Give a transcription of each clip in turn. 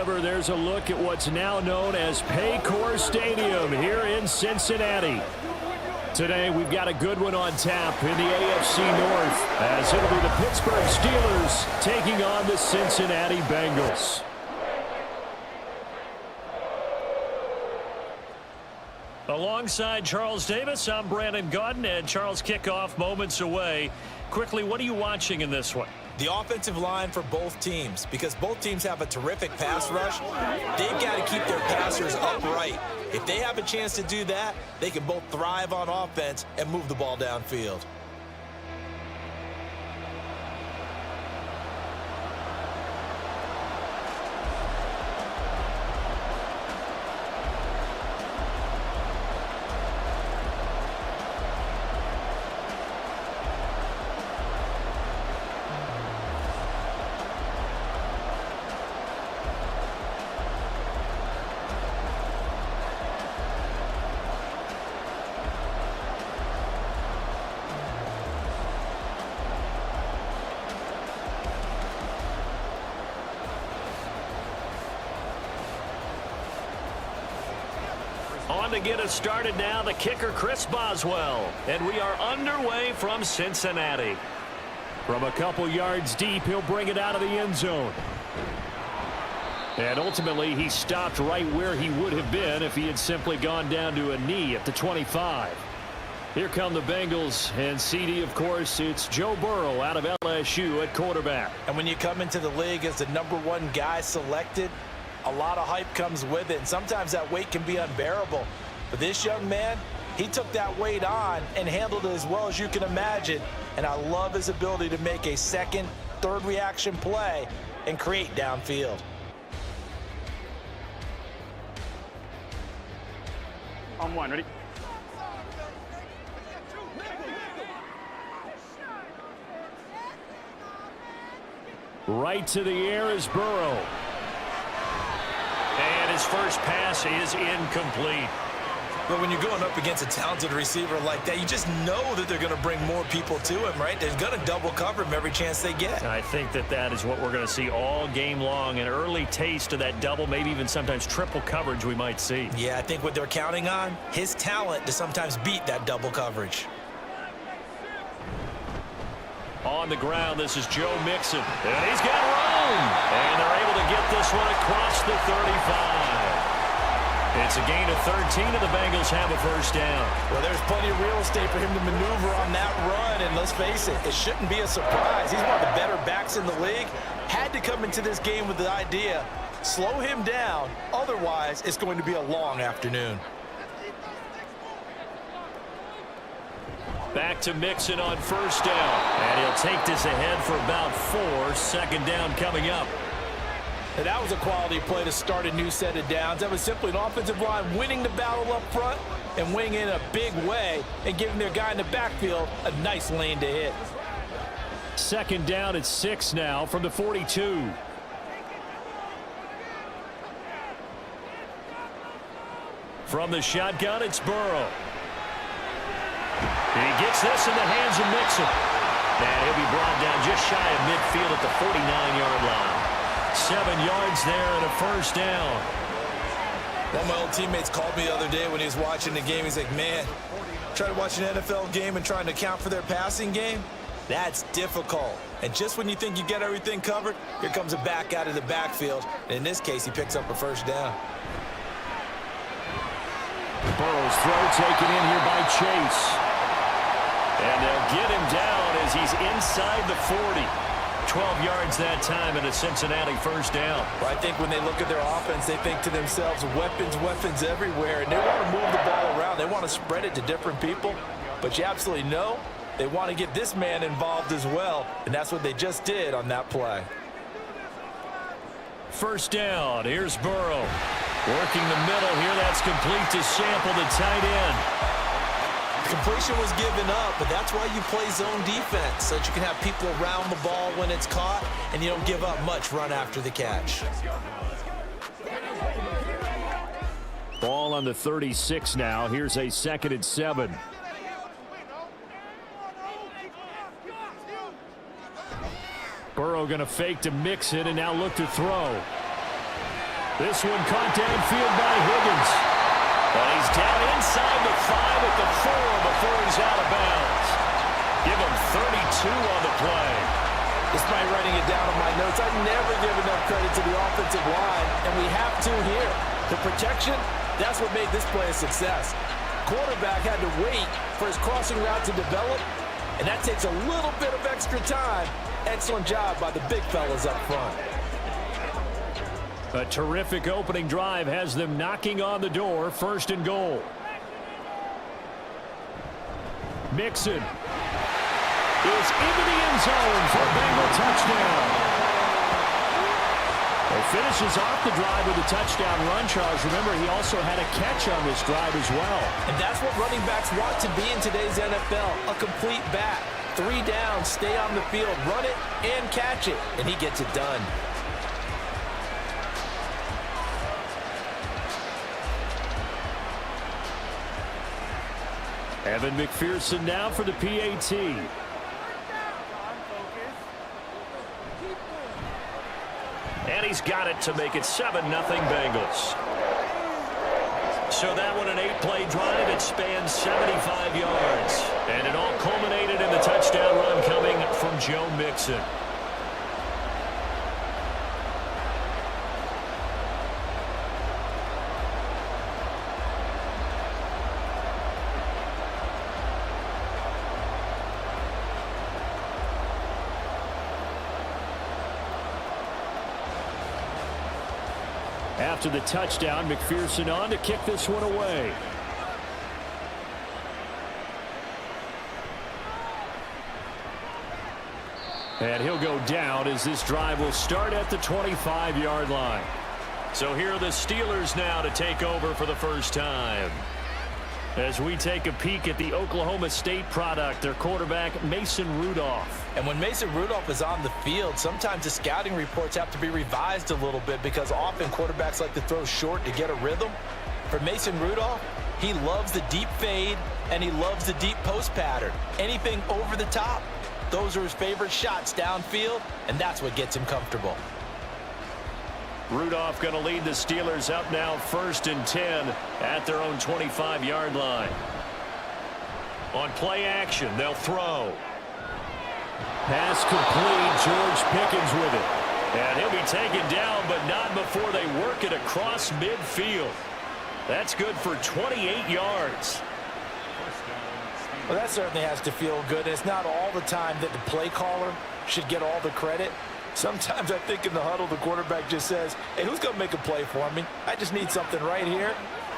deliver. There's a look at what's now known as Paycor Stadium here in Cincinnati. Today, we've got a good one on tap in the AFC North, as it'll be the Pittsburgh Steelers taking on the Cincinnati Bengals. Alongside Charles Davis, I'm Brandon Gaudin, and Charles, kickoff moments away. Quickly, what are you watching in this one? The offensive line for both teams, because both teams have a terrific pass rush. They've got to keep their passers upright. If they have a chance to do that, they can both thrive on offense and move the ball downfield. On to get us started now, the kicker, Chris Boswell. And we are underway from Cincinnati. From a couple yards deep, he'll bring it out of the end zone. And ultimately, he stopped right where he would have been if he had simply gone down to a knee at the 25. Here come the Bengals, and CD, of course, it's Joe Burrow out of LSU at quarterback. And when you come into the league as the #1 guy selected, a lot of hype comes with it, and sometimes that weight can be unbearable. But this young man, he took that weight on and handled it as well as you can imagine. And I love his ability to make a second, third reaction play and create downfield. On one, ready? Right to the air is Burrow. And his first pass is incomplete. But when you're going up against a talented receiver like that, you just know that they're going to bring more people to him, right? They're going to double cover him every chance they get. And I think that is what we're going to see all game long. An early taste of that double, maybe even sometimes triple coverage we might see. Yeah, I think what they're counting on, his talent to sometimes beat that double coverage. On the ground, this is Joe Mixon. And he's got room. And they're able to get this one across the 35. It's a gain of 13, and the Bengals have a first down. Well, there's plenty of real estate for him to maneuver on that run, and let's face it, it shouldn't be a surprise. He's one of the better backs in the league. Had to come into this game with the idea, slow him down, otherwise it's going to be a long afternoon. Back to Mixon on first down, and he'll take this ahead for about 4. Second down coming up. And that was a quality play to start a new set of downs. That was simply an offensive line winning the battle up front and winning in a big way and giving their guy in the backfield a nice lane to hit. Second down at 6 now from the 42. From the shotgun, it's Burrow. He gets this in the hands of Mixon. And he'll be brought down just shy of midfield at the 49-yard line. 7 yards there and a first down. One of my old teammates called me the other day when he was watching the game. He's like, man, try to watch an NFL game and trying to account for their passing game? That's difficult. And just when you think you get everything covered, here comes a back out of the backfield. And in this case, he picks up a first down. Burrow's throw taken in here by Chase. And they'll get him down as he's inside the 40. 12 yards that time and a Cincinnati first down. Well, I think when they look at their offense, they think to themselves, weapons everywhere. And they want to move the ball around. They want to spread it to different people. But you absolutely know they want to get this man involved as well. And that's what they just did on that play. First down. Here's Burrow. Working the middle here. That's complete to Sample, the tight end. Completion was given up, but that's why you play zone defense, so that you can have people around the ball when it's caught, and you don't give up much run after the catch. Ball on the 36 now. Here's a 2nd and 7. Burrow going to fake to Mixon and now look to throw. This one caught downfield by Higgins. And he's down inside the 5 at the 4 before he's out of bounds. Give him 32 on the play. Despite writing it down on my notes, I never give enough credit to the offensive line, and we have to here. The protection, that's what made this play a success. Quarterback had to wait for his crossing route to develop, and that takes a little bit of extra time. Excellent job by the big fellas up front. A terrific opening drive has them knocking on the door, 1st and goal. Mixon is into the end zone for a Bengal touchdown. He finishes off the drive with a touchdown run, Charles. Remember, he also had a catch on this drive as well. And that's what running backs want to be in today's NFL, a complete back. 3 down, stay on the field, run it, and catch it, and he gets it done. Evan McPherson now for the PAT. And he's got it to make it 7-0 Bengals. So that one an 8-play drive. It spans 75 yards. And it all culminated in the touchdown run coming from Joe Mixon. After the touchdown, McPherson on to kick this one away. And he'll go down as this drive will start at the 25-yard line. So here are the Steelers now to take over for the first time. As we take a peek at the Oklahoma State product, their quarterback, Mason Rudolph. And when Mason Rudolph is on the field, sometimes the scouting reports have to be revised a little bit because often quarterbacks like to throw short to get a rhythm. For Mason Rudolph, he loves the deep fade and he loves the deep post pattern. Anything over the top, those are his favorite shots downfield, and that's what gets him comfortable. Rudolph going to lead the Steelers up now 1st and 10 at their own 25-yard line. On play action, they'll throw. Pass complete. George Pickens with it. And he'll be taken down, but not before they work it across midfield. That's good for 28 yards. Well, that certainly has to feel good. It's not all the time that the play caller should get all the credit. Sometimes I think in the huddle, the quarterback just says, hey, who's going to make a play for me? I just need something right here.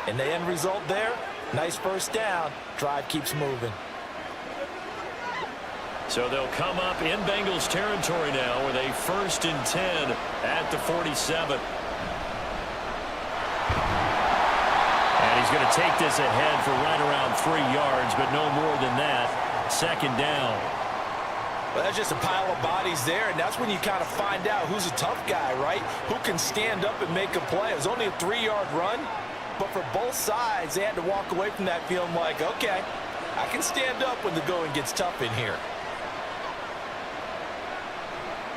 And the end result there, nice first down. Drive keeps moving. So they'll come up in Bengals territory now with a 1st and 10 at the 47. And he's going to take this ahead for right around 3 yards, but no more than that. 2nd down. Well, that's just a pile of bodies there, and that's when you kind of find out who's a tough guy, right? Who can stand up and make a play. It was only a 3-yard run, but for both sides, they had to walk away from that feeling like, okay, I can stand up when the going gets tough in here.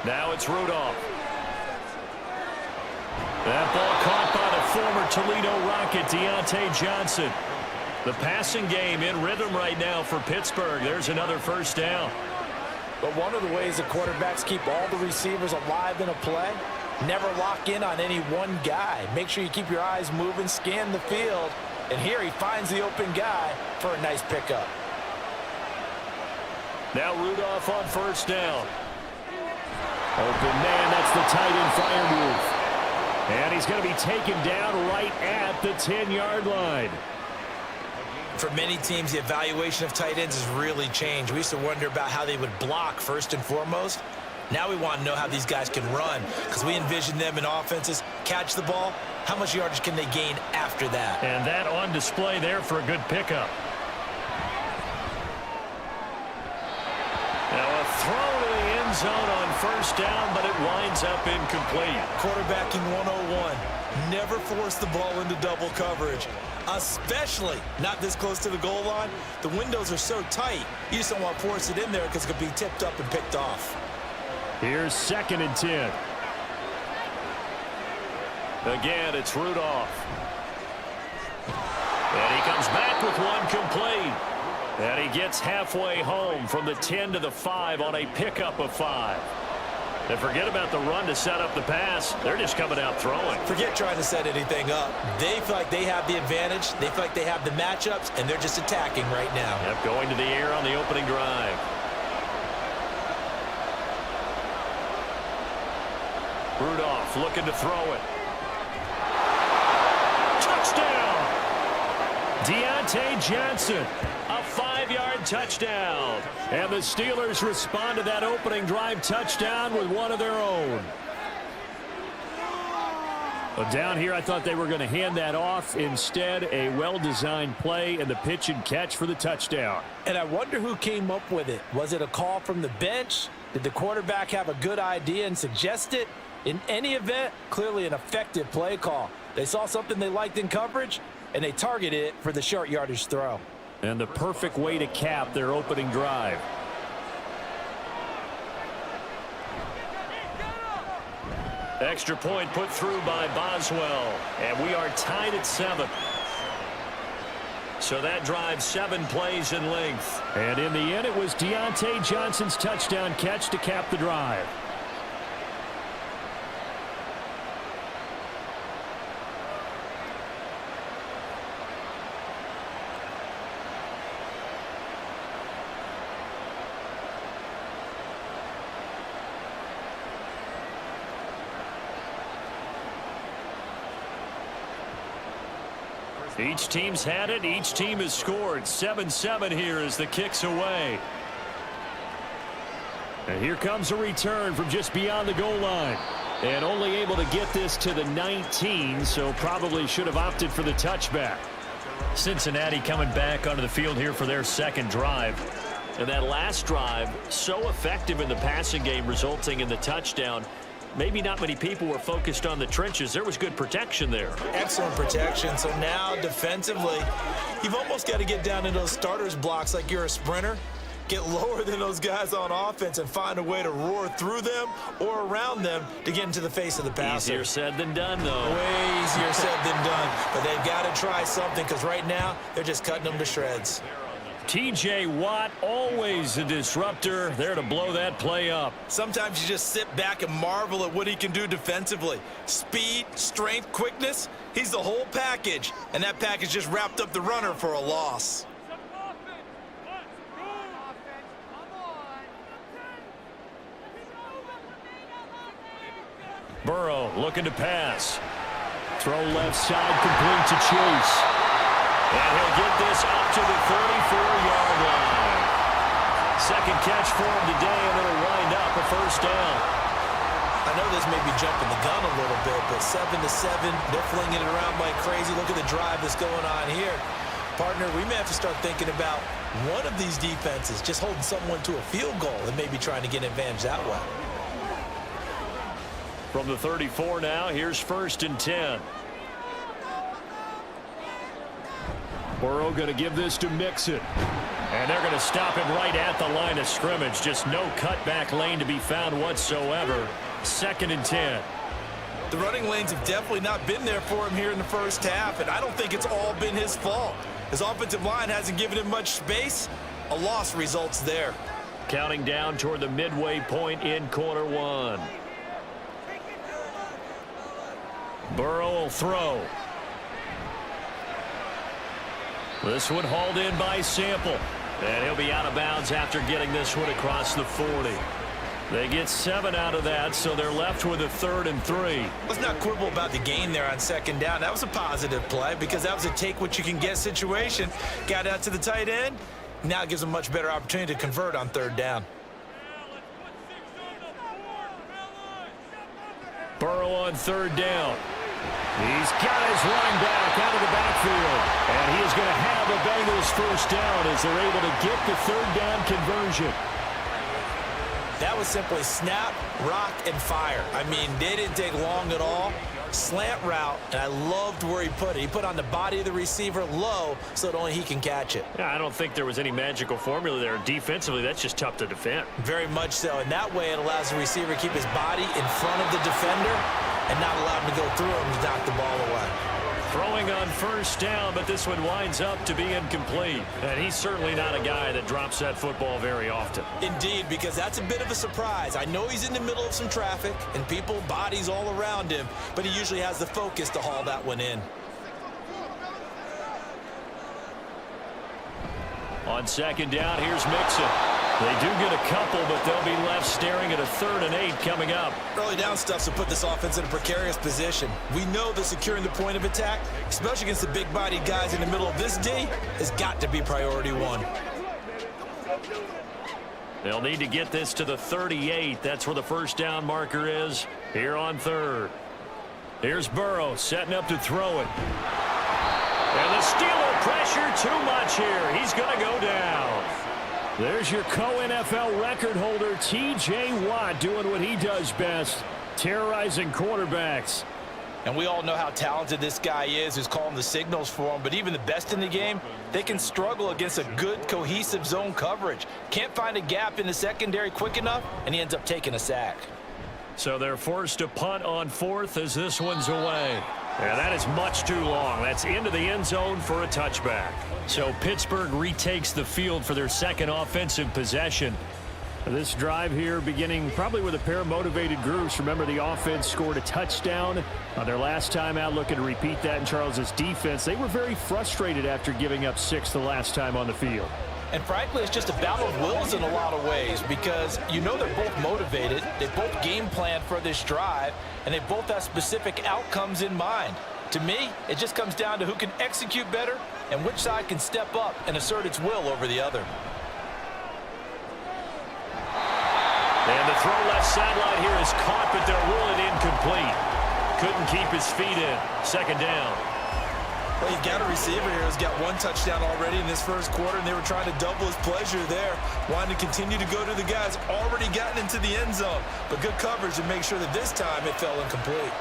Now it's Rudolph. That ball caught by the former Toledo Rocket, Deontay Johnson. The passing game in rhythm right now for Pittsburgh. There's another 1st down. But one of the ways the quarterbacks keep all the receivers alive in a play, never lock in on any one guy. Make sure you keep your eyes moving, scan the field, and here he finds the open guy for a nice pickup. Now Rudolph on 1st down. Open man, that's the tight end Firemouth. And he's going to be taken down right at the 10-yard line. For many teams, the evaluation of tight ends has really changed. We used to wonder about how they would block first and foremost. Now we want to know how these guys can run because we envision them in offenses catch the ball. How much yardage can they gain after that? And that on display there for a good pickup. Now a throw to the end zone on 1st down, but it winds up incomplete. Quarterbacking 101. Never force the ball into double coverage, especially not this close to the goal line. The windows are so tight, you just don't want to force it in there because it could be tipped up and picked off. Here's 2nd and 10. Again, it's Rudolph. And he comes back with one complete. And he gets halfway home from the 10 to the 5 on a pickup of 5. And forget about the run to set up the pass. They're just coming out throwing. Forget trying to set anything up. They feel like they have the advantage. They feel like they have the matchups, and they're just attacking right now. Yep, going to the air on the opening drive. Rudolph looking to throw it. Touchdown! Deontay Johnson, a 5-yard touchdown. And the Steelers respond to that opening drive touchdown with one of their own. Well, down here, I thought they were going to hand that off. Instead, a well-designed play and the pitch and catch for the touchdown. And I wonder who came up with it. Was it a call from the bench? Did the quarterback have a good idea and suggest it? In any event, clearly an effective play call. They saw something they liked in coverage, and they targeted it for the short yardage throw. And the perfect way to cap their opening drive. Extra point put through by Boswell. And we are tied at 7. So that drive 7 plays in length. And in the end, it was Deontay Johnson's touchdown catch to cap the drive. Each team's had it. Each team has scored. 7-7 here as the kick's away. And here comes a return from just beyond the goal line. And only able to get this to the 19, so probably should have opted for the touchback. Cincinnati coming back onto the field here for their second drive. And that last drive, so effective in the passing game, resulting in the touchdown. Maybe not many people were focused on the trenches. There was good protection there. Excellent protection. So now defensively, you've almost got to get down into those starters blocks like you're a sprinter. Get lower than those guys on offense and find a way to roar through them or around them to get into the face of the passer. Easier said than done, though. Way easier said than done. But they've got to try something because right now they're just cutting them to shreds. T.J. Watt, always a disruptor, there to blow that play up. Sometimes you just sit back and marvel at what he can do defensively. Speed, strength, quickness, he's the whole package. And that package just wrapped up the runner for a loss. Burrow looking to pass. Throw left side, complete to Chase. And he'll get this up to the 34-yard line. Second catch for him today, and it'll wind up a first down. I know this may be jumping the gun a little bit, but 7-7, they're flinging it around like crazy. Look at the drive that's going on here. Partner, we may have to start thinking about one of these defenses just holding someone to a field goal and maybe trying to get an advantage that way. From the 34 now, here's 1st and 10. Burrow going to give this to Mixon. And they're going to stop him right at the line of scrimmage. Just no cutback lane to be found whatsoever. 2nd and 10. The running lanes have definitely not been there for him here in the first half, and I don't think it's all been his fault. His offensive line hasn't given him much space. A loss results there. Counting down toward the midway point in quarter 1. Burrow will throw. This one hauled in by Sample. And he'll be out of bounds after getting this one across the 40. They get 7 out of that, so they're left with a 3rd and 3. Let's not quibble about the gain there on 2nd down. That was a positive play because that was a take-what-you-can-get situation. Got out to the tight end. Now it gives them a much better opportunity to convert on 3rd down. Burrow on 3rd down. He's got his running back out of the backfield. And he is going to have a Bengals first down as they're able to get the 3rd down conversion. That was simply snap, rock, and fire. I mean, they didn't take long at all. Slant route, and I loved where he put it. He put on the body of the receiver low so that only he can catch it. Yeah, I don't think there was any magical formula there. Defensively, that's just tough to defend. Very much so. And that way it allows the receiver to keep his body in front of the defender. and not allow him to go through him to knock the ball away. Throwing on first down, but this one winds up to be incomplete. And he's certainly not a guy that drops that football very often. Indeed, because that's a bit of a surprise. I know he's in the middle of some traffic and people, bodies all around him, but he usually has the focus to haul that one in. On second down, here's Mixon. They do get a couple, but they'll be left staring at a 3rd and 8 coming up. Early down stuff to put this offense in a precarious position. We know that securing the point of attack, especially against the big-bodied guys in the middle of this D, has got to be priority one. They'll need to get this to the 38. That's where the first down marker is here on 3rd. Here's Burrow setting up to throw it. And the Steeler pressure too much here. He's going to go down. There's your co-NFL record holder, T.J. Watt, doing what he does best, terrorizing quarterbacks. And we all know how talented this guy is, who's calling the signals for him. But even the best in the game, they can struggle against a good, cohesive zone coverage. Can't find a gap in the secondary quick enough, and he ends up taking a sack. So they're forced to punt on 4th as this one's away. And that is much too long. That's into the end zone for a touchback. So Pittsburgh retakes the field for their second offensive possession. This drive here beginning probably with a pair of motivated groups. Remember, the offense scored a touchdown on their last time out, looking to repeat that in Charles's defense. They were very frustrated after giving up 6 the last time on the field. And frankly, it's just a battle of wills in a lot of ways, because you know they're both motivated, they both game plan for this drive, and they both have specific outcomes in mind. To me, it just comes down to who can execute better and which side can step up and assert its will over the other. And the throw left sideline here is caught, but they're ruling incomplete. Couldn't keep his feet in. Second down. Well, you've got a receiver here who's got 1 touchdown already in this first quarter, and they were trying to double his pleasure there, wanting to continue to go to the guys already gotten into the end zone. But good coverage to make sure that this time it fell incomplete.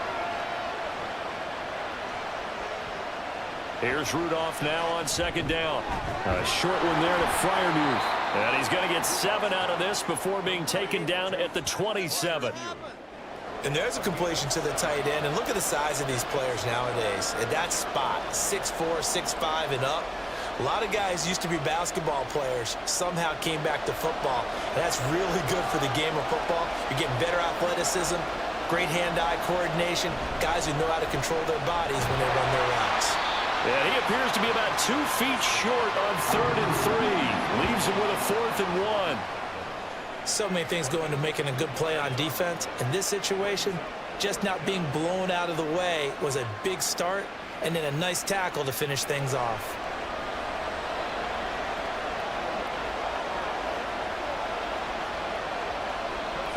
Here's Rudolph now on second down. A short one there to Freiermuth. And he's going to get 7 out of this before being taken down at the 27. And there's a completion to the tight end. And look at the size of these players nowadays. At that spot, 6'4", 6'5", and up. A lot of guys used to be basketball players, somehow came back to football. And that's really good for the game of football. You're getting better athleticism, great hand-eye coordination, guys who know how to control their bodies when they run their routes. And he appears to be about 2 feet short on 3rd and 3. Leaves him with a 4th and 1. So many things go into making a good play on defense. In this situation, just not being blown out of the way was a big start, and then a nice tackle to finish things off.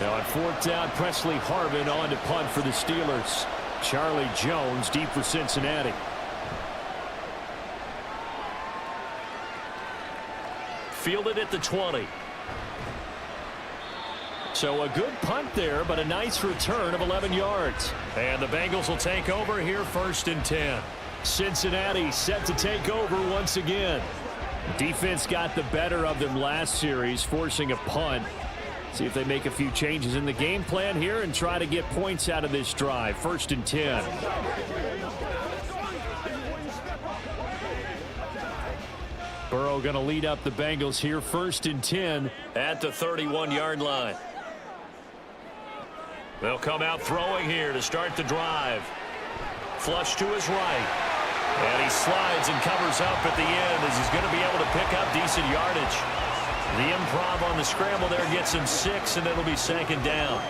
Now on 4th down, Presley Harvin on to punt for the Steelers. Charlie Jones deep for Cincinnati. Fielded at the 20. So a good punt there, but a nice return of 11 yards. And the Bengals will take over here 1st and 10. Cincinnati set to take over once again. Defense got the better of them last series, forcing a punt. See if they make a few changes in the game plan here and try to get points out of this drive. 1st and 10. Burrow going to lead up the Bengals here, 1st and 10 at the 31-yard line. They'll come out throwing here to start the drive. Flush to his right. And he slides and covers up at the end as he's going to be able to pick up decent yardage. The improv on the scramble there gets him 6, and it'll be 2nd down.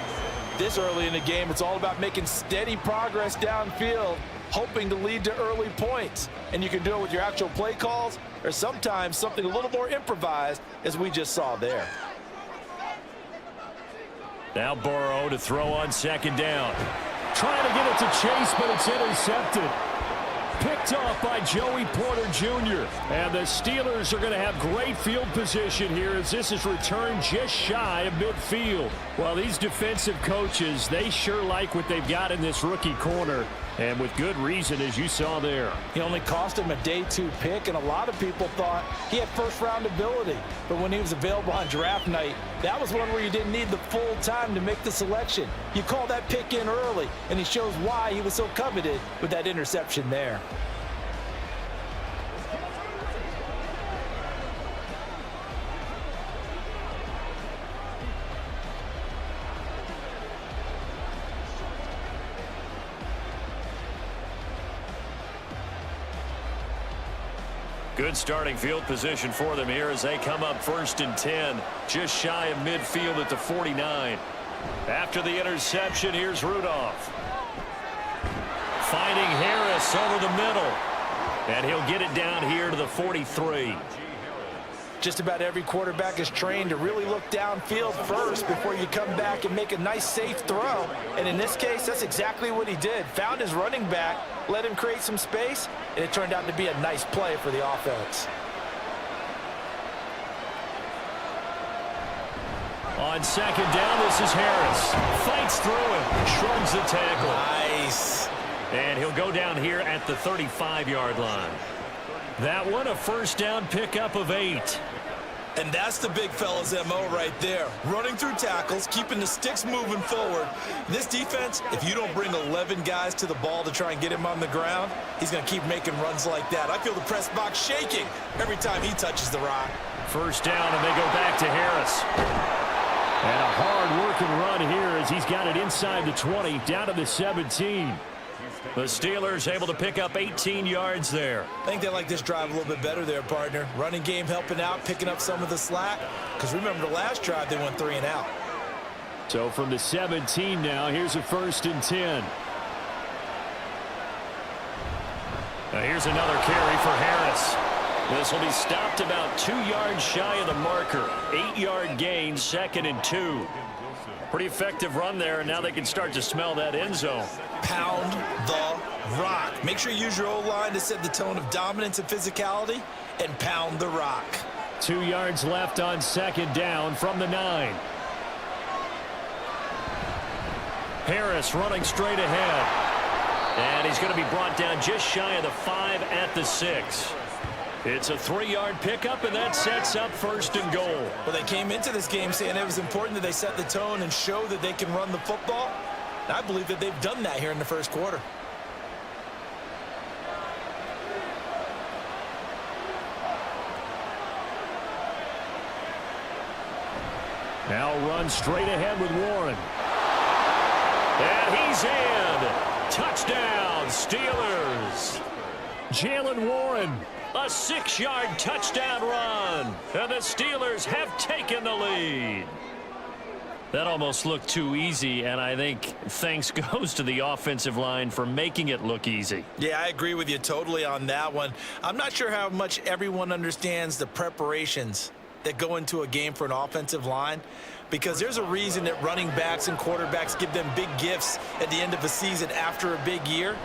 This early in the game, it's all about making steady progress downfield, hoping to lead to early points. And you can do it with your actual play calls, or sometimes something a little more improvised, as we just saw there. Now Burrow to throw on 2nd down. Trying to get it to Chase, but it's intercepted. Picked off by Joey Porter Jr. And the Steelers are going to have great field position here as this is returned just shy of midfield. Well, these defensive coaches, they sure like what they've got in this rookie corner. And with good reason, as you saw there. He only cost him a day 2 pick, and a lot of people thought he had first-round ability. But when he was available on draft night, that was one where you didn't need the full time to make the selection. You call that pick in early, and he shows why he was so coveted with that interception there. Good starting field position for them here as they come up 1st and 10, just shy of midfield at the 49. After the interception, here's Rudolph. Finding Harris over the middle. And he'll get it down here to the 43. Just about every quarterback is trained to really look downfield first before you come back and make a nice, safe throw. And in this case, that's exactly what he did. Found his running back, let him create some space, and it turned out to be a nice play for the offense. On 2nd down, this is Harris. Fights through him, shrugs the tackle. Nice. And he'll go down here at the 35-yard line. That one, a 1st down pickup of 8. And that's the big fella's MO right there. Running through tackles, keeping the sticks moving forward. This defense, if you don't bring 11 guys to the ball to try and get him on the ground, he's going to keep making runs like that. I feel the press box shaking every time he touches the rock. 1st down, and they go back to Harris. And a hard-working run here as he's got it inside the 20, down to the 17. The Steelers able to pick up 18 yards there. I think they like this drive a little bit better there, partner. Running game helping out, picking up some of the slack. Because remember the last drive, they went 3 and out. So from the 17 now, here's a 1st and 10. Now here's another carry for Harris. This will be stopped about 2 yards shy of the marker. 8-yard gain, 2nd and 2. Pretty effective run there, and now they can start to smell that end zone. Pound the rock. Make sure you use your O-line to set the tone of dominance and physicality, and pound the rock. 2 yards left on 2nd down from the 9. Harris running straight ahead. And he's going to be brought down just shy of the 5 at the 6. It's a 3-yard pickup, and that sets up 1st and goal. Well, they came into this game saying it was important that they set the tone and show that they can run the football. And I believe that they've done that here in the 1st quarter. Now run straight ahead with Warren. And he's in. Touchdown, Steelers. Jalen Warren. A 6-yard touchdown run. And the Steelers have taken the lead. That almost looked too easy, and I think thanks goes to the offensive line for making it look easy. Yeah, I agree with you totally on that one. I'm not sure how much everyone understands the preparations that go into a game for an offensive line, because there's a reason that running backs and quarterbacks give them big gifts at the end of a season after a big year.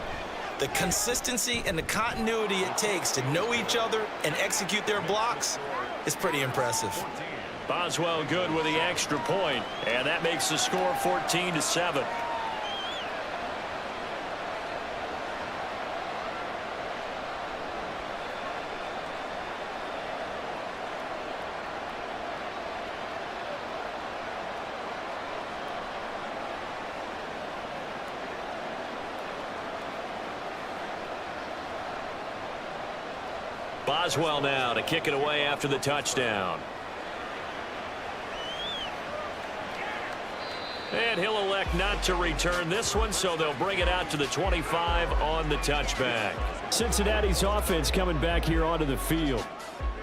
The consistency and the continuity it takes to know each other and execute their blocks is pretty impressive. Boswell good with the extra point, and that makes the score 14-7. Boswell now to kick it away after the touchdown. And he'll elect not to return this one, so they'll bring it out to the 25 on the touchback. Cincinnati's offense coming back here onto the field.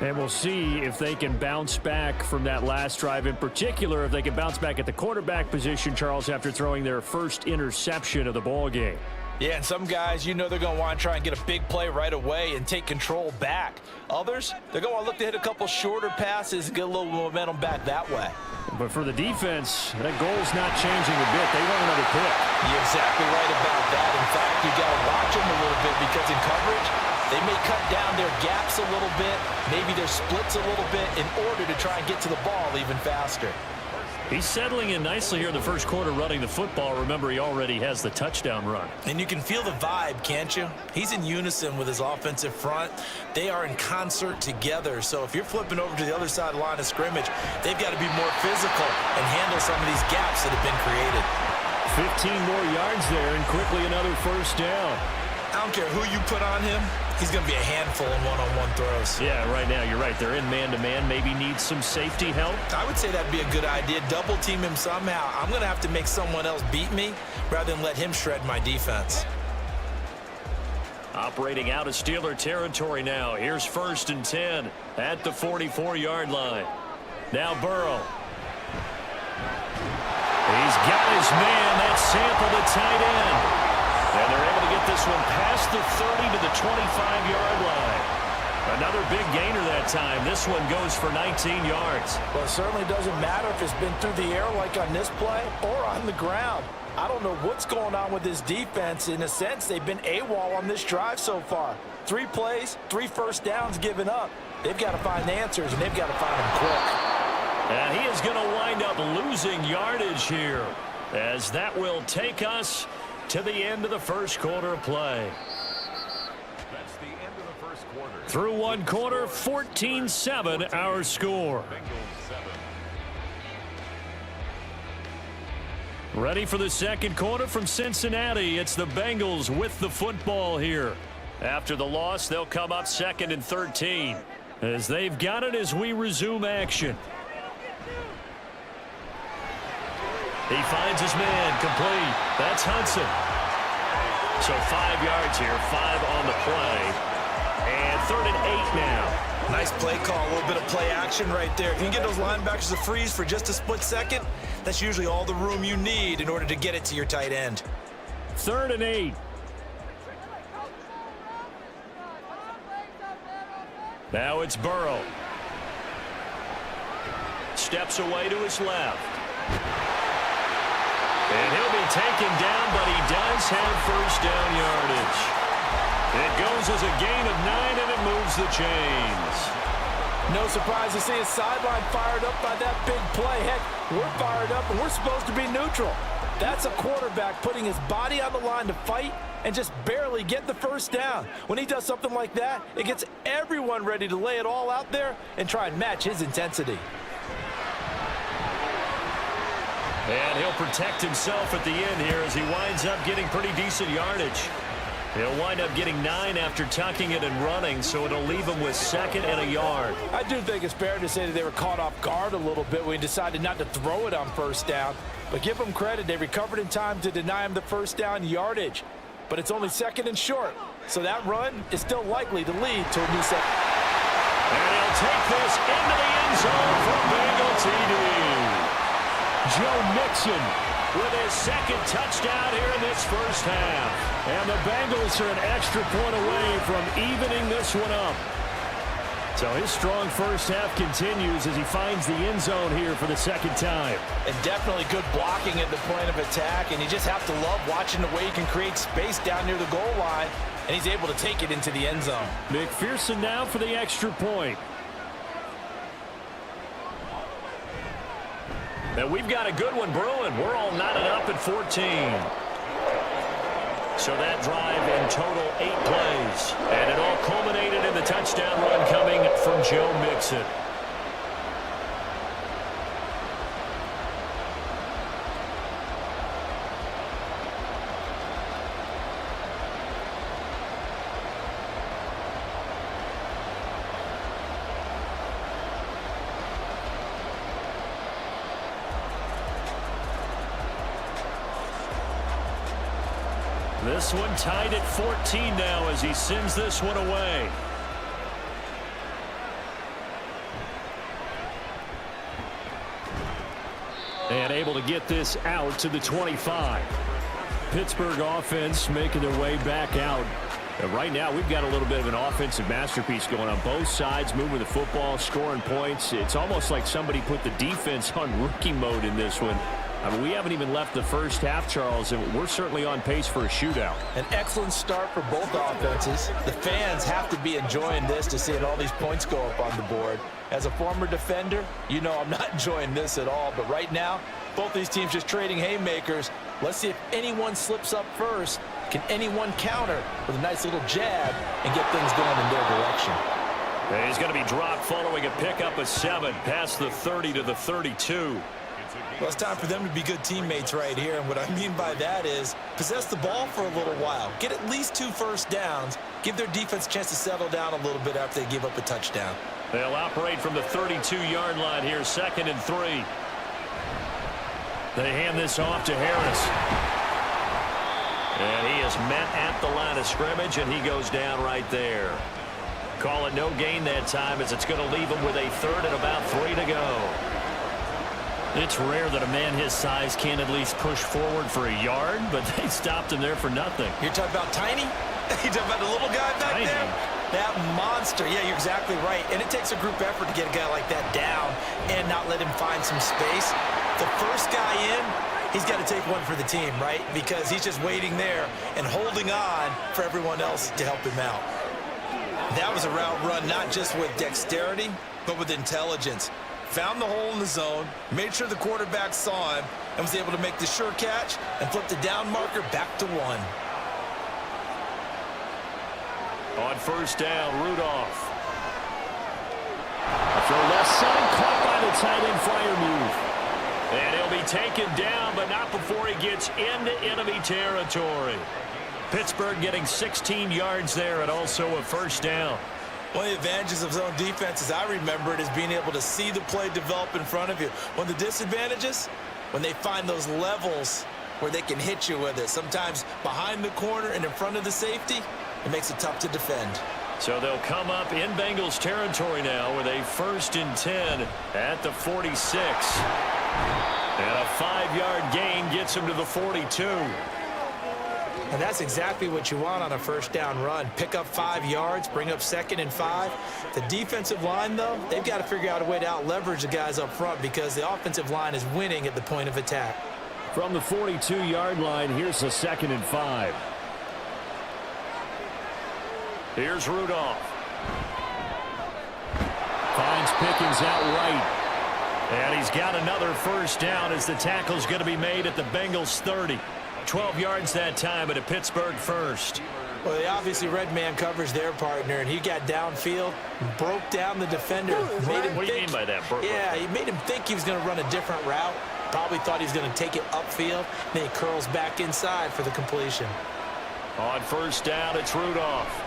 And we'll see if they can bounce back from that last drive. In particular, if they can bounce back at the quarterback position, Charles, after throwing their first interception of the ball game. Yeah, and some guys, you know they're going to want to try and get a big play right away and take control back. Others, they're going to want to look to hit a couple shorter passes and get a little momentum back that way. But for the defense, that goal's not changing a bit. They want another pick. You're exactly right about that. In fact, you got to watch them a little bit because in coverage, they may cut down their gaps a little bit, maybe their splits a little bit in order to try and get to the ball even faster. He's settling in nicely here in the first quarter running the football. Remember, he already has the touchdown run. And you can feel the vibe, can't you? He's in unison with his offensive front. They are in concert together. So if you're flipping over to the other side of the line of scrimmage, they've got to be more physical and handle some of these gaps that have been created. 15 more yards there and quickly another first down. I don't care who you put on him. He's going to be a handful in one-on-one throws. Yeah, right now, you're right. They're in man-to-man. Maybe need some safety help. I would say that'd be a good idea. Double team him somehow. I'm going to have to make someone else beat me rather than let him shred my defense. Operating out of Steeler territory now. Here's 1st and 10 at the 44-yard line. Now Burrow. He's got his man. That's Sample, the tight end. And they're able to get this one past the 30 to the 25-yard line. Another big gainer that time. This one goes for 19 yards. Well, it certainly doesn't matter if it's been through the air like on this play or on the ground. I don't know what's going on with this defense. In a sense, they've been AWOL on this drive so far. 3 plays, 3 first downs given up. They've got to find answers, and they've got to find them quick. And he is going to wind up losing yardage here, as that will take us to the end of the first quarter of play. That's the end of the first quarter. Through one quarter, 14-7 our score. Bengals 7. Ready for the second quarter from Cincinnati. It's the Bengals with the football here. After the loss, they'll come up 2nd and 13. As they've got it as we resume action. He finds his man complete. That's Hudson. So 5 yards here, 5 on the play. And 3rd and 8 now. Nice play call, a little bit of play action right there. If you can get those linebackers to freeze for just a split second, that's usually all the room you need in order to get it to your tight end. 3rd and 8. Now it's Burrow. Steps away to his left. And he'll be taken down, but he does have first down yardage. It goes as a gain of 9, and it moves the chains. No surprise to see his sideline fired up by that big play. Heck, we're fired up, and we're supposed to be neutral. That's a quarterback putting his body on the line to fight and just barely get the first down. When he does something like that, it gets everyone ready to lay it all out there and try and match his intensity. And he'll protect himself at the end here as he winds up getting pretty decent yardage. He'll wind up getting 9 after tucking it and running, so it'll leave him with 2nd and a yard. I do think it's fair to say that they were caught off guard a little bit when he decided not to throw it on first down. But give them credit, they recovered in time to deny him the first down yardage. But it's only 2nd and short, so that run is still likely to lead to a new set. And he'll take this into the end zone for Bengal TD. Joe Mixon with his 2nd touchdown here in this first half. And the Bengals are an extra point away from evening this one up. So his strong first half continues as he finds the end zone here for the 2nd time. And definitely good blocking at the point of attack, and you just have to love watching the way he can create space down near the goal line, and he's able to take it into the end zone. McPherson now for the extra point. And we've got a good one brewing. We're all knotted up at 14. So that drive in total 8 plays. And it all culminated in the touchdown run coming from Joe Mixon. This one tied at 14 now as he sends this one away. And able to get this out to the 25. Pittsburgh offense making their way back out. And right now we've got a little bit of an offensive masterpiece going on both sides, moving the football, scoring points. It's almost like somebody put the defense on rookie mode in this one. I mean, we haven't even left the first half, Charles, and we're certainly on pace for a shootout. An excellent start for both offenses. The fans have to be enjoying this to see all these points go up on the board. As a former defender, you know I'm not enjoying this at all. But right now, both these teams just trading haymakers. Let's see if anyone slips up first. Can anyone counter with a nice little jab and get things going in their direction? And he's going to be dropped following a pickup of 7 past the 30 to the 32. Well, it's time for them to be good teammates right here. And what I mean by that is possess the ball for a little while. Get at least 2 first downs. Give their defense a chance to settle down a little bit after they give up a touchdown. They'll operate from the 32-yard line here, 2nd and 3. They hand this off to Harris. And he is met at the line of scrimmage, and he goes down right there. Call it no gain that time, as it's going to leave him with a 3rd and about 3 to go. It's rare that a man his size can't at least push forward for a yard, but they stopped him there for nothing. You're talking about Tiny? You're talking about the little guy back Tiny. there? That monster. Yeah, you're exactly right. And it takes a group effort to get a guy like that down and not let him find some space. The first guy in, he's got to take one for the team, right? Because he's just waiting there and holding on for everyone else to help him out. That was a route run not just with dexterity, but with intelligence. Found the hole in the zone, made sure the quarterback saw him, and was able to make the sure catch and flip the down marker back to 1. On first down, Rudolph. Throw left side, caught by the tight end flyer move. And he'll be taken down, but not before he gets into enemy territory. Pittsburgh getting 16 yards there and also a first down. One of the advantages of zone defense, as I remember it, is being able to see the play develop in front of you. One of the disadvantages, when they find those levels where they can hit you with it. Sometimes behind the corner and in front of the safety, it makes it tough to defend. So they'll come up in Bengals territory now with a 1st and 10 at the 46. And a 5-yard gain gets him to the 42. And that's exactly what you want on a first down run. Pick up 5 yards, bring up 2nd and 5. The defensive line, though, they've got to figure out a way to out-leverage the guys up front because the offensive line is winning at the point of attack. From the 42-yard line, here's a 2nd and 5. Here's Rudolph. Finds Pickens out right. And he's got another first down as the tackle's going to be made at the Bengals 30. 12 yards that time at a Pittsburgh first. Well, they obviously red man covers their partner, and he got downfield, broke down the defender. Made him What do you mean by that, Burke? Yeah, he made him think he was going to run a different route. Probably thought he was going to take it upfield. Then he curls back inside for the completion. On first down, it's Rudolph.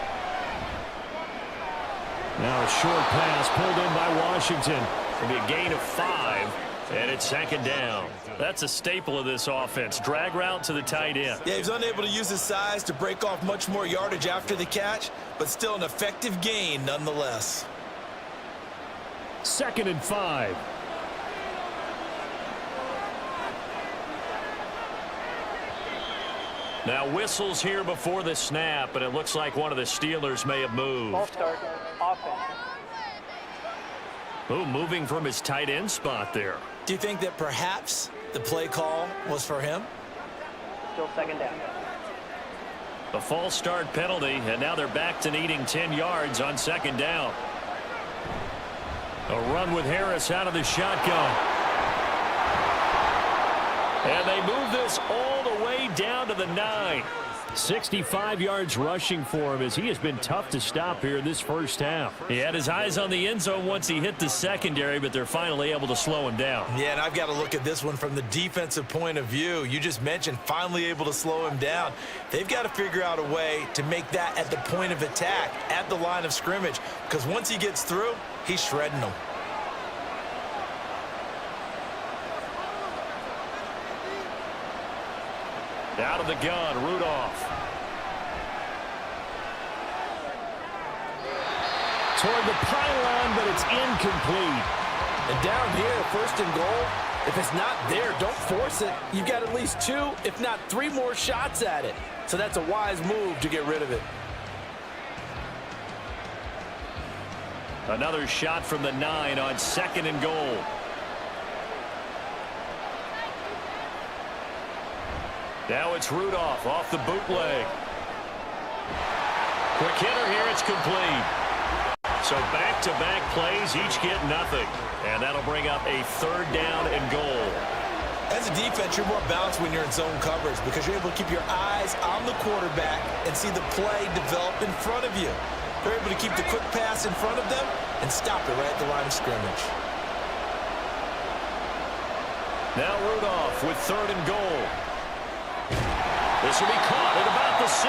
Now a short pass pulled in by Washington. It'll be a gain of 5, and it's 2nd down. That's a staple of this offense. Drag route to the tight end. Yeah, he was unable to use his size to break off much more yardage after the catch, but still an effective gain nonetheless. 2nd and 5. Now whistles here before the snap, and it looks like one of the Steelers may have moved. Ball start, offense. Oh, moving from his tight end spot there. Do you think that perhaps the play call was for him? Still 2nd down. A false start penalty, and now they're back to needing 10 yards on 2nd down. A run with Harris out of the shotgun. And they move this all the way down to the 9. 65 yards rushing for him as he has been tough to stop here in this first half. He had his eyes on the end zone once he hit the secondary, but they're finally able to slow him down. Yeah, and I've got to look at this one from the defensive point of view. You just mentioned finally able to slow him down. They've got to figure out a way to make that at the point of attack, at the line of scrimmage, because once he gets through, he's shredding them. Out of the gun, Rudolph. Toward the pylon, but it's incomplete. And down here, 1st and goal, if it's not there, don't force it. You've got at least 2, if not 3 more shots at it. So that's a wise move to get rid of it. Another shot from the 9 on 2nd and goal. Now it's Rudolph off the bootleg. Quick hitter here. It's complete. So back-to-back plays, each get nothing. And that'll bring up a 3rd down and goal. As a defense, you're more balanced when you're in zone coverage because you're able to keep your eyes on the quarterback and see the play develop in front of you. They're able to keep the quick pass in front of them and stop it right at the line of scrimmage. Now Rudolph with 3rd and goal. This will be caught at about the 6.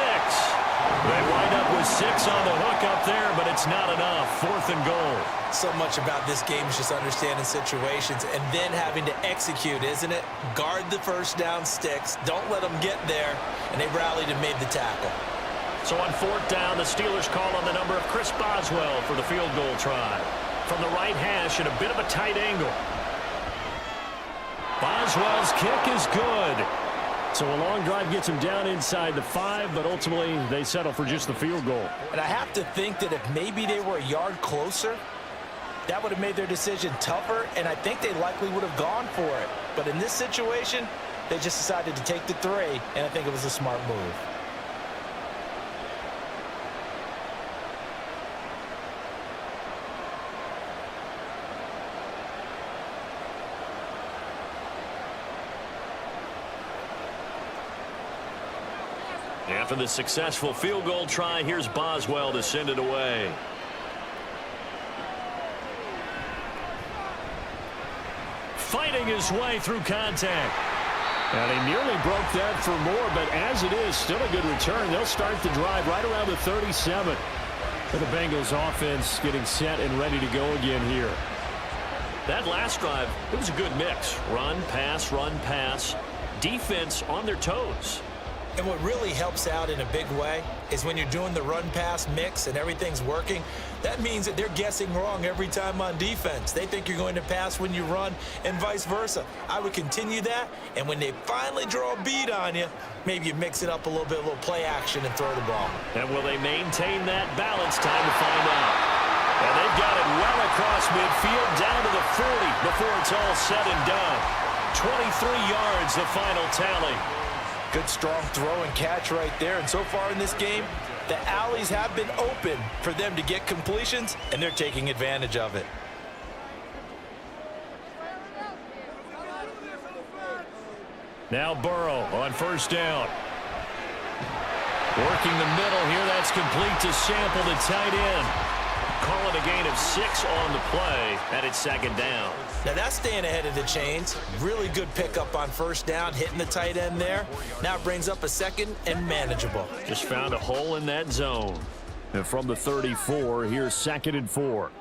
They wind up with 6 on the hook up there, but it's not enough. 4th and goal. So much about this game is just understanding situations and then having to execute, isn't it? Guard the first down sticks. Don't let them get there. And they rallied and made the tackle. So on 4th down, the Steelers call on the number of Chris Boswell for the field goal try. From the right hash at a bit of a tight angle. Boswell's kick is good. So a long drive gets him down inside the 5, but ultimately they settle for just the field goal. And I have to think that if maybe they were a yard closer, that would have made their decision tougher, and I think they likely would have gone for it. But in this situation, they just decided to take the 3, and I think it was a smart move. After the successful field goal try, here's Boswell to send it away. Fighting his way through contact. And he nearly broke that for more, but as it is, still a good return. They'll start the drive right around the 37. For the Bengals offense getting set and ready to go again here. That last drive, it was a good mix. Run, pass, defense on their toes. And what really helps out in a big way is when you're doing the run-pass mix and everything's working, that means that they're guessing wrong every time on defense. They think you're going to pass when you run and vice versa. I would continue that, and when they finally draw a bead on you, maybe you mix it up a little bit, a little play action and throw the ball. And will they maintain that balance? Time to find out. And they've got it well across midfield down to the 40 before it's all said and done. 23 yards, the final tally. Good, strong throw and catch right there. And so far in this game, the alleys have been open for them to get completions, and they're taking advantage of it. Now Burrow on 1st down. Working the middle here. That's complete to Sample, the tight end. Call it a gain of 6 on the play, and it's 2nd down. Now that's staying ahead of the chains. Really good pickup on 1st down, hitting the tight end there. Now it brings up a 2nd and manageable. Just found a hole in that zone. And from the 34, here's 2nd and 4.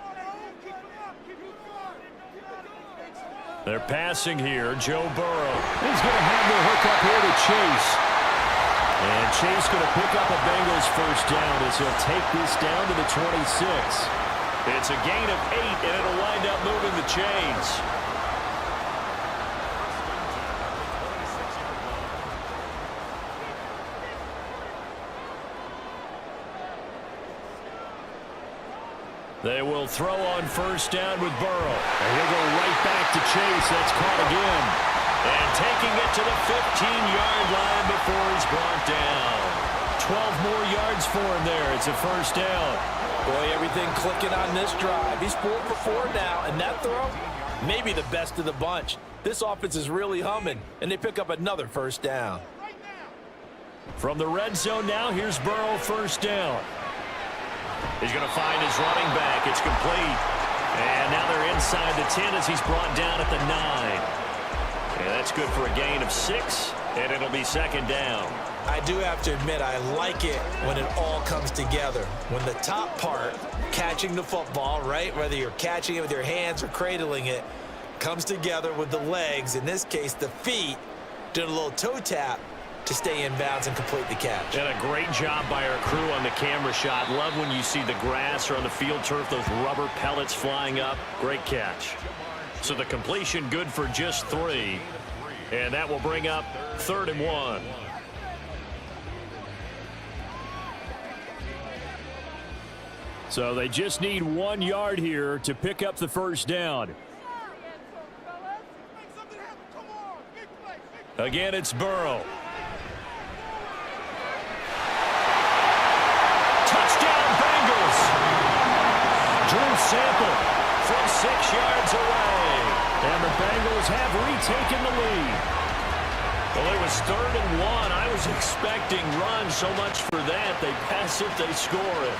They're passing here. Joe Burrow. He's going to have the hook up here to Chase. And Chase going to pick up a Bengals 1st down as he'll take this down to the 26. It's a gain of 8, and it'll wind up moving the chains. They will throw on 1st down with Burrow. And he'll go right back to Chase. That's caught again. And taking it to the 15-yard line before he's brought down. 12 more yards for him there. It's a 1st down. Boy, everything clicking on this drive. He's 4 for 4 now, and that throw, maybe the best of the bunch. This offense is really humming, and they pick up another 1st down. From the red zone now, here's Burrow 1st down. He's going to find his running back. It's complete. And now they're inside the 10 as he's brought down at the 9. And that's good for a gain of 6, and it'll be 2nd down. I do have to admit, I like it when it all comes together. When the top part, catching the football, right, whether you're catching it with your hands or cradling it, comes together with the legs, in this case the feet, doing a little toe tap to stay in bounds and complete the catch. And a great job by our crew on the camera shot. Love when you see the grass or on the field turf, those rubber pellets flying up. Great catch. So the completion good for just 3. And that will bring up 3rd and 1. So they just need 1 yard here to pick up the 1st down. Again, it's Burrow. sample from 6 yards away. And the Bengals have retaken the lead. Well, it was 3rd and 1. I was expecting run so much for that. They pass it, they score it.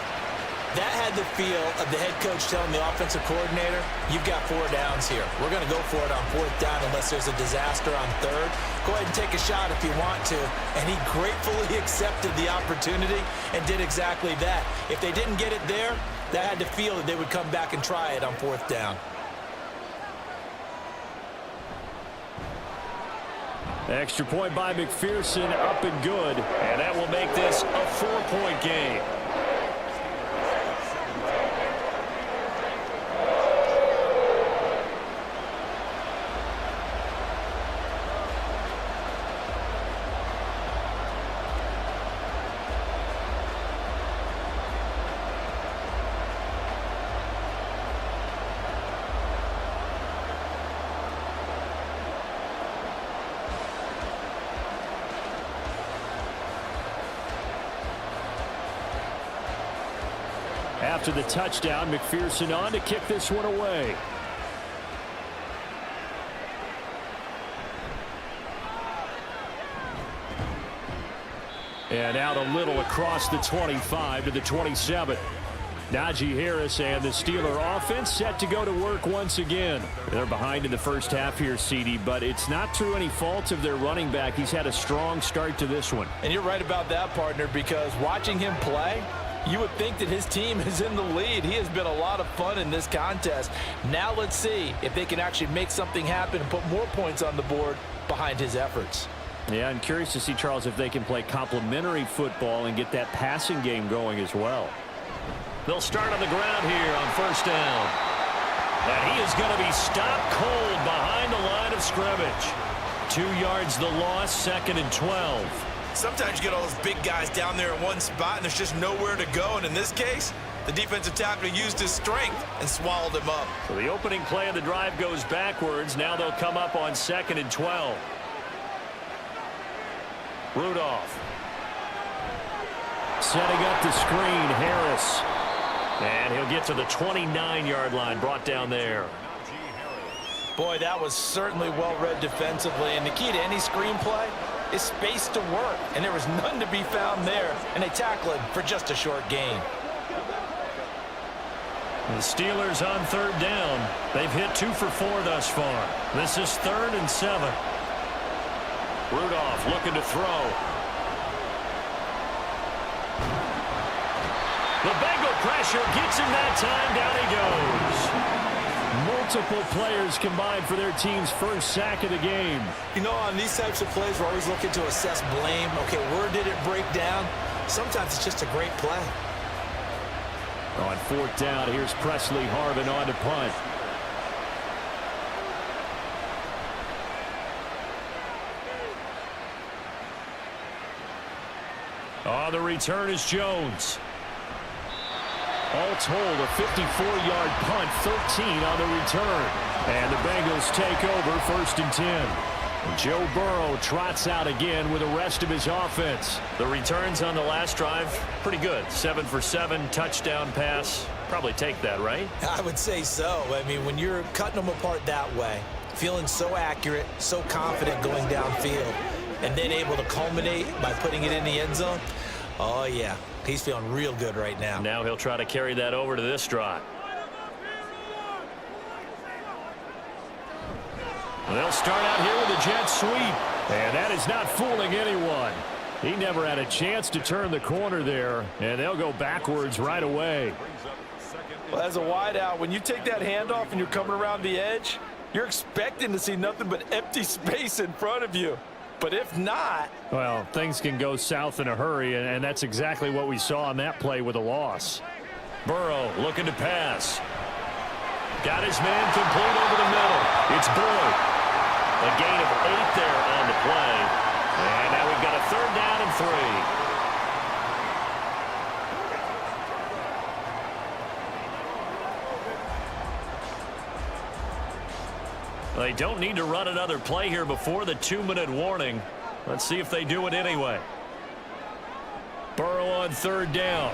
That had the feel of the head coach telling the offensive coordinator, you've got 4 downs here. We're going to go for it on 4th down unless there's a disaster on 3rd. Go ahead and take a shot if you want to. And he gratefully accepted the opportunity and did exactly that. If they didn't get it there, that had the feel that they would come back and try it on 4th down. Extra point by McPherson, up and good. And that will make this a 4-point game. After the touchdown, McPherson on to kick this one away. And out a little across the 25 to the 27. Najee Harris and the Steeler offense set to go to work once again. They're behind in the first half here, CD, but it's not through any fault of their running back. He's had a strong start to this one. And you're right about that, partner, because watching him play, you would think that his team is in the lead. He has been a lot of fun in this contest. Now let's see if they can actually make something happen and put more points on the board behind his efforts. Yeah, I'm curious to see, Charles, if they can play complementary football and get that passing game going as well. They'll start on the ground here on 1st down. And he is going to be stopped cold behind the line of scrimmage. 2 yards the loss, 2nd and 12. Sometimes you get all those big guys down there in one spot, and there's just nowhere to go. And in this case, the defensive tackle used his strength and swallowed him up. So the opening play of the drive goes backwards. Now they'll come up on 2nd and 12. Rudolph. Setting up the screen, Harris. And he'll get to the 29-yard line, brought down there. Boy, that was certainly well-read defensively. And the key to any screenplay is space to work. And there was none to be found there. And they tackle him for just a short gain. The Steelers on 3rd down. They've hit 2 for 4 thus far. This is 3rd and 7. Rudolph looking to throw. The Bengal pressure gets him that time. Down he goes. Multiple players combined for their team's first sack of the game. You know, on these types of plays, we're always looking to assess blame. Okay, where did it break down? Sometimes it's just a great play. On 4th down, here's Presley Harvin on to punt. On the return is Jones. All told, a 54-yard punt, 13 on the return. And the Bengals take over 1st and 10. Joe Burrow trots out again with the rest of his offense. The returns on the last drive, pretty good. 7 for 7, touchdown pass. Probably take that, right? I would say so. I mean, when you're cutting them apart that way, feeling so accurate, so confident going downfield, and then able to culminate by putting it in the end zone, oh, yeah. He's feeling real good right now. Now he'll try to carry that over to this drive. They'll start out here with a jet sweep. And that is not fooling anyone. He never had a chance to turn the corner there. And they'll go backwards right away. Well, as a wideout, when you take that handoff and you're coming around the edge, you're expecting to see nothing but empty space in front of you. But if not, well, things can go south in a hurry, and that's exactly what we saw on that play with a loss. Burrow looking to pass. Got his man complete over the middle. It's Boyd. A gain of 8 there on the play. And now we've got a 3rd down and 3. They don't need to run another play here before the 2-minute warning. Let's see if they do it anyway. Burrow on 3rd down.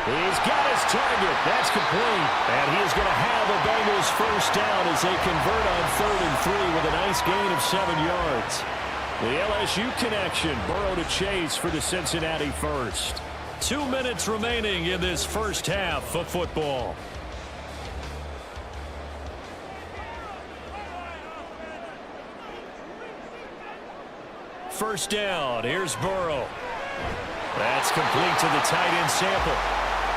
He's got his target. That's complete. And he is going to have a Bengals first down as they convert on 3rd and 3 with a nice gain of 7 yards. The LSU connection. Burrow to Chase for the Cincinnati first. 2 minutes remaining in this first half of football. First down. Here's Burrow. That's complete to the tight end Sample.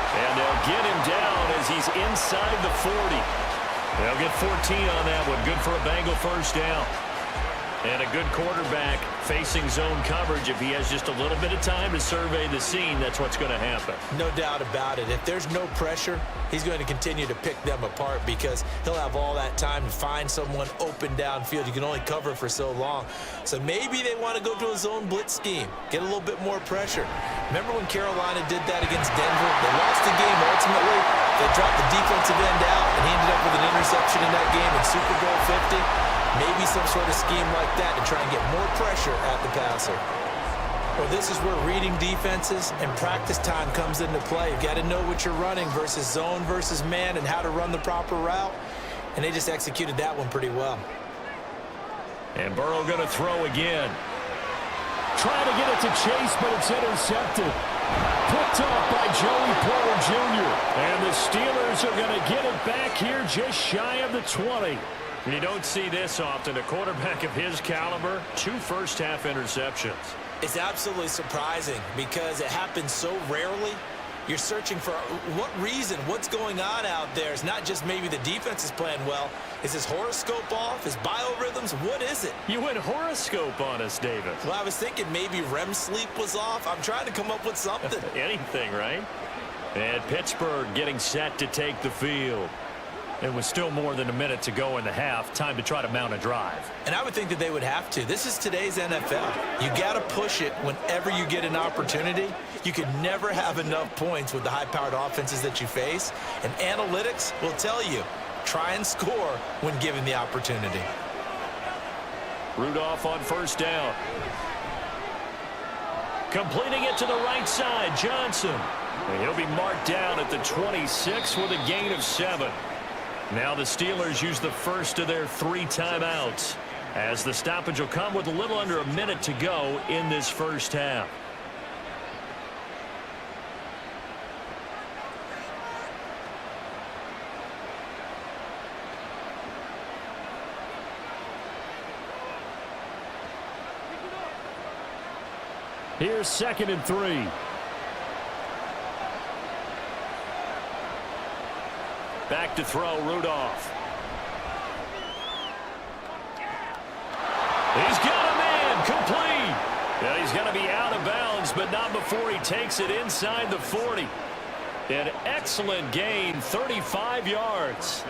And they'll get him down as he's inside the 40. They'll get 14 on that one. Good for a Bengal first down. And a good quarterback facing zone coverage. If he has just a little bit of time to survey the scene, that's what's going to happen. No doubt about it. If there's no pressure, he's going to continue to pick them apart because he'll have all that time to find someone open downfield. You can only cover for so long. So maybe they want to go to a zone blitz scheme, get a little bit more pressure. Remember when Carolina did that against Denver? They lost the game ultimately. They dropped the defensive end out, and he ended up with an interception in that game in Super Bowl 50. Maybe some sort of scheme like that to try and get more pressure at the passer. Well, this is where reading defenses and practice time comes into play. You've got to know what you're running versus zone versus man and how to run the proper route. And they just executed that one pretty well. And Burrow going to throw again. Trying to get it to Chase, but it's intercepted. Picked off by Joey Porter Jr. And the Steelers are going to get it back here just shy of the 20. You don't see this often. A quarterback of his caliber, 2 first-half interceptions. It's absolutely surprising because it happens so rarely. You're searching for what reason, what's going on out there. It's not just maybe the defense is playing well. Is his horoscope off? His biorhythms? What is it? You went horoscope on us, David. Well, I was thinking maybe REM sleep was off. I'm trying to come up with something. Anything, right? And Pittsburgh getting set to take the field. It was still more than a minute to go in the half. Time to try to mount a drive. And I would think that they would have to. This is today's NFL. You got to push it whenever you get an opportunity. You can never have enough points with the high-powered offenses that you face. And analytics will tell you, try and score when given the opportunity. Rudolph on first down. Completing it to the right side, Johnson. And he'll be marked down at the 26 with a gain of 7. Now the Steelers use the first of their 3 timeouts as the stoppage will come with a little under a minute to go in this first half. Here's 2nd and 3. Back to throw, Rudolph. He's got a man, complete. Yeah, he's going to be out of bounds, but not before he takes it inside the 40. An excellent gain, 35 yards.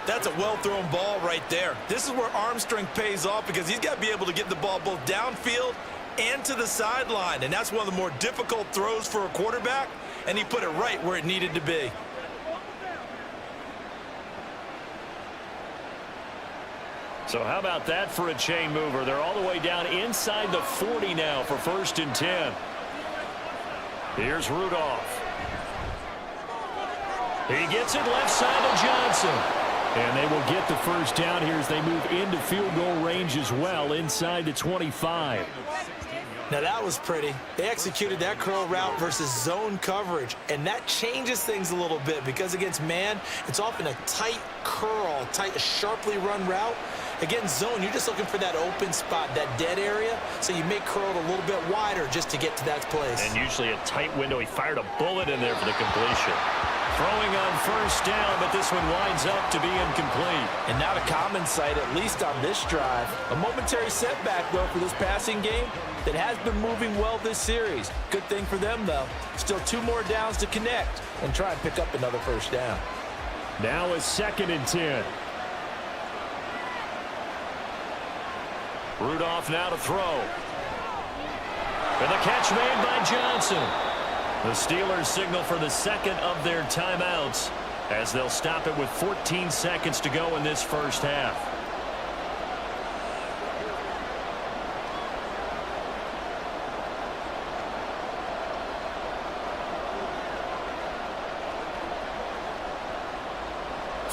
That's a well-thrown ball right there. This is where arm strength pays off because he's got to be able to get the ball both downfield and to the sideline, and that's one of the more difficult throws for a quarterback, and he put it right where it needed to be. So how about that for a chain mover? They're all the way down inside the 40 now for 1st and 10. Here's Rudolph. He gets it left side to Johnson. And they will get the first down here as they move into field goal range as well inside the 25. Now that was pretty. They executed that curl route versus zone coverage, and that changes things a little bit because against man, it's often a tight curl, a sharply run route. Against zone, you're just looking for that open spot, that dead area, so you make curl a little bit wider just to get to that place. And usually a tight window. He fired a bullet in there for the completion. Throwing on first down, but this one winds up to be incomplete. And not a common sight, at least on this drive. A momentary setback, though, for this passing game that has been moving well this series. Good thing for them, though. Still 2 more downs to connect and try and pick up another first down. Now is 2nd and 10. Rudolph now to throw. And the catch made by Johnson. The Steelers signal for the 2nd of their timeouts as they'll stop it with 14 seconds to go in this first half.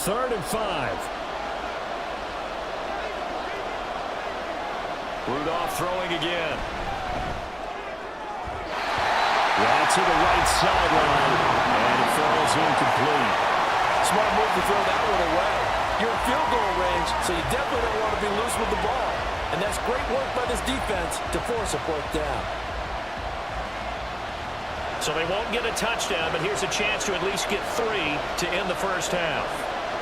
3rd and 5. Rudolph throwing again. Right to the right sideline, and it falls incomplete. Smart move to throw that one away. You're in field goal range, so you definitely don't want to be loose with the ball. And that's great work by this defense to force a fourth down. So they won't get a touchdown, but here's a chance to at least get 3 to end the first half.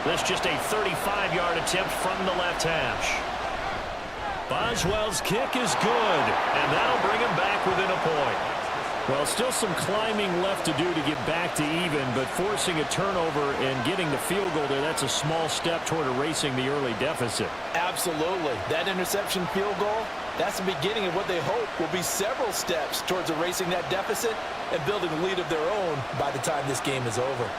This just a 35-yard attempt from the left hash. Boswell's kick is good, and that'll bring him back within a point. Well, still some climbing left to do to get back to even, but forcing a turnover and getting the field goal there, that's a small step toward erasing the early deficit. Absolutely. That interception field goal, that's the beginning of what they hope will be several steps towards erasing that deficit and building a lead of their own by the time this game is over.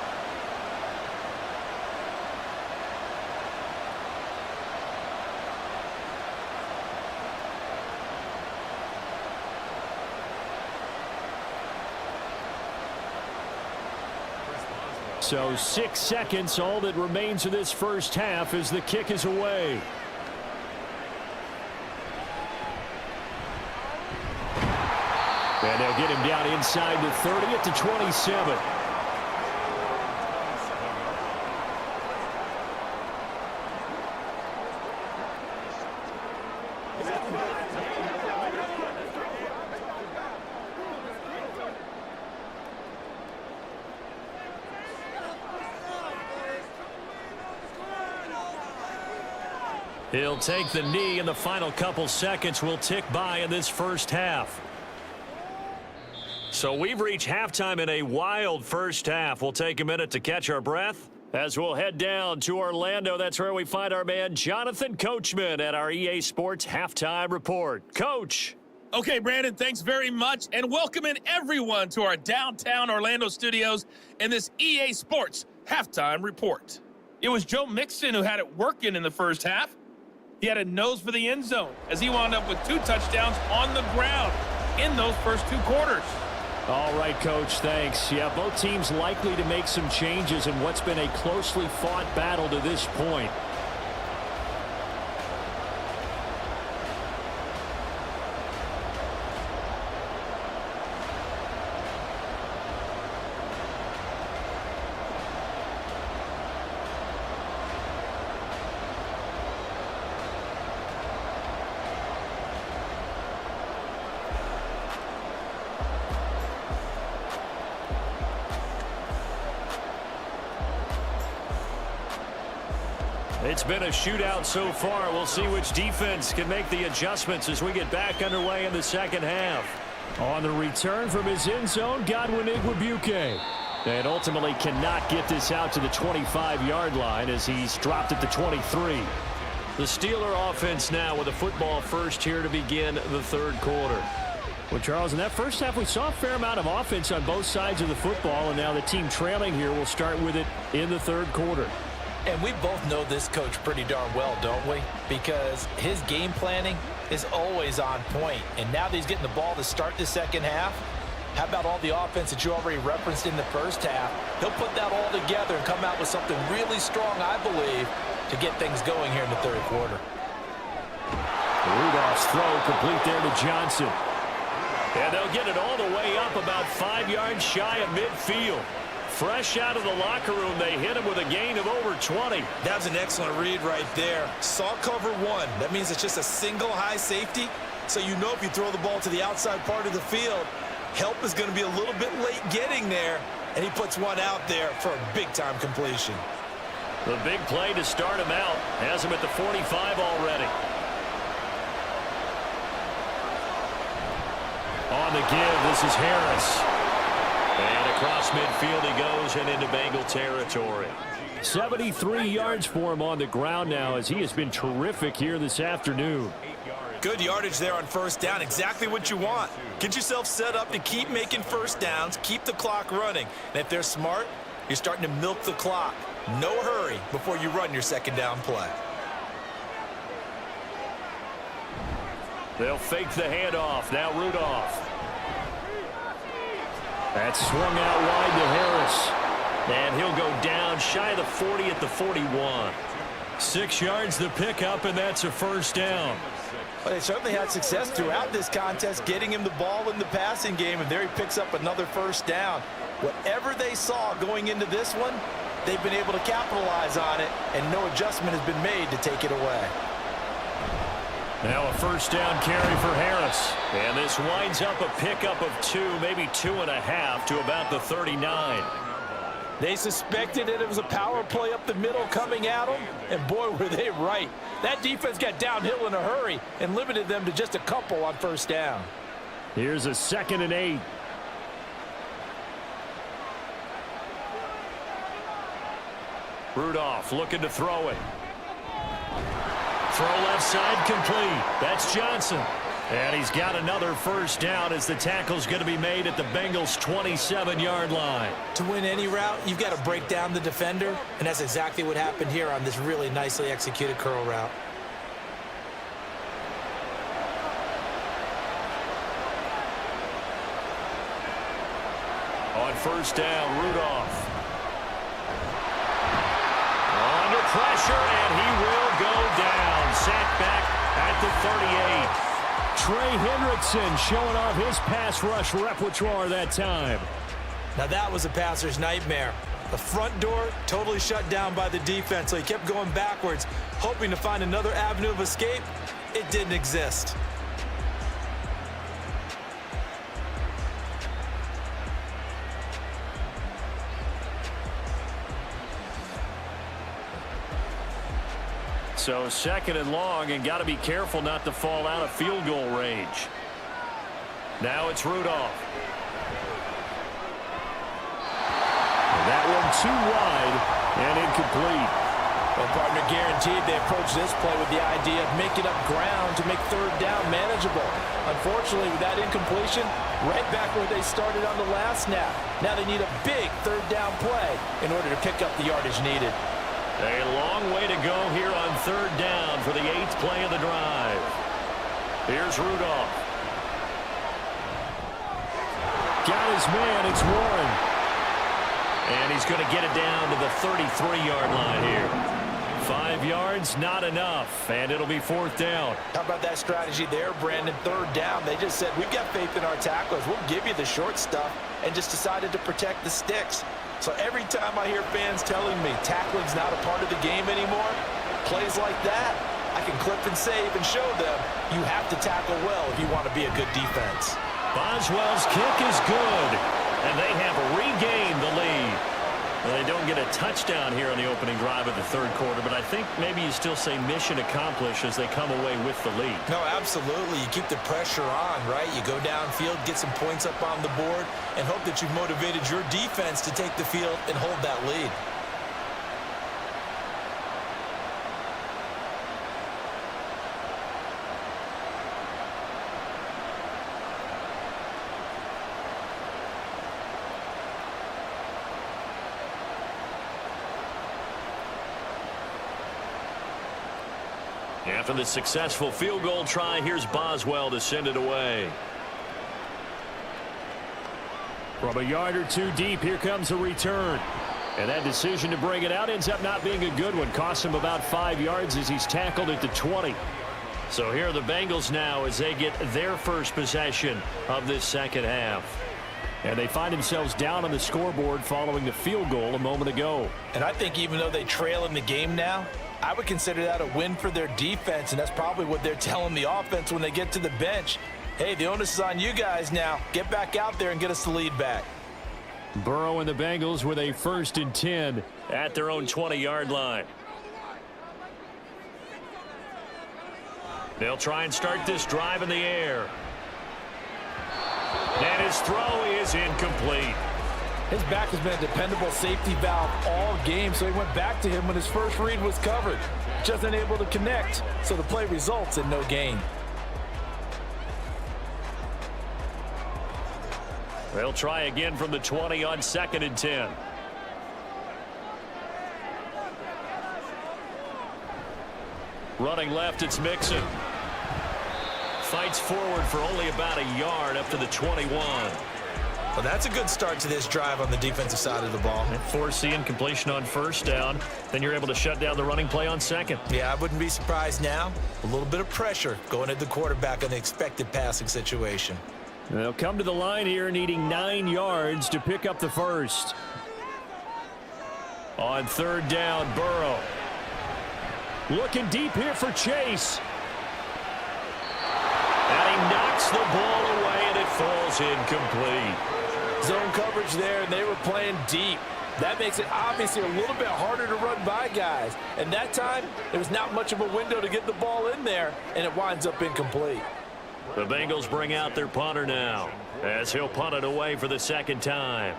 So 6 seconds, all that remains of this first half as the kick is away. And they'll get him down inside the 30 at the 27. He'll take the knee, and the final couple seconds will tick by in this first half. So we've reached halftime in a wild first half. We'll take a minute to catch our breath as we'll head down to Orlando. That's where we find our man Jonathan Coachman at our EA Sports Halftime Report. Coach. Okay, Brandon, thanks very much, and welcome in everyone to our downtown Orlando studios in this EA Sports Halftime Report. It was Joe Mixon who had it working in the first half. He had a nose for the end zone as he wound up with 2 touchdowns on the ground in those first 2 quarters. All right, Coach, thanks. Yeah, both teams likely to make some changes in what's been a closely fought battle to this point. It's been a shootout so far. We'll see which defense can make the adjustments as we get back underway in the second half. On the return from his end zone, Godwin Igwebuike. And ultimately cannot get this out to the 25-yard line as he's dropped at the 23. The Steeler offense now with a football first here to begin the third quarter. Well, Charles, in that first half, we saw a fair amount of offense on both sides of the football, and now the team trailing here will start with it in the third quarter. And we both know this coach pretty darn well, don't we? Because his game planning is always on point. And now that he's getting the ball to start the second half, how about all the offense that you already referenced in the first half? He'll put that all together and come out with something really strong, I believe, to get things going here in the third quarter. Rudolph's throw complete there to Johnson. And they'll get it all the way up about 5 yards shy of midfield. Fresh out of the locker room, they hit him with a gain of over 20. That was an excellent read right there. Saw cover 1. That means it's just a single high safety. So you know if you throw the ball to the outside part of the field, help is going to be a little bit late getting there. And he puts one out there for a big-time completion. The big play to start him out. Has him at the 45 already. On the give, this is Harris. And across midfield he goes and into Bengal territory. 73 yards for him on the ground now as he has been terrific here this afternoon. Good yardage there on first down. Exactly what you want. Get yourself set up to keep making first downs, keep the clock running. And if they're smart, you're starting to milk the clock. No hurry before you run your second down play. They'll fake the handoff. Now Rudolph. That's swung out wide to Harris. And he'll go down just shy of the 40 at the 41. 6 yards the pickup, and that's a first down. Well, they certainly had success throughout this contest getting him the ball in the passing game, and there he picks up another first down. Whatever they saw going into this one, they've been able to capitalize on it, and no adjustment has been made to take it away. Now a first down carry for Harris. And this winds up a pickup of 2, maybe 2.5 to about the 39. They suspected that it was a power play up the middle coming at them, and boy, were they right. That defense got downhill in a hurry and limited them to just a couple on first down. Here's a 2nd and 8. Rudolph looking to throw it. Throw left side complete. That's Johnson. And he's got another first down as the tackle's going to be made at the Bengals' 27-yard line. To win any route, you've got to break down the defender, and that's exactly what happened here on this really nicely executed curl route. On first down, Rudolph. Under pressure, and he will go down. Sacked back at the 38. Trey Hendrickson showing off his pass rush repertoire that time. Now that was a passer's nightmare. The front door totally shut down by the defense, so he kept going backwards, hoping to find another avenue of escape. It didn't exist. So 2nd and long, and got to be careful not to fall out of field goal range. Now it's Rudolph. And that one too wide and incomplete. Well, partner, guaranteed they approach this play with the idea of making up ground to make third down manageable. Unfortunately, with that incompletion, right back where they started on the last snap. Now they need a big third down play in order to pick up the yardage needed. A long way to go here on third down for the 8th play of the drive. Here's Rudolph. Got his man, it's Warren. And he's going to get it down to the 33-yard line here. 5 yards, not enough, and it'll be 4th down. How about that strategy there, Brandon? Third down, they just said, we've got faith in our tacklers. We'll give you the short stuff, and just decided to protect the sticks. So every time I hear fans telling me tackling's not a part of the game anymore, plays like that, I can clip and save and show them you have to tackle well if you want to be a good defense. Boswell's kick is good, and they have regained the lead. Well, they don't get a touchdown here on the opening drive of the third quarter, but I think maybe you still say mission accomplished as they come away with the lead. No, absolutely. You keep the pressure on, right? You go downfield, get some points up on the board, and hope that you've motivated your defense to take the field and hold that lead. After the successful field goal try, here's Boswell to send it away. From a yard or two deep, here comes a return. And that decision to bring it out ends up not being a good one. Cost him about 5 yards as he's tackled at the 20. So here are the Bengals now as they get their first possession of this second half. And they find themselves down on the scoreboard following the field goal a moment ago. And I think even though they trail in the game now, I would consider that a win for their defense, and that's probably what they're telling the offense when they get to the bench. Hey, the onus is on you guys now. Get back out there and get us the lead back. Burrow and the Bengals with a 1st and 10 at their own 20-yard line. They'll try and start this drive in the air. And his throw is incomplete. His back has been a dependable safety valve all game, so he went back to him when his first read was covered. Just unable to connect, so the play results in no gain. They'll try again from the 20 on 2nd and 10. Running left, it's Mixon. Fights forward for only about a yard up to the 21. Well, that's a good start to this drive on the defensive side of the ball. Force the incompletion on first down. Then you're able to shut down the running play on second. Yeah, I wouldn't be surprised now. A little bit of pressure going at the quarterback in the expected passing situation. They'll come to the line here needing 9 yards to pick up the first. On third down, Burrow. Looking deep here for Chase. And he knocks the ball away, and it falls incomplete. Zone coverage there, and they were playing deep. That makes it obviously a little bit harder to run by guys. And that time, there was not much of a window to get the ball in there, and it winds up incomplete. The Bengals bring out their punter now, as he'll punt it away for the second time.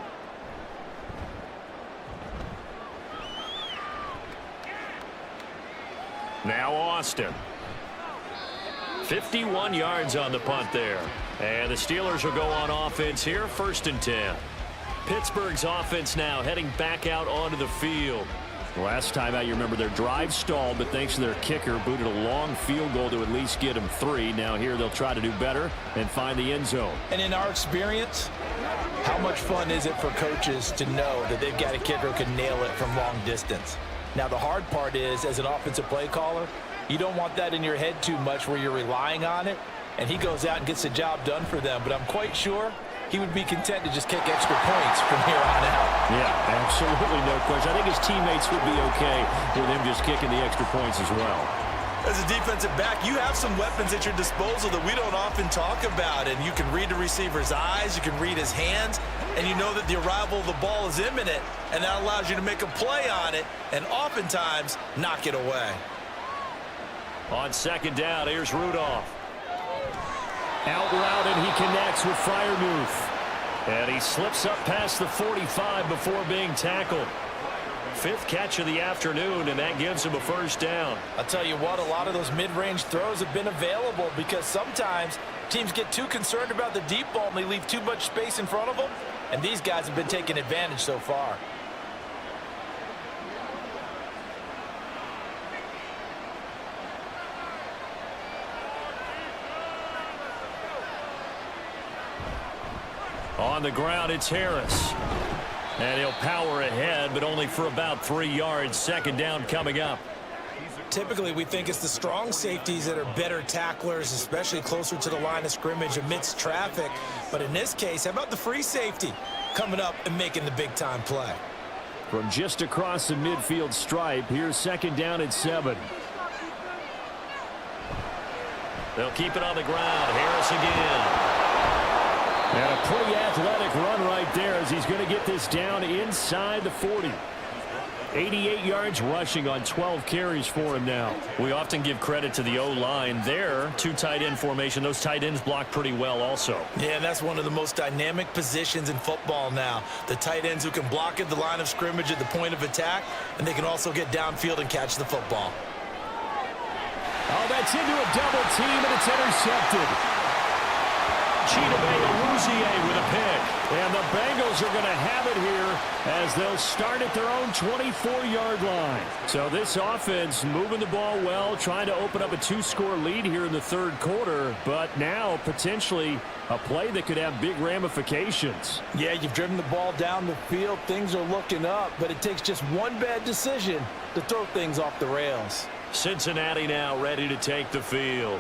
Now Austin. 51 yards on the punt there. And the Steelers will go on offense here, 1st and 10. Pittsburgh's offense now heading back out onto the field. Last time out, you remember their drive stalled, but thanks to their kicker, booted a long field goal to at least get them 3. Now here they'll try to do better and find the end zone. And in our experience, how much fun is it for coaches to know that they've got a kicker who can nail it from long distance? Now, the hard part is, as an offensive play caller, you don't want that in your head too much where you're relying on it, and he goes out and gets the job done for them. But I'm quite sure he would be content to just kick extra points from here on out. Yeah, absolutely no question. I think his teammates would be okay with him just kicking the extra points as well. As a defensive back, you have some weapons at your disposal that we don't often talk about. And you can read the receiver's eyes, you can read his hands, and you know that the arrival of the ball is imminent, and that allows you to make a play on it and oftentimes knock it away. On second down, here's Rudolph. Out route, and he connects with Freiermuth. And he slips up past the 45 before being tackled. 5th catch of the afternoon, and that gives him a first down. I'll tell you what, a lot of those mid-range throws have been available because sometimes teams get too concerned about the deep ball and they leave too much space in front of them, and these guys have been taking advantage so far. On the ground, it's Harris. And he'll power ahead, but only for about 3 yards. Second down coming up. Typically, we think it's the strong safeties that are better tacklers, especially closer to the line of scrimmage amidst traffic. But in this case, how about the free safety coming up and making the big-time play? From just across the midfield stripe, here's second down at 7. They'll keep it on the ground. Harris again. And a pretty athletic run right there as he's going to get this down inside the 40. 88 yards rushing on 12 carries for him now. We often give credit to the O-line there. 2 tight end formation. Those tight ends block pretty well also. Yeah, and that's one of the most dynamic positions in football now. The tight ends who can block at the line of scrimmage at the point of attack, and they can also get downfield and catch the football. Oh, that's into a double team, and it's intercepted. Chidobe with a pick. And the Bengals are going to have it here as they'll start at their own 24-yard line. So this offense moving the ball well, trying to open up a 2-score lead here in the third quarter, but now potentially a play that could have big ramifications. Yeah, you've driven the ball down the field. Things are looking up, but it takes just one bad decision to throw things off the rails. Cincinnati now ready to take the field.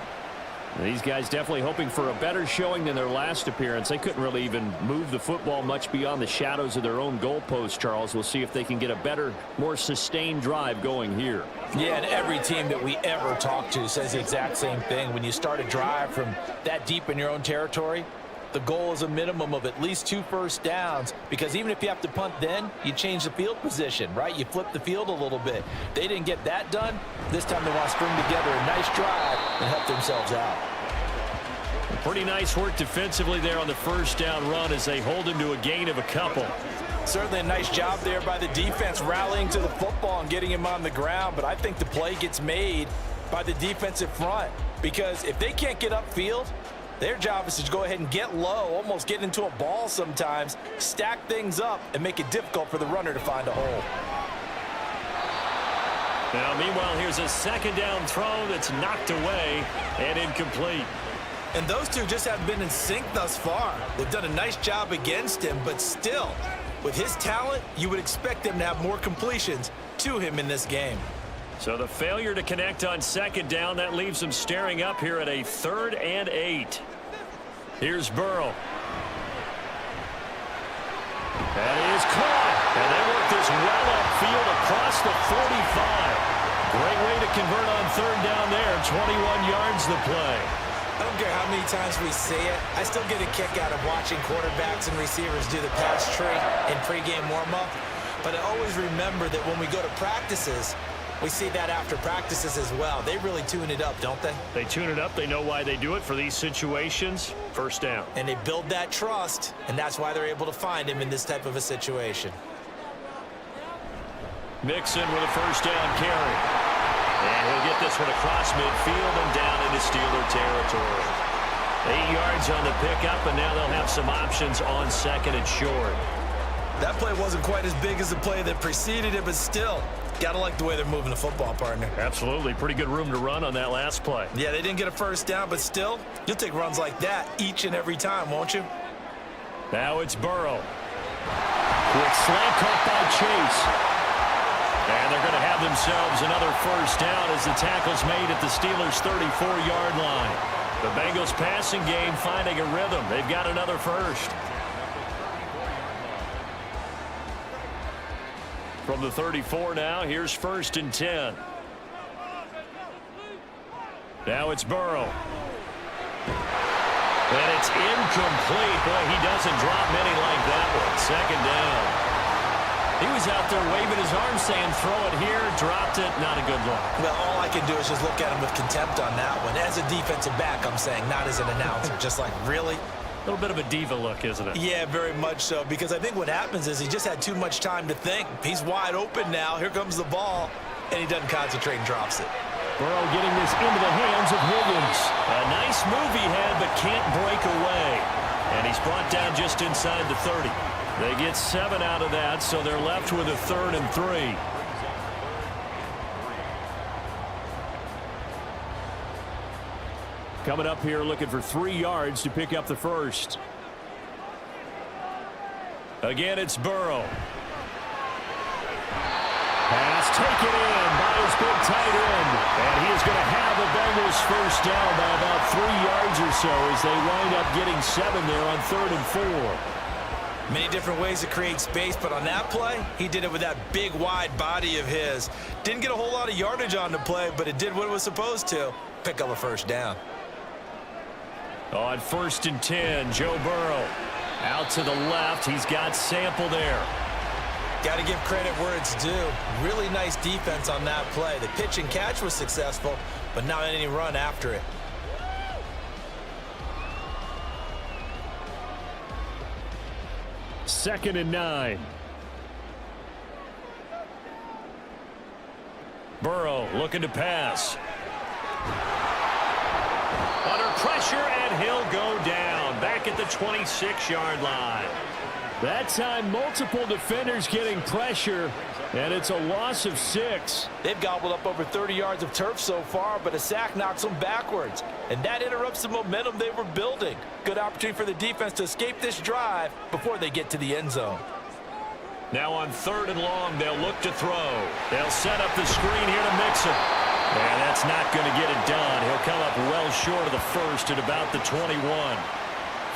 These guys definitely hoping for a better showing than their last appearance. They couldn't really even move the football much beyond the shadows of their own goalpost, Charles. We'll see if they can get a better, more sustained drive going here. Yeah, and every team that we ever talk to says the exact same thing. When you start a drive from that deep in your own territory, the goal is a minimum of at least 2 first downs, because even if you have to punt then, you change the field position, right? You flip the field a little bit. They didn't get that done. This time they want to string together a nice drive and help themselves out. Pretty nice work defensively there on the first down run as they hold him to a gain of a couple. Certainly a nice job there by the defense rallying to the football and getting him on the ground, but I think the play gets made by the defensive front, because if they can't get upfield, their job is to go ahead and get low, almost get into a ball sometimes, stack things up, and make it difficult for the runner to find a hole. Now, meanwhile, here's a second down throw that's knocked away and incomplete. And those two just haven't been in sync thus far. They've done a nice job against him, but still, with his talent, you would expect them to have more completions to him in this game. So the failure to connect on second down, that leaves them staring up here at a 3rd and 8. Here's Burrow. That is caught. And they work this well upfield across the 45. Great way to convert on 3rd down there. 21 yards the play. I don't care how many times we see it. I still get a kick out of watching quarterbacks and receivers do the pass tree in pregame warm-up. But I always remember that when we go to practices, we see that after practices as well. They really tune it up, don't they? They tune it up. They know why they do it for these situations. First down. And they build that trust, and that's why they're able to find him in this type of a situation. Mixon with a first down carry. And he'll get this one across midfield and down into Steeler territory. 8 yards on the pickup, and now they'll have some options on 2nd and short. That play wasn't quite as big as the play that preceded it, but still, gotta like the way they're moving the football, partner. Absolutely. Pretty good room to run on that last play. Yeah, they didn't get a first down, but still, you'll take runs like that each and every time, won't you? Now it's Burrow. Quick slant caught by Chase. And they're going to have themselves another first down as the tackle's made at the Steelers' 34-yard line. The Bengals passing game finding a rhythm. They've got another first. From the 34 now, here's 1st and 10. Now it's Burrow. And it's incomplete. Boy, he doesn't drop many like that one. 2nd down. He was out there waving his arm saying, throw it here, dropped it, not a good look. Well, all I can do is just look at him with contempt on that one. As a defensive back, I'm saying, not as an announcer. Just like, really? A little bit of a diva look, isn't it? Yeah, very much so, because I think what happens is he just had too much time to think. He's wide open now. Here comes the ball, and he doesn't concentrate and drops it. Burrow getting this into the hands of Williams. A nice move he had, but can't break away. And he's brought down just inside the 30. They get 7 out of that, so they're left with a 3rd and 3. Coming up here looking for 3 yards to pick up the first. Again, it's Burrow. Pass taken in by his big tight end. And he is going to have the Bengals first down by about 3 yards or so as they wind up getting 7 there on 3rd and 4. Many different ways to create space, but on that play, he did it with that big, wide body of his. Didn't get a whole lot of yardage on the play, but it did what it was supposed to. Pick up a first down. On 1st and 10, Joe Burrow. Out to the left. He's got Sample there. Got to give credit where it's due. Really nice defense on that play. The pitch and catch was successful, but not any run after it. 2nd and 9. Burrow looking to pass. Under pressure, and he'll go down. Back at the 26-yard line. That time, multiple defenders getting pressure, and it's a loss of 6. They've gobbled up over 30 yards of turf so far, but a sack knocks them backwards. And that interrupts the momentum they were building. Good opportunity for the defense to escape this drive before they get to the end zone. Now on 3rd and long, they'll look to throw. They'll set up the screen here to Mixon. And that's not going to get it done. He'll come up well short of the first at about the 21.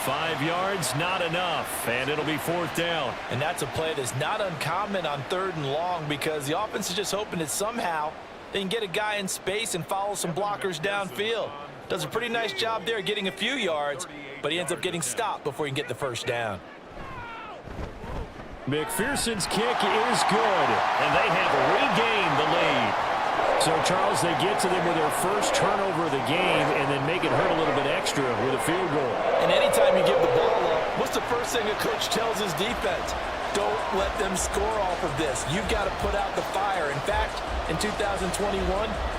5 yards, not enough, and it'll be 4th down. And that's a play that's not uncommon on 3rd and long because the offense is just hoping that somehow they can get a guy in space and follow some blockers downfield. Does a pretty nice job there getting a few yards, but he ends up getting stopped before he can get the first down. McPherson's kick is good, and they have regained the lead. So, Charles, they get to them with their first turnover of the game and then make it hurt a little bit extra with a field goal. And anytime you give the ball up, what's the first thing a coach tells his defense? Don't let them score off of this. You've got to put out the fire. In fact, in 2021,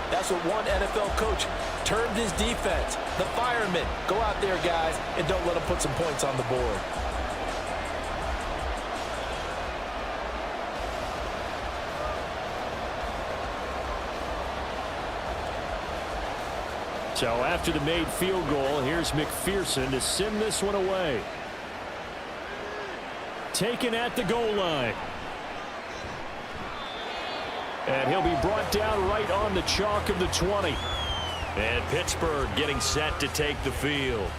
that's what one NFL coach termed his defense. The firemen. Go out there, guys, and don't let them put some points on the board. So after the made field goal, here's McPherson to send this one away. Taken at the goal line. And he'll be brought down right on the chalk of the 20. And Pittsburgh getting set to take the field.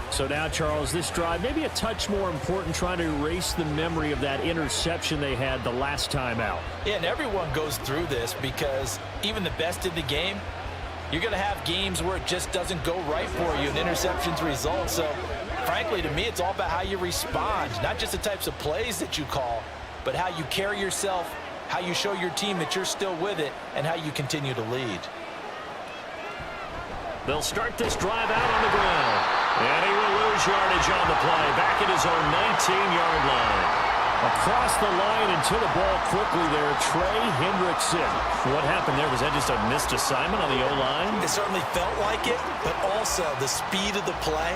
So now, Charles, this drive maybe a touch more important, trying to erase the memory of that interception they had the last time out. Yeah, and everyone goes through this because even the best in the game, you're going to have games where it just doesn't go right for you and interceptions result. So, frankly, to me, it's all about how you respond, not just the types of plays that you call, but how you carry yourself, how you show your team that you're still with it, and how you continue to lead. They'll start this drive out on the ground. And he will lose yardage on the play, back at his own 19-yard line. Across the line and to the ball quickly there, Trey Hendrickson. What happened there? Was that just a missed assignment on the O-line? It certainly felt like it, but also the speed of the play.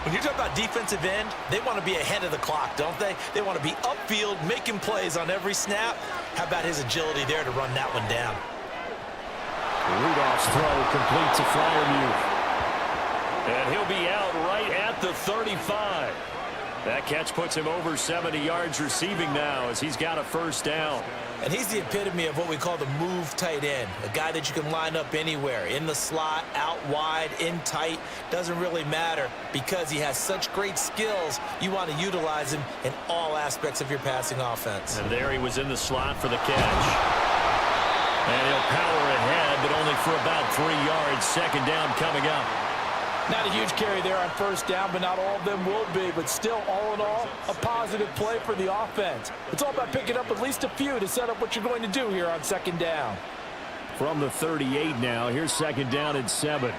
When you talk about defensive end, they want to be ahead of the clock, don't they? They want to be upfield, making plays on every snap. How about his agility there to run that one down? Rudolph's throw complete to Freiermuth. And he'll be out right at the 35. That catch puts him over 70 yards receiving now as he's got a first down. And he's the epitome of what we call the move tight end, a guy that you can line up anywhere, in the slot, out wide, in tight, doesn't really matter because he has such great skills. You want to utilize him in all aspects of your passing offense. And there he was in the slot for the catch. And he'll power ahead, but only for about 3 yards. Second down coming up. Not a huge carry there on first down, but not all of them will be. But still, all in all, a positive play for the offense. It's all about picking up at least a few to set up what you're going to do here on second down. From the 38 now, here's second down and 7.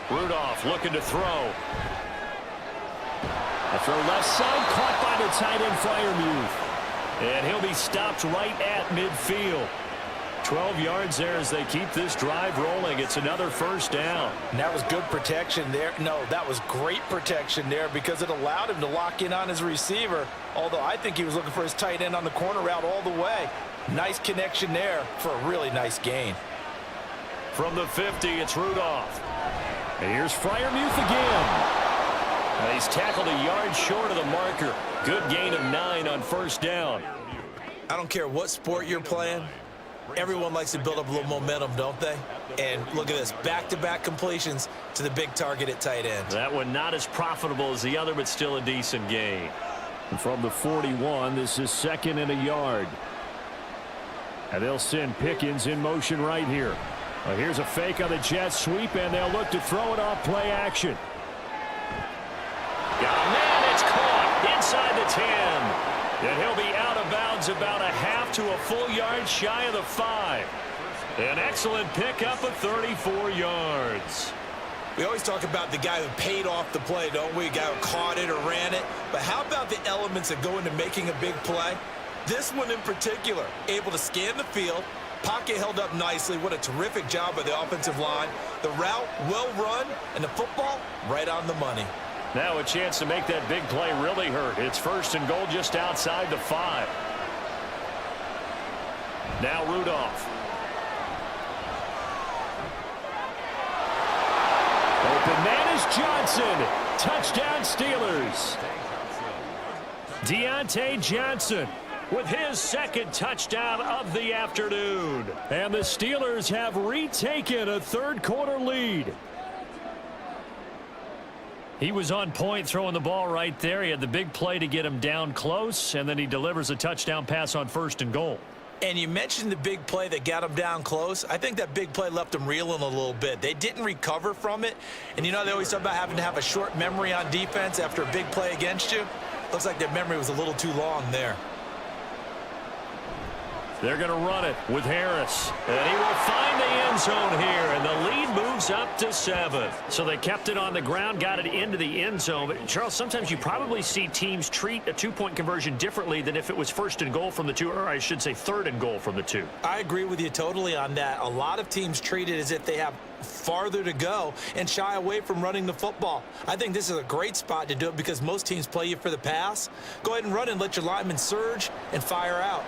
Rudolph looking to throw. A throw left side, caught by the tight end Freiermuth. And he'll be stopped right at midfield. 12 yards there as they keep this drive rolling. It's another first down. And that was good protection there. No, that was great protection there because it allowed him to lock in on his receiver, although I think he was looking for his tight end on the corner route all the way. Nice connection there for a really nice gain. From the 50, it's Rudolph. And here's Freiermuth again. And he's tackled a yard short of the marker. Good gain of 9 on first down. I don't care what sport you're playing. Everyone likes to build up a little momentum, don't they? And look at this, back-to-back completions to the big target at tight end. That one not as profitable as the other, but still a decent gain. And from the 41, this is second and a yard. And they'll send Pickens in motion right here. Well, here's a fake on the jet sweep, and they'll look to throw it off play action. Got a man, it's caught inside the 10. And he'll be out of bounds about a half to a full yard shy of the 5. An excellent pickup of 34 yards. We always talk about the guy who paid off the play, don't we? A guy who caught it or ran it. But how about the elements that go into making a big play? This one in particular, able to scan the field, pocket held up nicely. What a terrific job by the offensive line. The route well run, and the football right on the money. Now a chance to make that big play really hurt. It's first and goal just outside the 5. Now Rudolph. Open man is Johnson. Touchdown Steelers. Deontay Johnson with his second touchdown of the afternoon. And the Steelers have retaken a third-quarter lead. He was on point throwing the ball right there. He had the big play to get him down close, and then he delivers a touchdown pass on first and goal. And you mentioned the big play that got him down close. I think that big play left him reeling a little bit. They didn't recover from it. And you know, they always talk about having to have a short memory on defense after a big play against you. Looks like their memory was a little too long there. They're going to run it with Harris. And he will find the end zone here, and the lead moves up to 7. So they kept it on the ground, got it into the end zone. But, Charles, sometimes you probably see teams treat a two-point conversion differently than if it was first and goal from the 2, or I should say third and goal from the 2. I agree with you totally on that. A lot of teams treat it as if they have farther to go and shy away from running the football. I think this is a great spot to do it because most teams play you for the pass. Go ahead and run and let your linemen surge and fire out.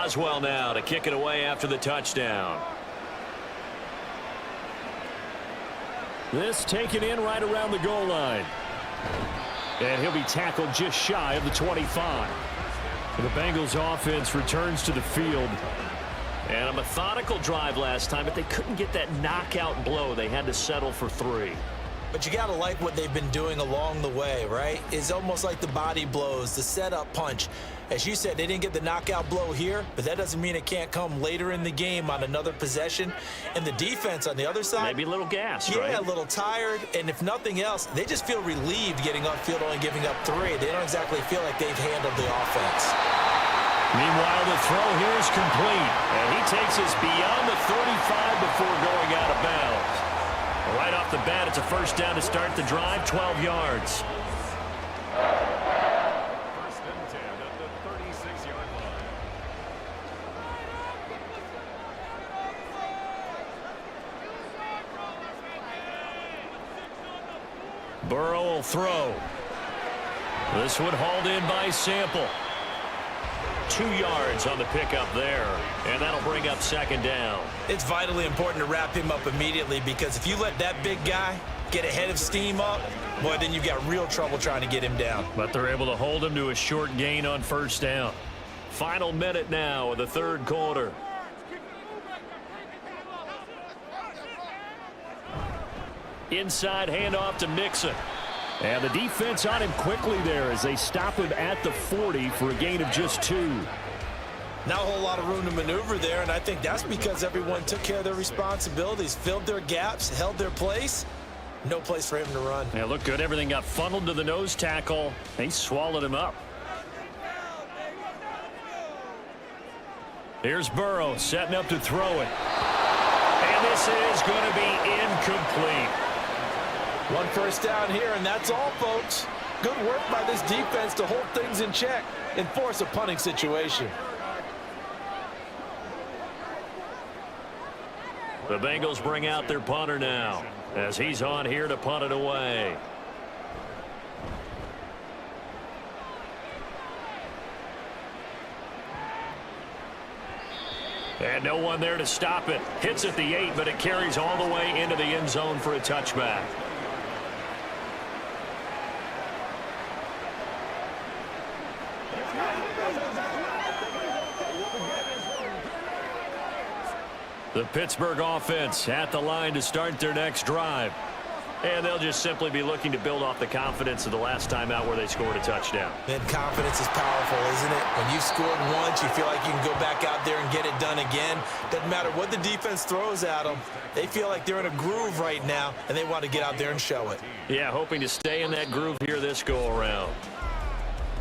Boswell now to kick it away after the touchdown. This taken in right around the goal line. And he'll be tackled just shy of the 25. The Bengals offense returns to the field. And a methodical drive last time, but they couldn't get that knockout blow. They had to settle for 3. But you got to like what they've been doing along the way, right? It's almost like the body blows, the setup punch. As you said, they didn't get the knockout blow here, but that doesn't mean it can't come later in the game on another possession. And the defense on the other side. Maybe a little gassed, yeah, right? A little tired. And if nothing else, they just feel relieved getting upfield, only giving up 3. They don't exactly feel like they've handled the offense. Meanwhile, the throw here is complete. And he takes us beyond the 35 before going out of bounds. Right off the bat, it's a first down to start the drive, 12 yards. First and 10 at the 36-yard line. Burrow will throw. This one hauled in by Sample. 2 yards on the pickup there, and that'll bring up second down. It's vitally important to wrap him up immediately, because if you let that big guy get ahead of steam up, boy, then you've got real trouble trying to get him down. But they're able to hold him to a short gain on first down. Final minute now of the third quarter. Inside handoff to Mixon. And the defense on him quickly there as they stop him at the 40 for a gain of just 2. Not a whole lot of room to maneuver there, and I think that's because everyone took care of their responsibilities, filled their gaps, held their place. No place for him to run. Yeah, looked good. Everything got funneled to the nose tackle. They swallowed him up. Here's Burrow setting up to throw it. And this is going to be incomplete. One first down here, and that's all, folks. Good work by this defense to hold things in check and force a punting situation. The Bengals bring out their punter now as he's on here to punt it away. And no one there to stop it. Hits at the 8, but it carries all the way into the end zone for a touchback. The Pittsburgh offense at the line to start their next drive. And they'll just simply be looking to build off the confidence of the last time out where they scored a touchdown. And confidence is powerful, isn't it? When you've scored once, you feel like you can go back out there and get it done again. Doesn't matter what the defense throws at them. They feel like they're in a groove right now, and they want to get out there and show it. Yeah, hoping to stay in that groove here this go-around.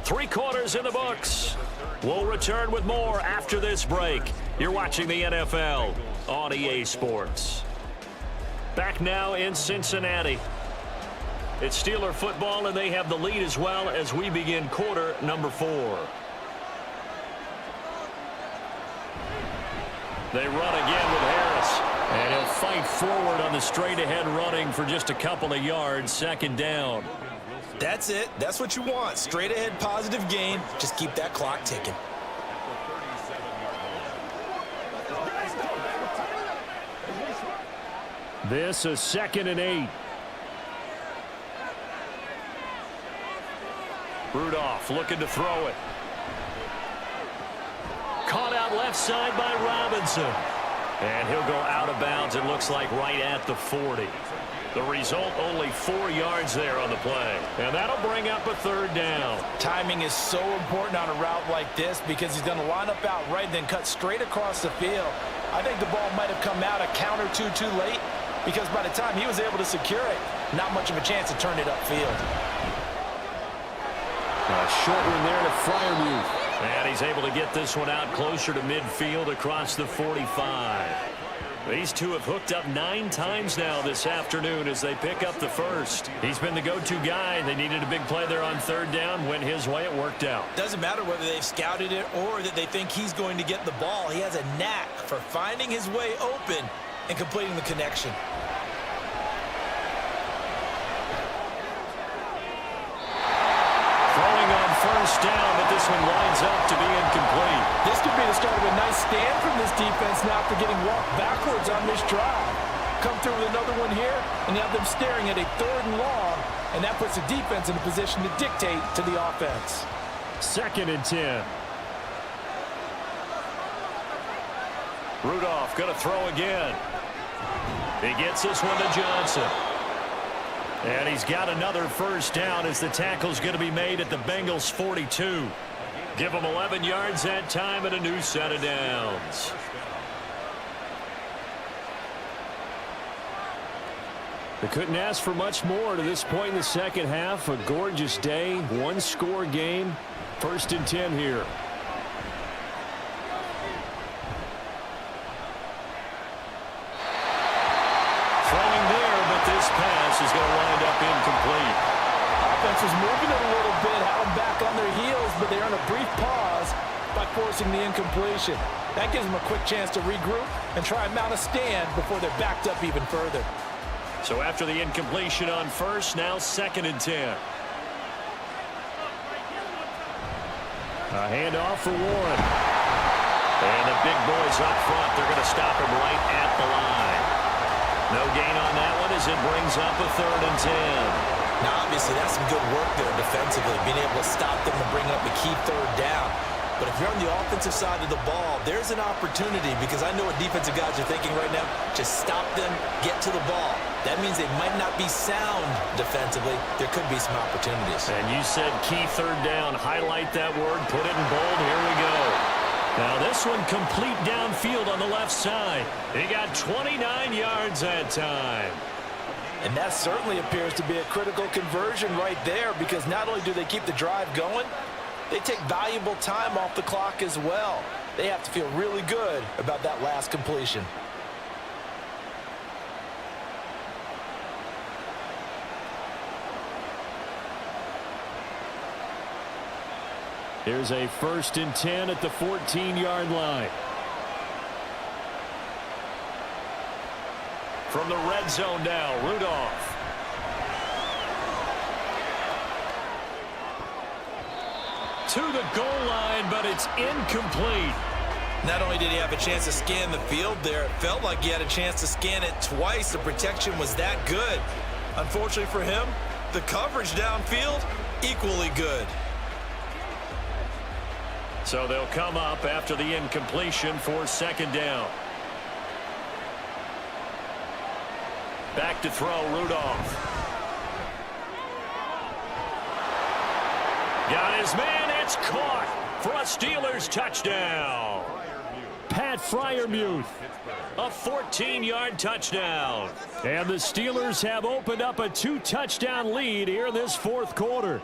3 quarters in the books. We'll return with more after this break. You're watching the NFL on EA Sports. Back now in Cincinnati. It's Steeler football, and they have the lead as well as we begin quarter number 4. They run again with Harris. And he'll fight forward on the straight-ahead running for just a couple of yards. Second down. That's it. That's what you want. Straight ahead, positive gain. Just keep that clock ticking. This is 2nd and 8. Rudolph looking to throw it. Caught out left side by Robinson. And he'll go out of bounds, it looks like, right at the 40. The result, only 4 yards there on the play. And that'll bring up a third down. Timing is so important on a route like this because he's going to line up out right and then cut straight across the field. I think the ball might have come out a count or two too late because by the time he was able to secure it, not much of a chance to turn it upfield. A short one there to Freiermuth. And he's able to get this one out closer to midfield across the 45. These two have hooked up 9 times now this afternoon as they pick up the first. He's been the go-to guy. They needed a big play there on third down. Went his way. It worked out. Doesn't matter whether they've scouted it or that they think he's going to get the ball. He has a knack for finding his way open and completing the connection. Throwing on first down, but this this one winds up to be incomplete. This could be the start of a nice stand from this defense now after getting walked backwards on this drive. Come through with another one here, and you have them staring at a 3rd and long, and that puts the defense in a position to dictate to the offense. 2nd and 10. Rudolph going to throw again. He gets this one to Johnson. And he's got another first down as the tackle's going to be made at the Bengals 42. Give them 11 yards that time and a new set of downs. They couldn't ask for much more to this point in the second half. A gorgeous day, 1-score game. 1st and 10 here. Throwing there, but this pass is going to wind up incomplete. Offense was moving it a little bit, had them back on their heels, but they're on a brief pause by forcing the incompletion. That gives them a quick chance to regroup and try and mount a stand before they're backed up even further. So after the incompletion on first, now 2nd and 10. A handoff for Warren. And the big boys up front, they're going to stop him right at the line. No gain on that one as it brings up a 3rd and 10. Now, obviously, that's some good work there defensively, being able to stop them and bring up a key 3rd down. But if you're on the offensive side of the ball, there's an opportunity, because I know what defensive guys are thinking right now. Just stop them, get to the ball. That means they might not be sound defensively. There could be some opportunities. And you said key 3rd down. Highlight that word. Put it in bold. Here we go. Now this one complete downfield on the left side. He got 29 yards that time. And that certainly appears to be a critical conversion right there, because not only do they keep the drive going, they take valuable time off the clock as well. They have to feel really good about that last completion. Here's a 1st and 10 at the 14-yard line. From the red zone now, Rudolph. To the goal line, but it's incomplete. Not only did he have a chance to scan the field there, it felt like he had a chance to scan it twice. The protection was that good. Unfortunately for him, the coverage downfield, equally good. So they'll come up after the incompletion for 2nd down. Back to throw, Rudolph. Got his man, it's caught for a Steelers touchdown. Pat Freiermuth, a 14-yard touchdown. And the Steelers have opened up a 2-touchdown lead here in this 4th quarter.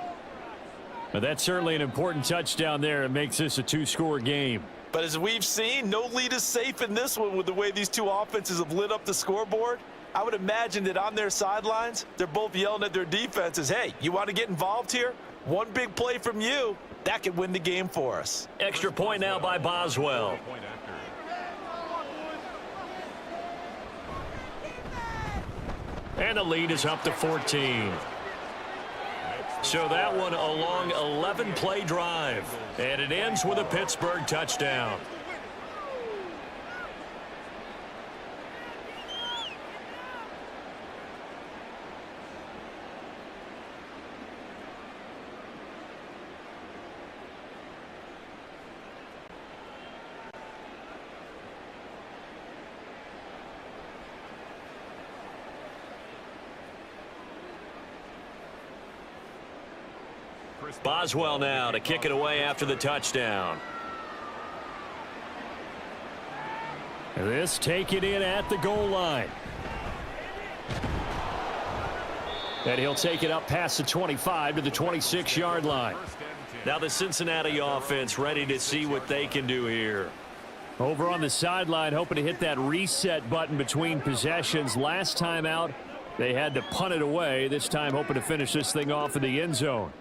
But that's certainly an important touchdown there. It makes this a 2-score game. But as we've seen, no lead is safe in this one with the way these two offenses have lit up the scoreboard. I would imagine that on their sidelines, they're both yelling at their defenses, hey, you want to get involved here? One big play from you, that could win the game for us. Extra point now by Boswell. And the lead is up to 14. So that one a long 11-play drive. And it ends with a Pittsburgh touchdown. Boswell now to kick it away after the touchdown. This taken in at the goal line. And he'll take it up past the 25 to the 26-yard line. Now the Cincinnati offense ready to see what they can do here. Over on the sideline, hoping to hit that reset button between possessions. Last time out, they had to punt it away. This time hoping to finish this thing off in the end zone.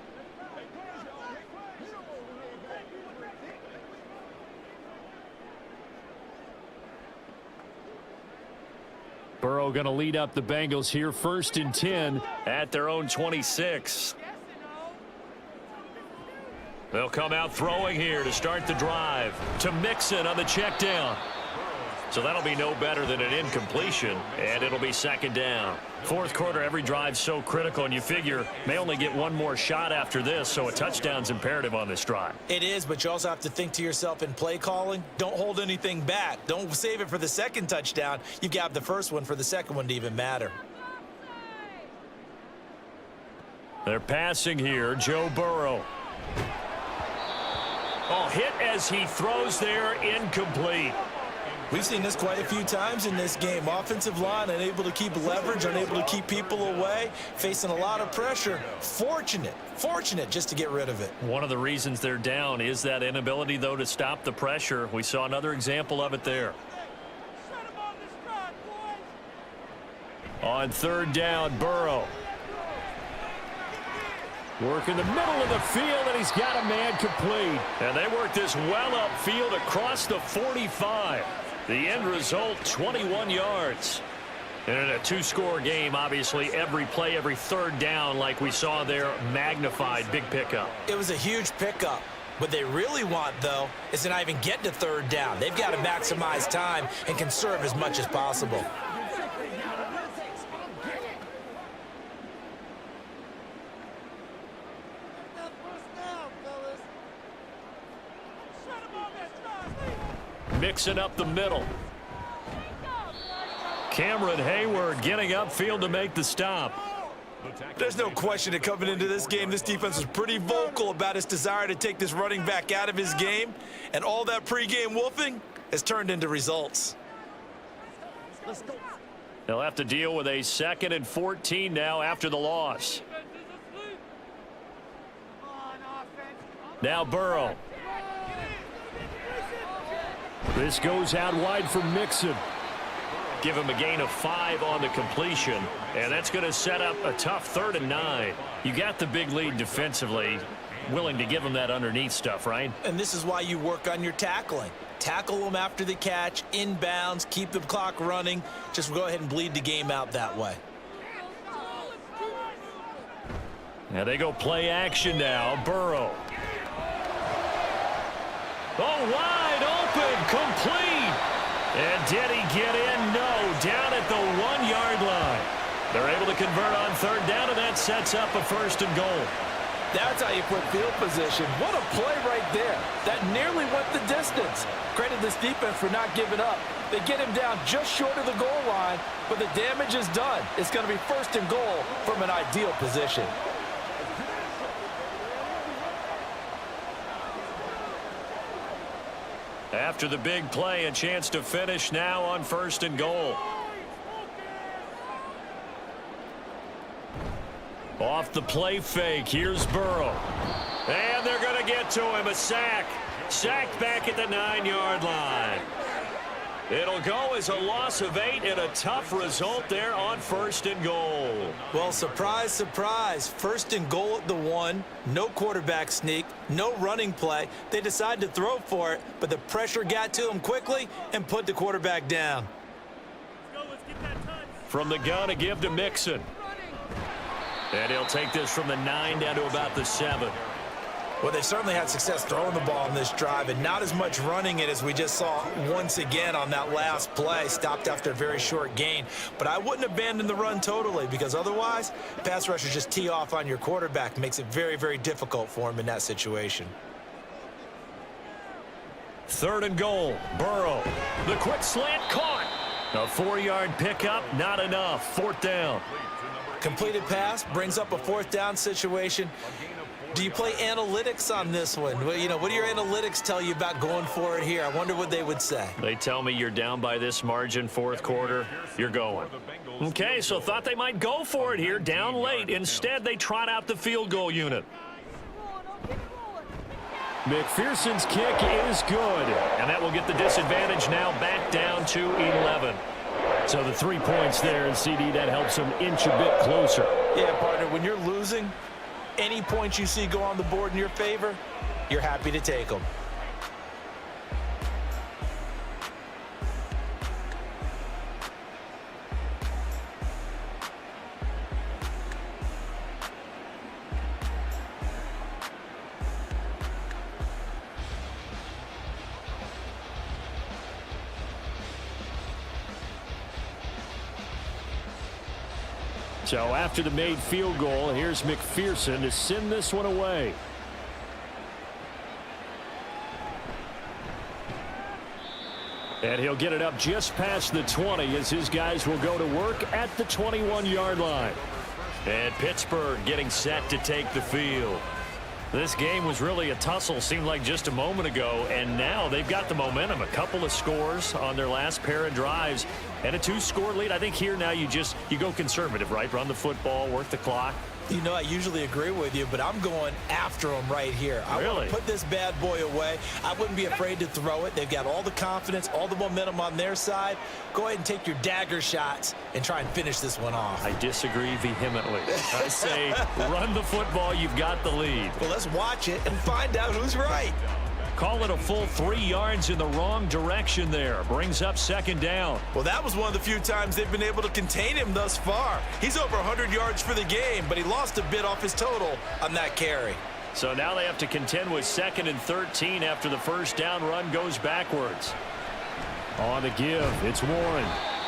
Burrow going to lead up the Bengals here, 1st and 10 at their own 26. They'll come out throwing here to start the drive. To Mixon on the check down. So that'll be no better than an incompletion, and it'll be second down. Fourth quarter, every drive's so critical, and you figure may only get one more shot after this, so a touchdown's imperative on this drive. It is, but you also have to think to yourself in play calling, don't hold anything back. Don't save it for the second touchdown. You've got the first one for the second one to even matter. They're passing here, Joe Burrow. Oh, hit as he throws there, incomplete. We've seen this quite a few times in this game. Offensive line unable to keep leverage, unable to keep people away, facing a lot of pressure. Fortunate just to get rid of it. One of the reasons they're down is that inability, though, to stop the pressure. We saw another example of it there. On third down, Burrow. Work in the middle of the field, and he's got a man complete. And they work this well upfield across the 45. The end result, 21 yards. And in a two-score game, obviously, every play, every third down, like we saw there, magnified, big pickup. It was a huge pickup. What they really want, though, is to not even get to third down. They've got to maximize time and conserve as much as possible. Mixing up the middle. Cameron Hayward getting upfield to make the stop. There's no question that coming into this game, this defense was pretty vocal about its desire to take this running back out of his game, and all that pregame wolfing has turned into results. They'll have to deal with a 2nd and 14 now after the loss. Now Burrow. This goes out wide for Mixon. Give him a gain of 5 on the completion, and that's going to set up a tough 3rd and 9. You got the big lead defensively, willing to give him that underneath stuff, right? And this is why you work on your tackling. Tackle them after the catch, inbounds, keep the clock running. Just go ahead and bleed the game out that way. Now they go play action now. Burrow. Oh, wide open, complete. And did he get in? No, down at the 1-yard line. They're able to convert on third down, and that sets up a 1st and goal. That's how you put field position. What a play right there. That nearly went the distance. Credit this defense for not giving up. They get him down just short of the goal line, but the damage is done. It's going to be 1st and goal from an ideal position. After the big play, a chance to finish now on 1st and goal. Off the play fake, here's Burrow. And they're going to get to him, a sack. Sacked back at the 9-yard line. It'll go as a loss of 8 and a tough result there on 1st and goal. Well, surprise, surprise. 1st and goal at the 1. No quarterback sneak. No running play. They decide to throw for it, but the pressure got to him quickly and put the quarterback down. From the gun, a give to Mixon. And he'll take this from the 9 down to about the 7. Well, they've certainly had success throwing the ball on this drive, and not as much running it as we just saw once again on that last play. Stopped after a very short gain. But I wouldn't abandon the run totally, because otherwise, pass rushers just tee off on your quarterback. Makes it very, very difficult for him in that situation. 3rd and goal. Burrow. The quick slant caught. A 4-yard pickup, not enough. 4th down. Completed pass brings up a 4th down situation. Do you play analytics on this one? Well, you know, what do your analytics tell you about going for it here? I wonder what they would say. They tell me you're down by this margin, 4th quarter, you're going. Okay, so thought they might go for it here, down late. Instead, they trot out the field goal unit. McPherson's kick is good, and that will get the disadvantage now back down to 11. So the 3 points there, and CD, that helps them inch a bit closer. Yeah, partner, when you're losing, any points you see go on the board in your favor, you're happy to take them. So after the made field goal, here's McPherson to send this one away. And he'll get it up just past the 20 as his guys will go to work at the 21-yard line. And Pittsburgh getting set to take the field. This game was really a tussle, seemed like just a moment ago, and now they've got the momentum. A couple of scores on their last pair of drives and a 2-score lead. I think here now you go conservative, right? Run the football, work the clock. You know, I usually agree with you, but I'm going after them right here. I want to put this bad boy away. I wouldn't be afraid to throw it. They've got all the confidence, all the momentum on their side. Go ahead and take your dagger shots and try and finish this one off. I disagree vehemently. I say run the football. You've got the lead. Well, let's watch it and find out who's right. Call it a full 3 yards in the wrong direction there. Brings up second down. Well, that was one of the few times they've been able to contain him thus far. He's over 100 yards for the game, but he lost a bit off his total on that carry. So now they have to contend with 2nd and 13 after the first down run goes backwards. On the give, it's Warren.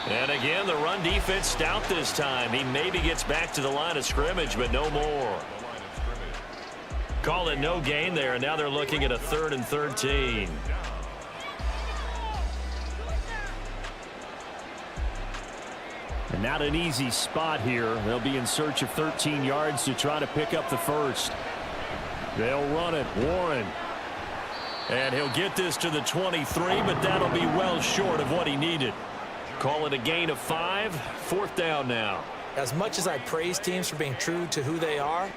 And again, the run defense stout this time. He maybe gets back to the line of scrimmage, but no more. Call it no gain there, and now they're looking at a 3rd and 13. And not an easy spot here. They'll be in search of 13 yards to try to pick up the first. They'll run it. Warren. And he'll get this to the 23, but that'll be well short of what he needed. Call it a gain of 5. 4th down now. As much as I praise teams for being true to who they are,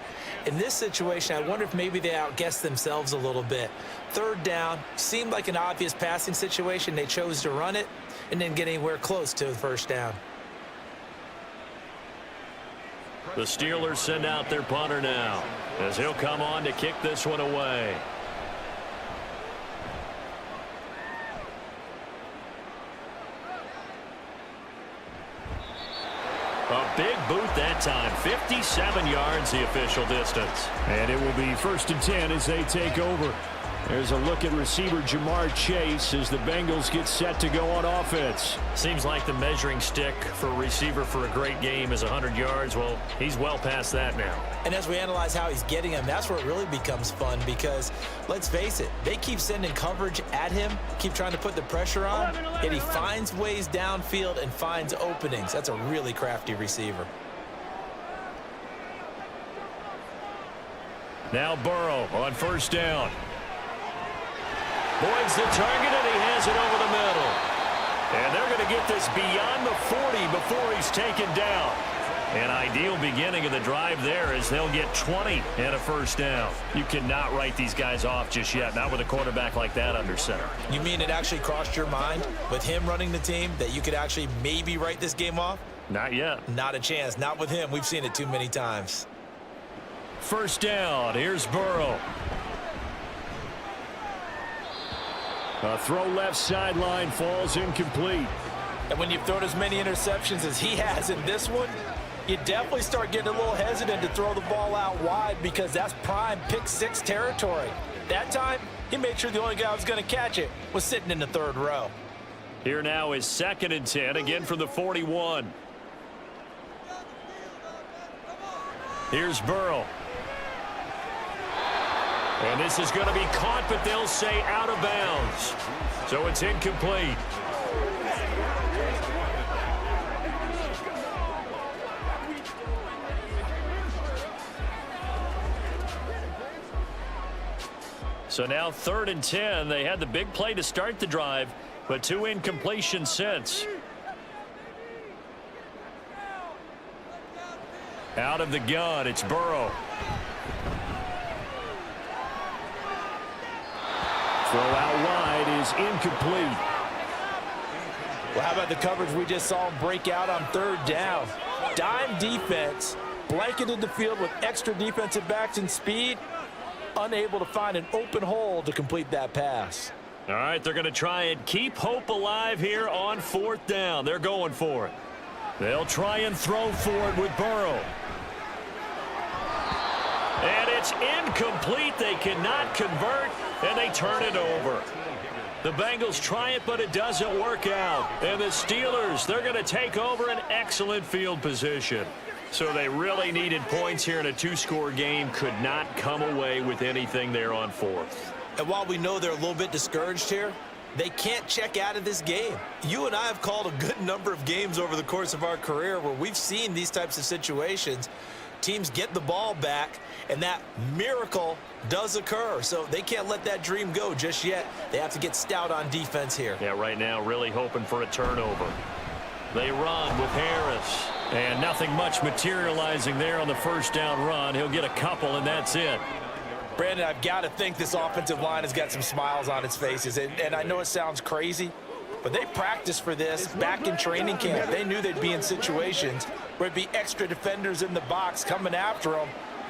in this situation, I wonder if maybe they outguessed themselves a little bit. 3rd down seemed like an obvious passing situation. They chose to run it and didn't get anywhere close to the first down. The Steelers send out their punter now as he'll come on to kick this one away. A big boot that time. 57 yards the official distance. And it will be 1st and 10 as they take over. There's a look at receiver Jamar Chase as the Bengals get set to go on offense. Seems like the measuring stick for a receiver for a great game is 100 yards. Well, he's well past that now. And as we analyze how he's getting him, that's where it really becomes fun because, let's face it, they keep sending coverage at him, keep trying to put the pressure on, and he finds ways downfield and finds openings. That's a really crafty receiver. Now Burrow on 1st down. Boyd's the target, and he has it over the middle. And they're going to get this beyond the 40 before he's taken down. An ideal beginning of the drive there as they'll get 20 and a 1st down. You cannot write these guys off just yet, not with a quarterback like that under center. You mean it actually crossed your mind with him running the team that you could actually maybe write this game off? Not yet. Not a chance. Not with him. We've seen it too many times. 1st down. Here's Burrow. A throw left sideline falls incomplete. And when you've thrown as many interceptions as he has in this one, you definitely start getting a little hesitant to throw the ball out wide because that's prime pick 6 territory. That time, he made sure the only guy who was going to catch it was sitting in the 3rd row. Here now is 2nd and 10, again from the 41. Here's Burrow. And this is going to be caught, but they'll say out of bounds. So it's incomplete. So now 3rd and 10. They had the big play to start the drive, but 2 incompletions since. Out of the gun, it's Burrow. Throw out wide is incomplete. Well, how about the coverage we just saw him break out on 3rd down? Dime defense, blanketed the field with extra defensive backs and speed, unable to find an open hole to complete that pass. All right, they're going to try and keep hope alive here on 4th down. They're going for it. They'll try and throw for it with Burrow. And it's incomplete. They cannot convert, and they turn it over. The Bengals try it, but it doesn't work out. And the Steelers, they're going to take over an excellent field position. So they really needed points here in a two-score game. Could not come away with anything there on fourth. And while we know they're a little bit discouraged here, they can't check out of this game. You and I have called a good number of games over the course of our career where we've seen these types of situations. Teams get the ball back, and that miracle does occur. So they can't let that dream go just yet. They have to get stout on defense here. Yeah, right now really hoping for a turnover. They run with Harris. And nothing much materializing there on the first down run. He'll get a couple, and that's it. Brandon, I've got to think this offensive line has got some smiles on its faces. And I know it sounds crazy, but they practiced for this back in training camp. They knew they'd be in situations where it'd be extra defenders in the box coming after them,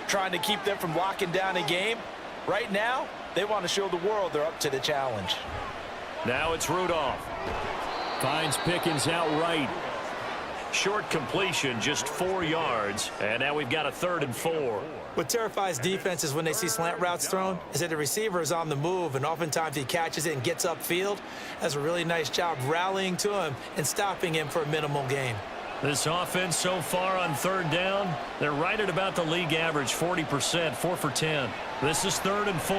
trying to keep them from locking down a game. Right now, they want to show the world they're up to the challenge. Now it's Rudolph. Finds Pickens outright. Short completion, just 4 yards. And now we've got a 3rd and 4. What terrifies defenses when they see slant routes thrown is that the receiver is on the move, and oftentimes he catches it and gets upfield. Does a really nice job rallying to him and stopping him for a minimal gain. This offense so far on 3rd down, they're right at about the league average, 40%, 4 for 10. This is 3rd and 4.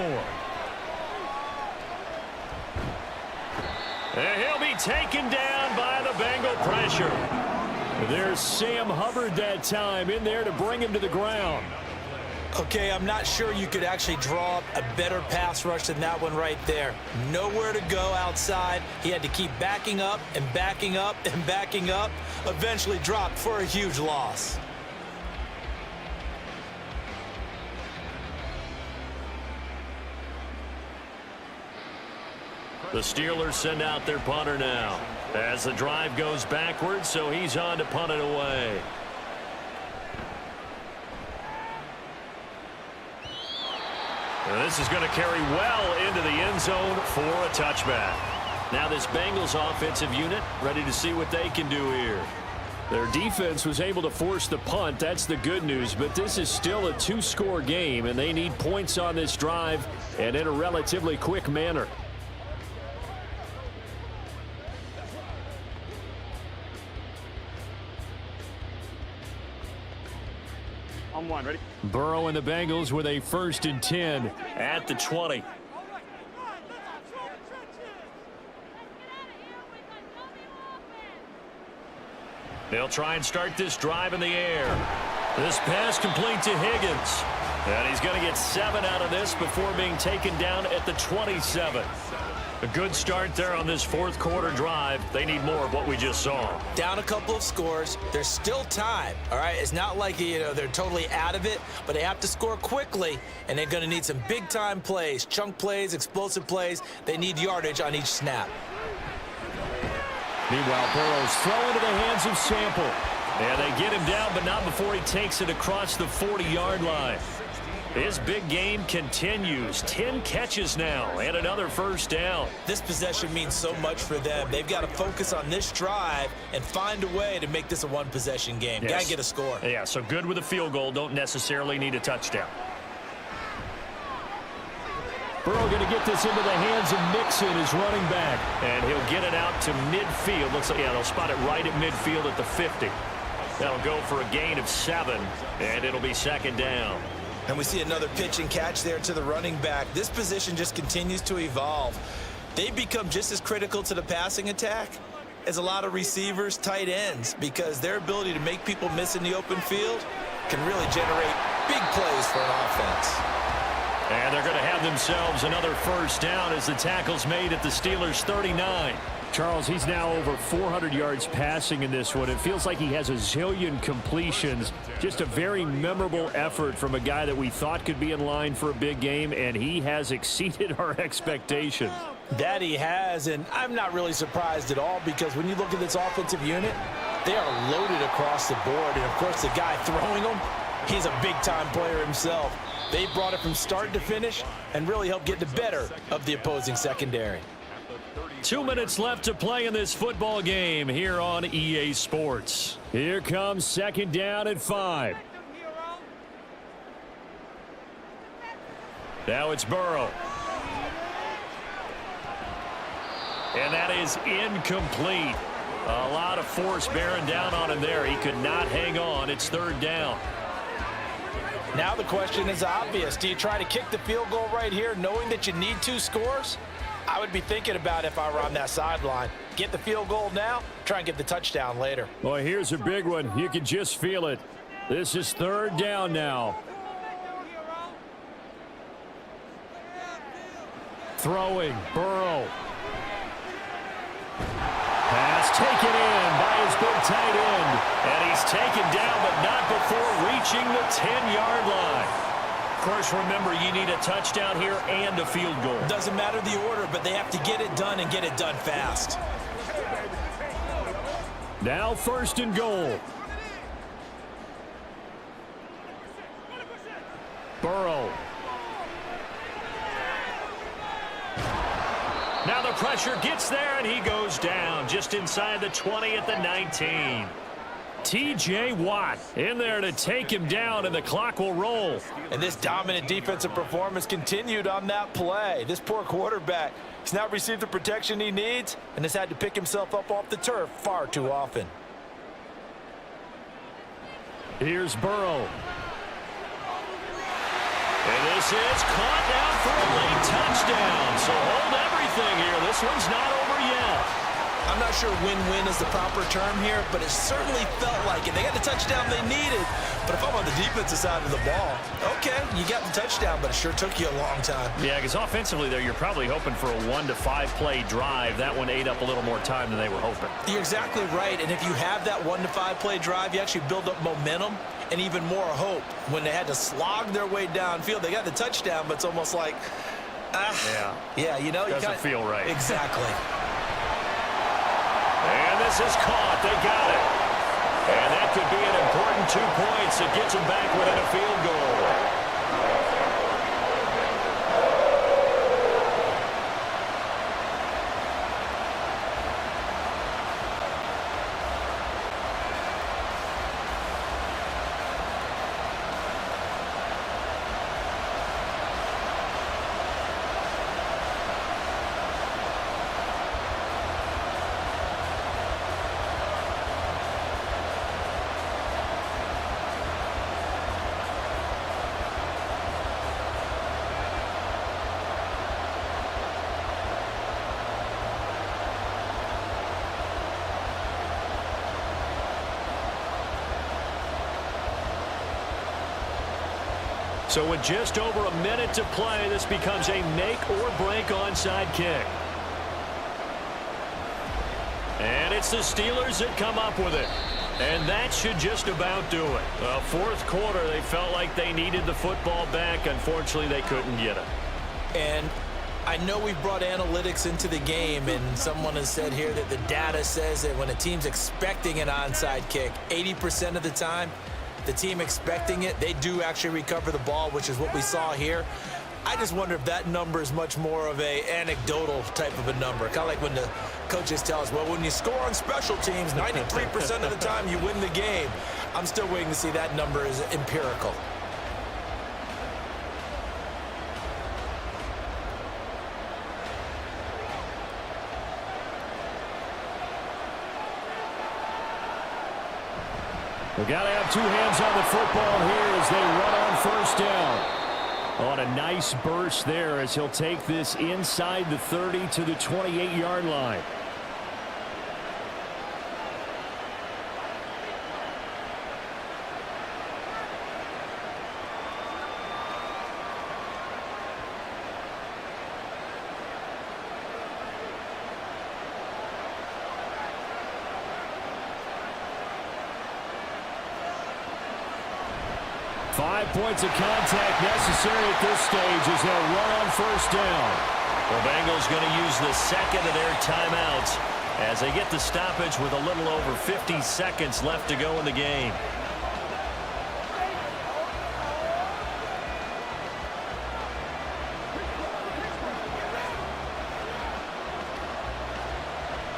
And he'll be taken down by the Bengal pressure. There's Sam Hubbard that time in there to bring him to the ground. Okay, I'm not sure you could actually draw up a better pass rush than that one right there. Nowhere to go outside. He had to keep backing up and backing up and backing up. Eventually dropped for a huge loss. The Steelers send out their punter now as the drive goes backwards, so he's on to punt it away. And this is going to carry well into the end zone for a touchback. Now this Bengals offensive unit ready to see what they can do here. Their defense was able to force the punt. That's the good news, but this is still a 2-score game, and they need points on this drive and in a relatively quick manner. On one, ready? Burrow and the Bengals with a 1st and 10 at the 20. They'll try and start this drive in the air. This pass complete to Higgins. And he's going to get 7 out of this before being taken down at the 27. A good start there on this 4th quarter drive. They need more of what we just saw. Down a couple of scores. There's still time, all right? It's not like, they're totally out of it, but they have to score quickly, and they're going to need some big-time plays, chunk plays, explosive plays. They need yardage on each snap. Meanwhile, Burrow's throw into the hands of Sample. And they get him down, but not before he takes it across the 40-yard line. His big game continues. 10 catches now and another 1st down. This possession means so much for them. They've got to focus on this drive and find a way to make this a one-possession game. Yes. Got to get a score. Yeah, so good with a field goal. Don't necessarily need a touchdown. Burrow going to get this into the hands of Mixon, his running back. And he'll get it out to midfield. Looks like, they'll spot it right at midfield at the 50. That'll go for a gain of 7, and it'll be 2nd down. And we see another pitch and catch there to the running back. This position just continues to evolve. They become just as critical to the passing attack as a lot of receivers, tight ends, because their ability to make people miss in the open field can really generate big plays for an offense. And they're going to have themselves another 1st down as the tackle's made at the Steelers' 39. Charles, he's now over 400 yards passing in this one. It feels like he has a zillion completions. Just a very memorable effort from a guy that we thought could be in line for a big game, and he has exceeded our expectations. That he has, and I'm not really surprised at all, because when you look at this offensive unit, they are loaded across the board. And, of course, the guy throwing them, he's a big-time player himself. They brought it from start to finish and really helped get the better of the opposing secondary. 2 minutes left to play in this football game here on EA Sports. Here comes 2nd down at 5. Now it's Burrow. And that is incomplete. A lot of force bearing down on him there. He could not hang on. It's third down. Now the question is obvious. Do you try to kick the field goal right here knowing that you need 2 scores? I would be thinking about it if I were on that sideline. Get the field goal now, try and get the touchdown later. Well, here's a big one. You can just feel it. This is third down now. Throwing, Burrow. Pass taken in by his big tight end. And he's taken down, but not before reaching the 10-yard line. Of course, remember, you need a touchdown here and a field goal. Doesn't matter the order, but they have to get it done and get it done fast. Now first and goal. Burrow. Now the pressure gets there, and he goes down just inside the 20 at the 19. T.J. Watt in there to take him down, and the clock will roll. And this dominant defensive performance continued on that play. This poor quarterback, he's not received the protection he needs and has had to pick himself up off the turf far too often. Here's Burrow. And this is caught down for a late touchdown. So hold everything here. This one's not over yet. I'm not sure win-win is the proper term here, but it certainly felt like it. They got the touchdown they needed, but if I'm on the defensive side of the ball, okay, you got the touchdown, but it sure took you a long time. Yeah, because offensively there, you're probably hoping for a 1 to 5 play drive. That one ate up a little more time than they were hoping. You're exactly right, and if you have that 1 to 5 play drive, you actually build up momentum and even more hope. When they had to slog their way downfield, they got the touchdown, but it's almost like, yeah, you know, doesn't feel right. Exactly. And this is caught. They got it. And that could be an important 2 points. It gets them back within a field goal. So with just over a minute to play, this becomes a make-or-break onside kick. And it's the Steelers that come up with it. And that should just about do it. Well, fourth quarter, they felt like they needed the football back. Unfortunately, they couldn't get it. And I know we've brought analytics into the game, and someone has said here that the data says that when a team's expecting an onside kick, 80% of the time, the team expecting it, they do actually recover the ball, which is what we saw here. I just wonder if that number is much more of a anecdotal type of a number. Kind of like when the coaches tell us, well, when you score on special teams, 93% of the time you win the game. I'm still waiting to see that number is empirical. We've got to have 2 hands on the football here as they run on first down. On a nice burst there as he'll take this inside the 30 to the 28-yard line. Five points of contact necessary at this stage as they'll run on first down. The Bengals going to use the second of their timeouts as they get the stoppage with a little over 50 seconds left to go in the game.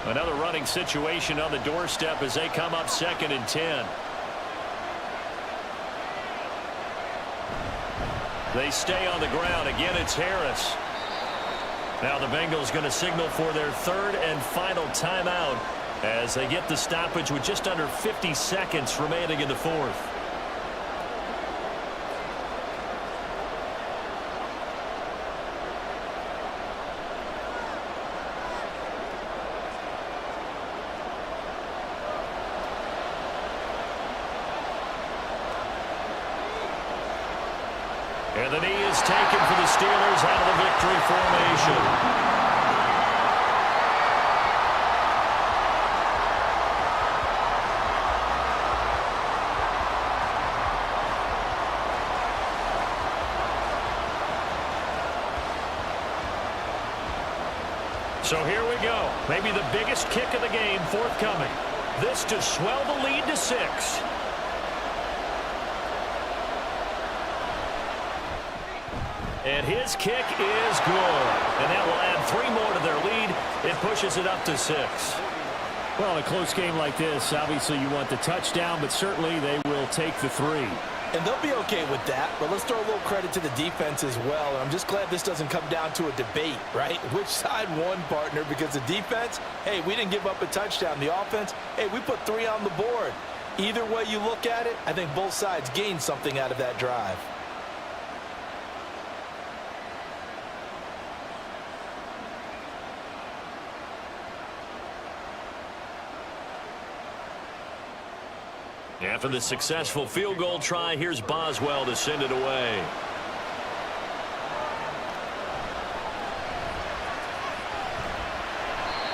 Another running situation on the doorstep as they come up 2nd and 10. They stay on the ground. Again, it's Harris. Now the Bengals going to signal for their 3rd and final timeout as they get the stoppage with just under 50 seconds remaining in the fourth. And the knee is taken for the Steelers out of the victory formation. So here we go. Maybe the biggest kick of the game forthcoming. This to swell the lead to 6. And his kick is good. And that will add 3 more to their lead. It pushes it up to 6. Well, in a close game like this, obviously you want the touchdown, but certainly they will take the 3. And they'll be okay with that, but let's throw a little credit to the defense as well. And I'm just glad this doesn't come down to a debate, right? Which side won, partner? Because the defense, hey, we didn't give up a touchdown. The offense, hey, we put 3 on the board. Either way you look at it, I think both sides gained something out of that drive. After the successful field goal try, here's Boswell to send it away.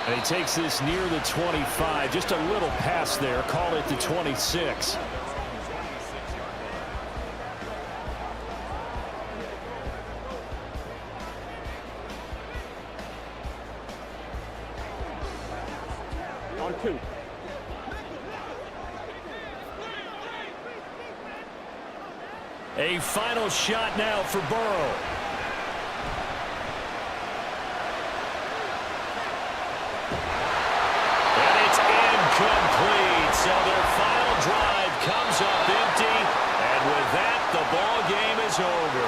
And he takes this near the 25. Just a little pass there. Call it the 26. On 2. A final shot now for Burrow. And it's incomplete. So their final drive comes up empty. And with that, the ball game is over.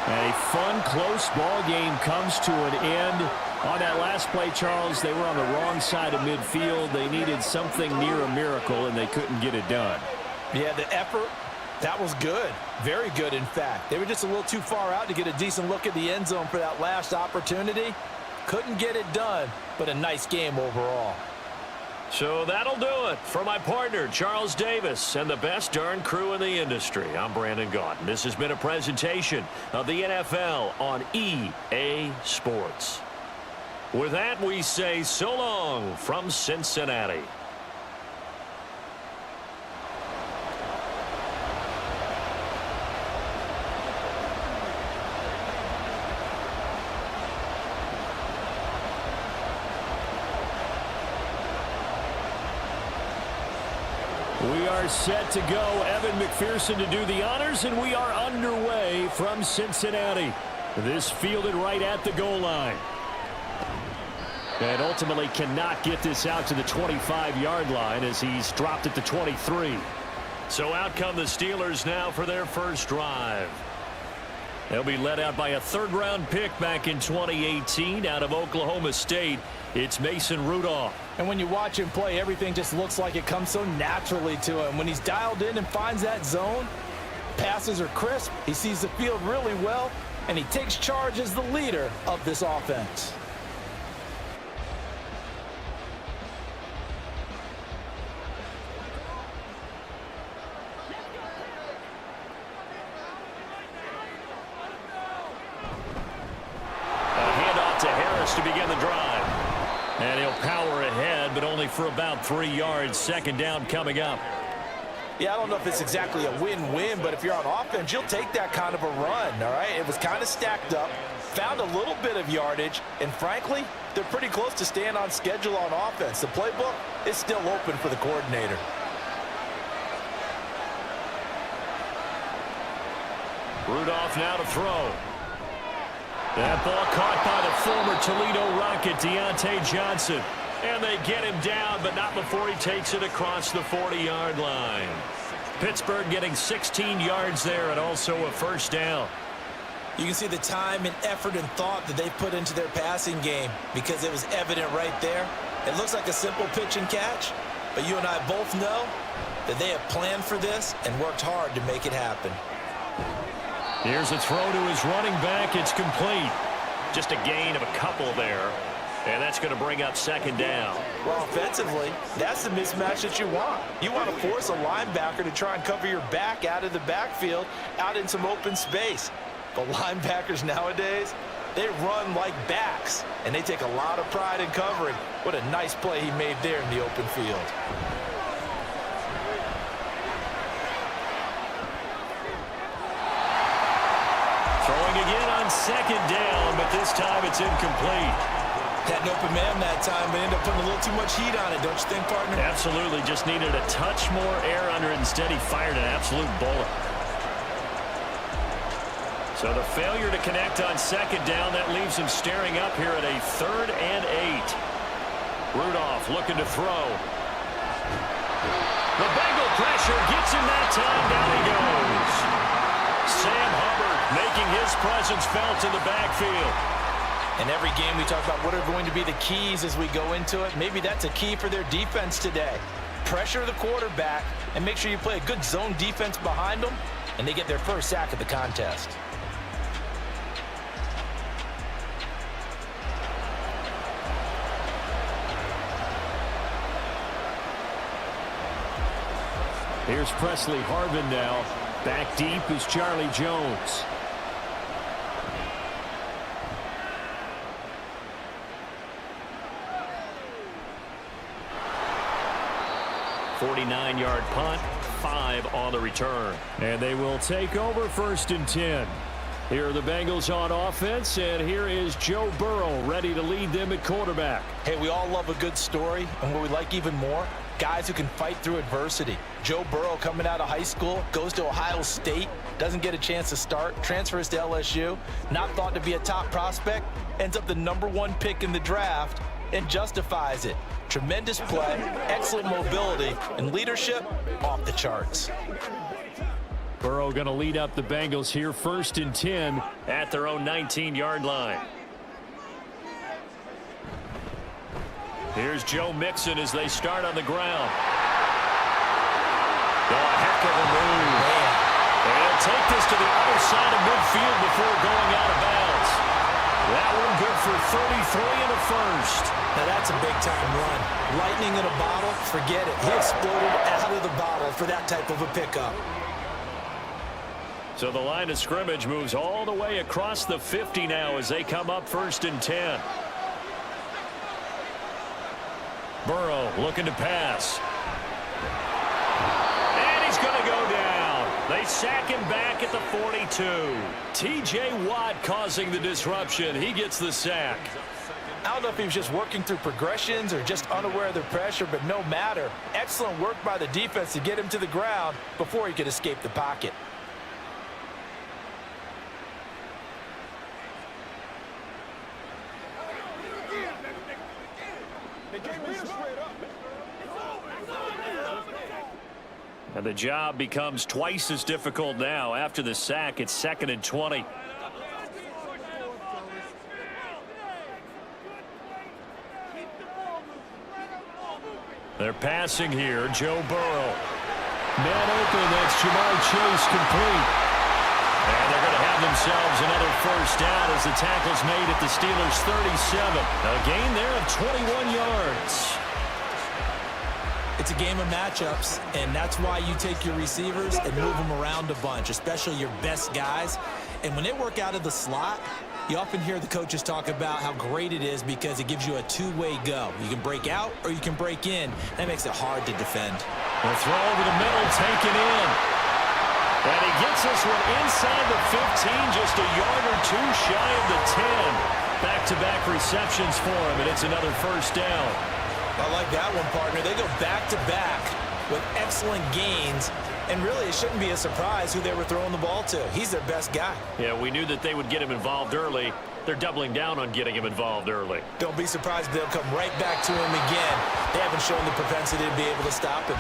A fun, close ball game comes to an end. On that last play, Charles, they were on the wrong side of midfield. They needed something near a miracle, and they couldn't get it done. Yeah, the effort, that was good. Very good, in fact. They were just a little too far out to get a decent look at the end zone for that last opportunity. Couldn't get it done, but a nice game overall. So that'll do it for my partner, Charles Davis, and the best darn crew in the industry. I'm Brandon Gaudin. This has been a presentation of the NFL on EA Sports. With that, we say so long from Cincinnati. We are set to go. Evan McPherson to do the honors, and we are underway from Cincinnati. This fielded right at the goal line. And ultimately cannot get this out to the 25-yard line as he's dropped it to 23. So out come the Steelers now for their first drive. They'll be led out by a third-round pick back in 2018 out of Oklahoma State. It's Mason Rudolph. And when you watch him play, everything just looks like it comes so naturally to him. When he's dialed in and finds that zone, passes are crisp, he sees the field really well, and he takes charge as the leader of this offense. To begin the drive. And he'll power ahead, but only for about 3 yards. Second down coming up. Yeah, I don't know if it's exactly a win-win, but if you're on offense, you'll take that kind of a run, all right? It was kind of stacked up, found a little bit of yardage, and frankly, they're pretty close to staying on schedule on offense. The playbook is still open for the coordinator. Rudolph now to throw. That ball caught by the former Toledo Rocket, Deontay Johnson. And they get him down, but not before he takes it across the 40-yard line. Pittsburgh getting 16 yards there and also a first down. You can see the time and effort and thought that they put into their passing game because it was evident right there. It looks like a simple pitch and catch, but you and I both know that they have planned for this and worked hard to make it happen. Here's a throw to his running back. It's complete. Just a gain of a couple there. And that's going to bring up second down. Well, offensively, that's the mismatch that you want. You want to force a linebacker to try and cover your back out of the backfield, out in some open space. But linebackers nowadays, they run like backs, and they take a lot of pride in covering. What a nice play he made there in the open field. Throwing again on second down, but this time it's incomplete. Had an open man that time, but ended up putting a little too much heat on it, don't you think, partner? Absolutely. Just needed a touch more air under it. Instead, he fired an absolute bullet. So the failure to connect on second down, that leaves him staring up here at a 3rd and 8. Rudolph looking to throw. The Bengal pressure gets him that time. Down he goes. Sam Hubbard making his presence felt in the backfield. In every game, we talk about what are going to be the keys as we go into it. Maybe that's a key for their defense today. Pressure the quarterback and make sure you play a good zone defense behind them, and they get their first sack of the contest. Here's Presley Harvin now. Back deep is Charlie Jones. 49-yard punt, 5 on the return. And they will take over 1st and 10. Here are the Bengals on offense, and here is Joe Burrow ready to lead them at quarterback. Hey, we all love a good story, and what we like even more, guys who can fight through adversity. Joe Burrow coming out of high school, goes to Ohio State, doesn't get a chance to start, transfers to LSU, not thought to be a top prospect, ends up the #1 pick in the draft, and justifies it. Tremendous play, excellent mobility, and leadership off the charts. Burrow going to lead up the Bengals here, 1st and 10 at their own 19-yard line. Here's Joe Mixon as they start on the ground. Oh, a heck of a move. And he'll take this to the other side of midfield before going out of bounds. That one good for 33 and a first. Now that's a big-time run. Lightning in a bottle, forget it. He exploded out of the bottle for that type of a pickup. So the line of scrimmage moves all the way across the 50 now as they come up 1st and 10. Burrow looking to pass. And he's going to go down. They sack him back at the 42. T.J. Watt causing the disruption. He gets the sack. I don't know if he was just working through progressions or just unaware of the pressure, but no matter. Excellent work by the defense to get him to the ground before he could escape the pocket. And the job becomes twice as difficult now. After the sack, it's 2nd and 20. They're passing here. Joe Burrow. Man open. That's Jamar Chase complete. And they're going to have themselves another first down as the tackle's made at the Steelers' 37. A gain there of 21 yards. It's a game of matchups, and that's why you take your receivers and move them around a bunch, especially your best guys. And when they work out of the slot, you often hear the coaches talk about how great it is because it gives you a two-way go. You can break out or you can break in. That makes it hard to defend. The throw over the middle, taken in. And he gets this one inside the 15, just a yard or two shy of the 10. Back-to-back receptions for him, and it's another first down. I like that one, partner. They go back-to-back with excellent gains, and really it shouldn't be a surprise who they were throwing the ball to. He's their best guy. Yeah, we knew that they would get him involved early. They're doubling down on getting him involved early. Don't be surprised if they'll come right back to him again. They haven't shown the propensity to be able to stop him.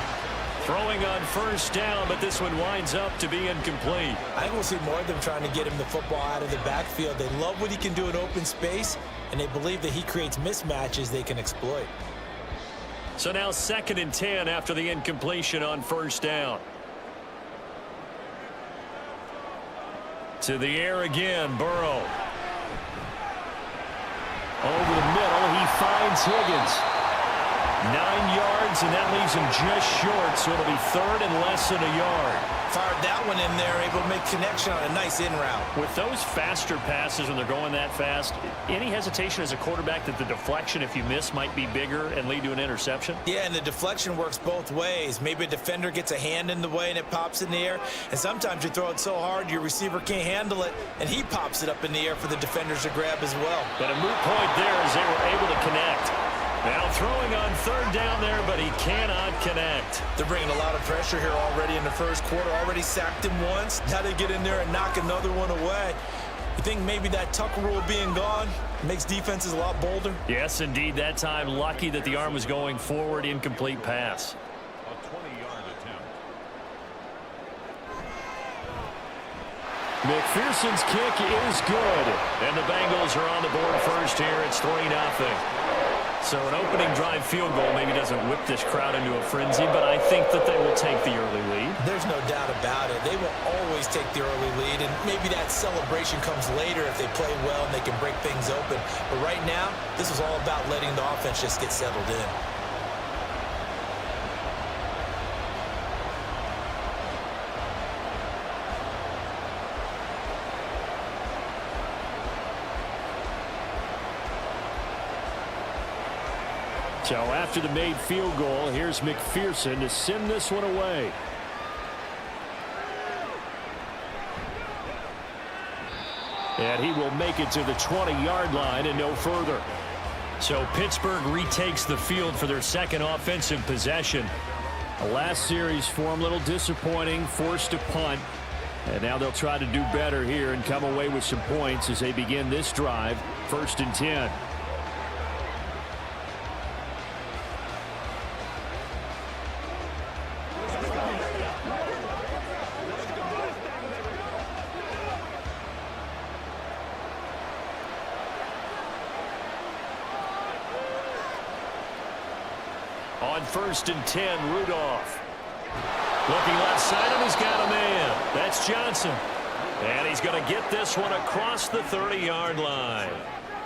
Throwing on first down, but this one winds up to be incomplete. I think we'll see more of them trying to get him the football out of the backfield. They love what he can do in open space, and they believe that he creates mismatches they can exploit. So now 2nd and 10 after the incompletion on first down. To the air again, Burrow. Over the middle, he finds Higgins. 9 yards, and that leaves him just short, so it'll be 3rd and less than a yard. Fired that one in there, able to make connection on a nice in route. With those faster passes when they're going that fast, any hesitation as a quarterback that the deflection, if you miss, might be bigger and lead to an interception? Yeah, and the deflection works both ways. Maybe a defender gets a hand in the way and it pops in the air, and sometimes you throw it so hard your receiver can't handle it, and he pops it up in the air for the defenders to grab as well. But a moot point there as they were able to connect. Now throwing on 3rd down there, but he cannot connect. They're bringing a lot of pressure here already in the first quarter. Already sacked him once. Now they get in there and knock another one away. You think maybe that Tucker rule being gone makes defenses a lot bolder? Yes, indeed. That time, lucky that the arm was going forward. Incomplete pass. A 20-yard attempt. McPherson's kick is good. And the Bengals are on the board first here. It's 3-0. So an opening drive field goal maybe doesn't whip this crowd into a frenzy, but I think that they will take the early lead. There's no doubt about it. They will always take the early lead, and maybe that celebration comes later if they play well and they can break things open. But right now, this is all about letting the offense just get settled in. So after the made field goal, here's McPherson to send this one away. And he will make it to the 20-yard line and no further. So Pittsburgh retakes the field for their 2nd offensive possession. The last series for them, a little disappointing, forced to punt. And now they'll try to do better here and come away with some points as they begin this drive, 1st and 10. On 1st and 10, Rudolph. Looking left side, and he's got a man. That's Johnson. And he's going to get this one across the 30-yard line.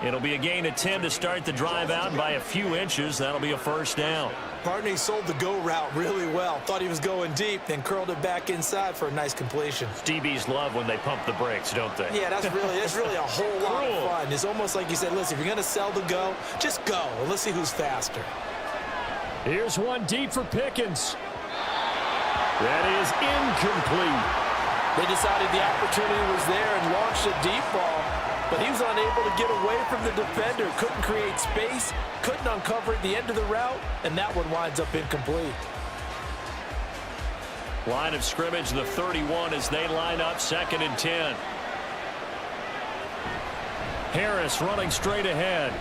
It'll be a gain of 10 to start the drive out by a few inches. That'll be a 1st down. Partner sold the go route really well. Thought he was going deep, then curled it back inside for a nice completion. DBs love when they pump the brakes, don't they? Yeah, that's really a whole lot of fun. It's almost like you said, listen, if you're going to sell the go, just go. And let's see who's faster. Here's one deep for Pickens. That is incomplete. They decided the opportunity was there and launched a deep ball, but he was unable to get away from the defender. Couldn't create space, couldn't uncover at the end of the route, and that one winds up incomplete. Line of scrimmage, the 31 as they line up 2nd and 10. Harris running straight ahead.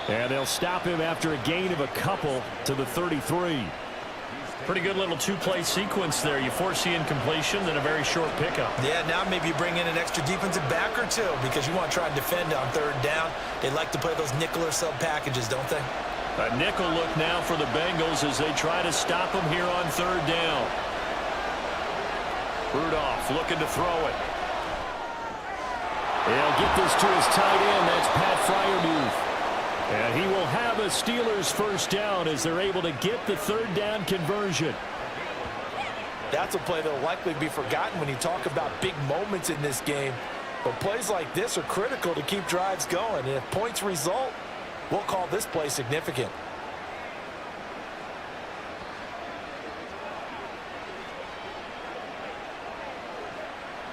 And they'll stop him after a gain of a couple to the 33. Pretty good little 2-play sequence there. You foresee incompletion, then a very short pickup. Yeah, now maybe bring in an extra defensive back or two because you want to try and defend on 3rd down. They like to play those nickel or sub packages, don't they? A nickel look now for the Bengals as they try to stop him here on 3rd down. Rudolph looking to throw it. They'll get this to his tight end. That's Pat Freiermuth. And he will have a Steelers 1st down as they're able to get the 3rd down conversion. That's a play that will likely be forgotten when you talk about big moments in this game. But plays like this are critical to keep drives going. And if points result, we'll call this play significant.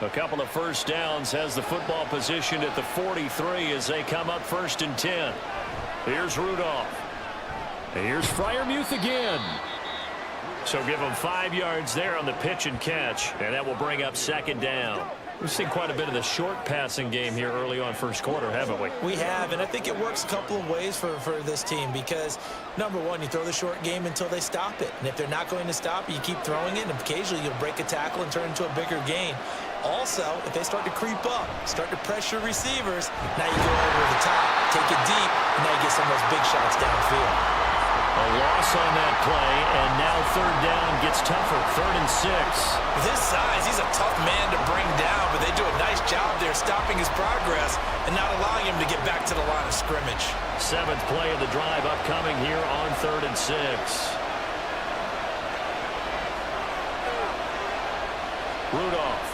A couple of 1st downs has the football position at the 43 as they come up 1st and 10. Here's Rudolph. And here's Freiermuth again. So give him 5 yards there on the pitch and catch, and that will bring up 2nd down. We've seen quite a bit of the short passing game here early on 1st quarter, haven't we? We have, and I think it works a couple of ways for this team because, number one, you throw the short game until they stop it. And if they're not going to stop it, you keep throwing it, and occasionally you'll break a tackle and turn into a bigger gain. Also, if they start to creep up, start to pressure receivers, now you go over the top, take it deep, and now you get some of those big shots downfield. A loss on that play, and now third down gets tougher. 3rd and 6. With his size, he's a tough man to bring down, but they do a nice job there stopping his progress and not allowing him to get back to the line of scrimmage. 7th play of the drive upcoming here on 3rd and 6. Rudolph.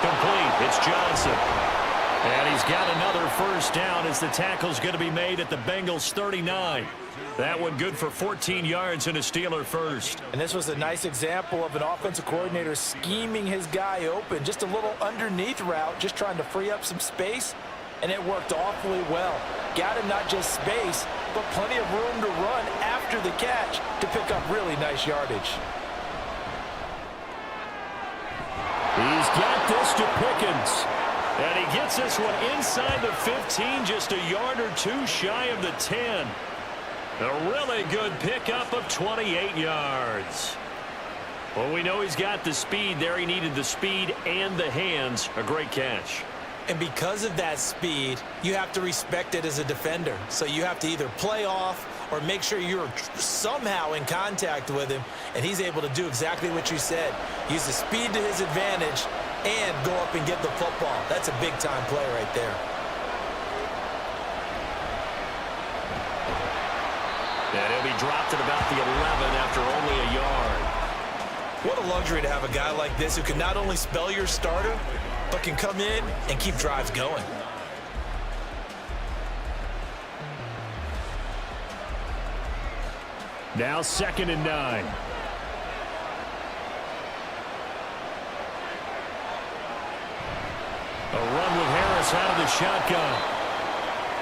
Complete. It's Johnson. And he's got another first down as the tackle's going to be made at the Bengals 39. That one good for 14 yards and a Steeler first. And this was a nice example of an offensive coordinator scheming his guy open. Just a little underneath route, just trying to free up some space, and it worked awfully well. Got him not just space, but plenty of room to run after the catch to pick up really nice yardage. He's got this to Pickens. And he gets this one inside the 15, just a yard or two shy of the 10. A really good pickup of 28 yards. Well, we know he's got the speed there. He needed the speed and the hands. A great catch. And because of that speed, you have to respect it as a defender. So you have to either play off or make sure you're somehow in contact with him, and he's able to do exactly what you said. Use the speed to his advantage and go up and get the football. That's a big-time play right there. And he'll be dropped at about the 11 after only a yard. What a luxury to have a guy like this who can not only spell your starter, but can come in and keep drives going. Now 2nd and 9. A run with Harris out of the shotgun.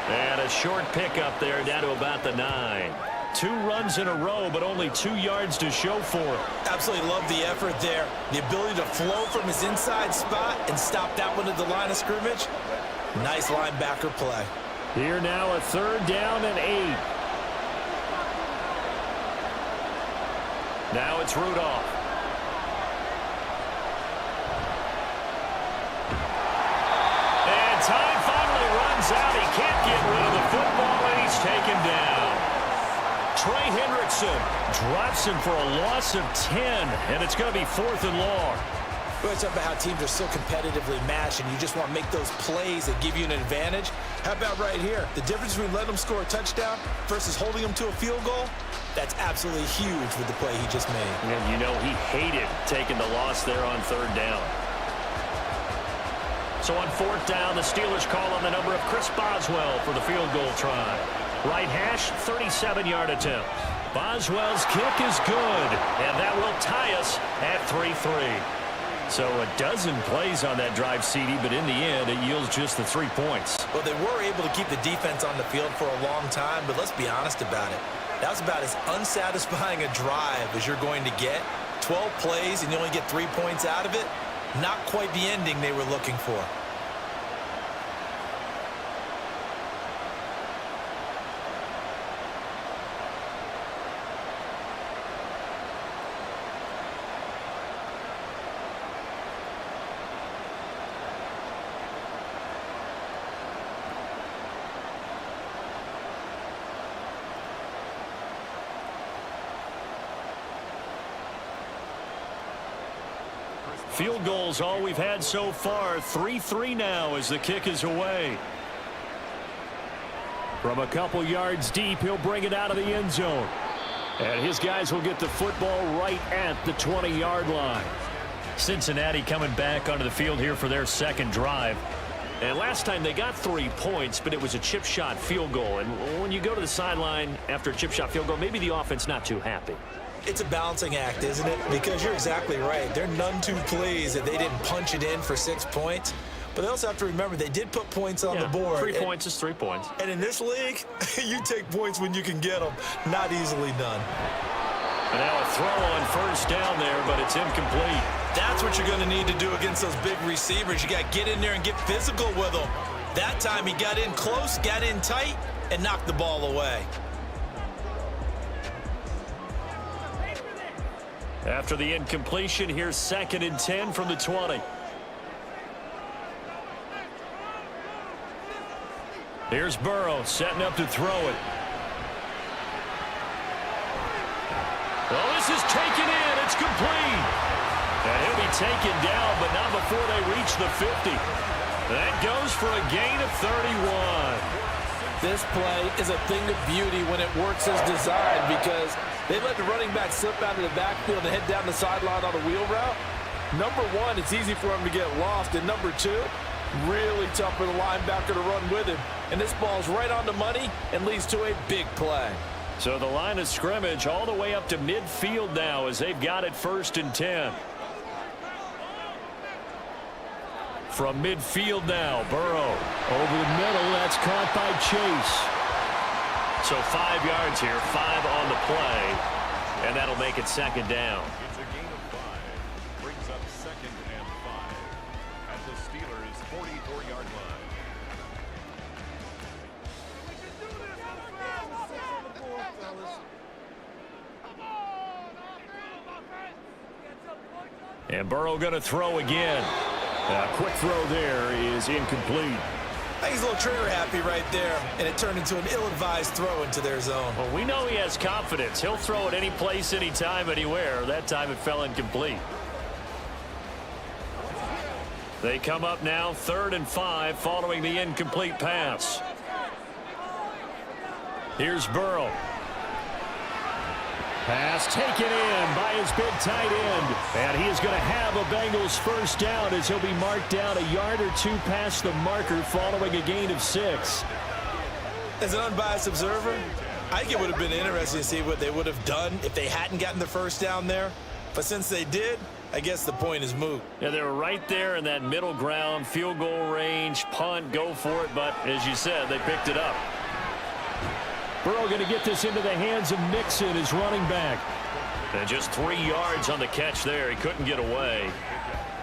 And a short pickup there down to about the 9. 2 runs in a row, but only 2 yards to show for it. Absolutely love the effort there. The ability to flow from his inside spot and stop that one at the line of scrimmage. Nice linebacker play. Here now a 3rd down and 8. Now it's Rudolph. And time finally runs out. He can't get rid of the football, and he's taken down. Trey Hendrickson drops him for a loss of 10, and it's going to be 4th and long. We always talk about how teams are so competitively matched, and you just want to make those plays that give you an advantage. How about right here? The difference between letting them score a touchdown versus holding them to a field goal, that's absolutely huge with the play he just made. And you know he hated taking the loss there on 3rd down. So on 4th down, the Steelers call on the number of Chris Boswell for the field goal try. Right hash, 37-yard attempt. Boswell's kick is good, and that will tie us at 3-3. So a dozen plays on that drive, CD, but in the end, it yields just the 3 points. Well, they were able to keep the defense on the field for a long time, but let's be honest about it. That was about as unsatisfying a drive as you're going to get. 12 plays, and you only get 3 points out of it. Not quite the ending they were looking for. Field goals all we've had so far. 3-3 now as the kick is away. From a couple yards deep, he'll bring it out of the end zone. And his guys will get the football right at the 20-yard line. Cincinnati coming back onto the field here for their 2nd drive. And last time they got 3 points, but it was a chip shot field goal. And when you go to the sideline after a chip shot field goal, maybe the offense not too happy. It's a balancing act, isn't it? Because you're exactly right. They're none too pleased that they didn't punch it in for 6 points. But they also have to remember they did put points on the board. 3 points is 3 points. And in this league, you take points when you can get them. Not easily done. And now a throw on 1st down there, but it's incomplete. That's what you're going to need to do against those big receivers. You got to get in there and get physical with them. That time he got in close, got in tight, and knocked the ball away. After the incompletion, here's 2nd and 10 from the 20. Here's Burrow setting up to throw it. Well, this is taken in. It's complete. And he'll be taken down, but not before they reach the 50. That goes for a gain of 31. This play is a thing of beauty when it works as designed because they let the running back slip out of the backfield and head down the sideline on a wheel route. Number one, it's easy for him to get lost. And number two, really tough for the linebacker to run with him. And this ball's right on the money and leads to a big play. So the line of scrimmage all the way up to midfield now as they've got it 1st and 10. From midfield now, Burrow over the middle. That's caught by Chase. So 5 yards here, 5 on the play, and that'll make it 2nd down. It's a gain of 5. Brings up 2nd and 5 at the Steelers' 44-yard line. And Burrow going to throw again. Quick throw there is incomplete. I think he's a little trigger happy right there, and it turned into an ill-advised throw into their zone. Well, we know he has confidence. He'll throw it any place, anytime, anywhere. That time it fell incomplete. They come up now 3rd and 5 following the incomplete pass. Here's Burrow. Pass taken in by his big tight end. And he is going to have a Bengals 1st down as he'll be marked down a yard or 2 past the marker following a gain of 6. As an unbiased observer, I think it would have been interesting to see what they would have done if they hadn't gotten the 1st down there. But since they did, I guess the point is moot. Yeah, they were right there in that middle ground, field goal range, punt, go for it. But as you said, they picked it up. Burrow going to get this into the hands of Mixon, his running back. And just 3 yards on the catch there. He couldn't get away.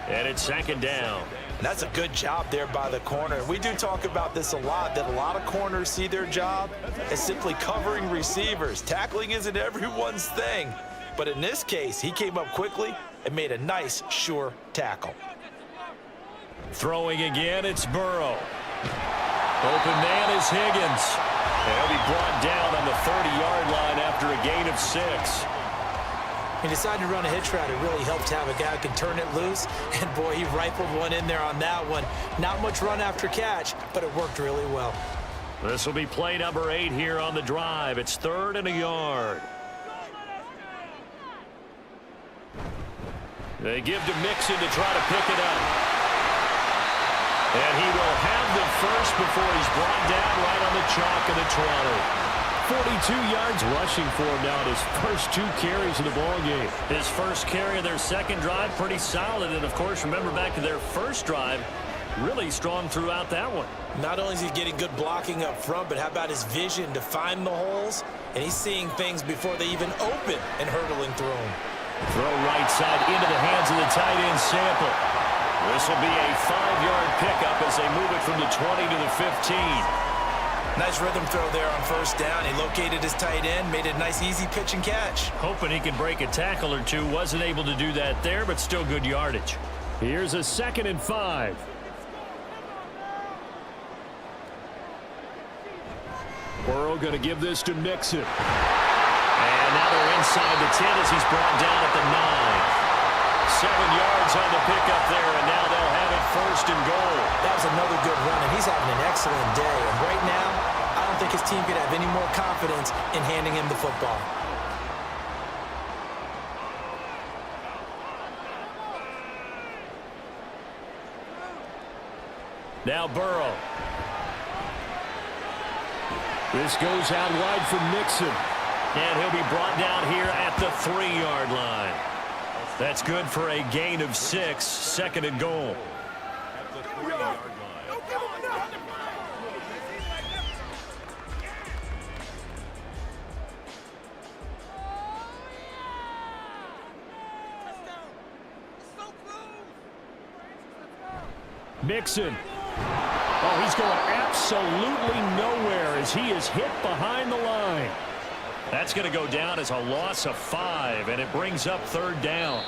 And it's 2nd down. That's a good job there by the corner. We do talk about this a lot, that a lot of corners see their job as simply covering receivers. Tackling isn't everyone's thing. But in this case, he came up quickly and made a nice, sure tackle. Throwing again, it's Burrow. Open man is Higgins. He'll be brought down on the 30-yard line after a gain of 6. He decided to run a hitch route. It really helped to have a guy who can turn it loose. And, boy, he rifled one in there on that one. Not much run after catch, but it worked really well. This will be play number 8 here on the drive. It's 3rd and a yard. They give to Mixon to try to pick it up. And he will have the 1st before he's brought down right on the chalk of the 20. 42 yards rushing for him now in his first 2 carries of the ballgame. His first carry of their 2nd drive, pretty solid. And, of course, remember back to their 1st drive, really strong throughout that one. Not only is he getting good blocking up front, but how about his vision to find the holes? And he's seeing things before they even open and hurdling through them. Throw right side into the hands of the tight end, Sample. This will be a 5-yard pickup as they move it from the 20 to the 15. Nice rhythm throw there on 1st down. He located his tight end, made a nice easy pitch and catch. Hoping he can break a tackle or 2. Wasn't able to do that there, but still good yardage. Here's a 2nd and 5. Burrow going to give this to Mixon. And now they're inside the 10 as he's brought down at the 9. 7 yards on the pickup there, and now they'll have it 1st and goal. That was another good run, and he's having an excellent day. And right now, I don't think his team could have any more confidence in handing him the football. Now Burrow. This goes out wide for Mixon. And he'll be brought down here at the 3-yard line. That's good for a gain of 6, 2nd and goal. At the 3-yard line. Mixon. Oh, he's going absolutely nowhere as he is hit behind the line. That's going to go down as a loss of 5, and it brings up 3rd down.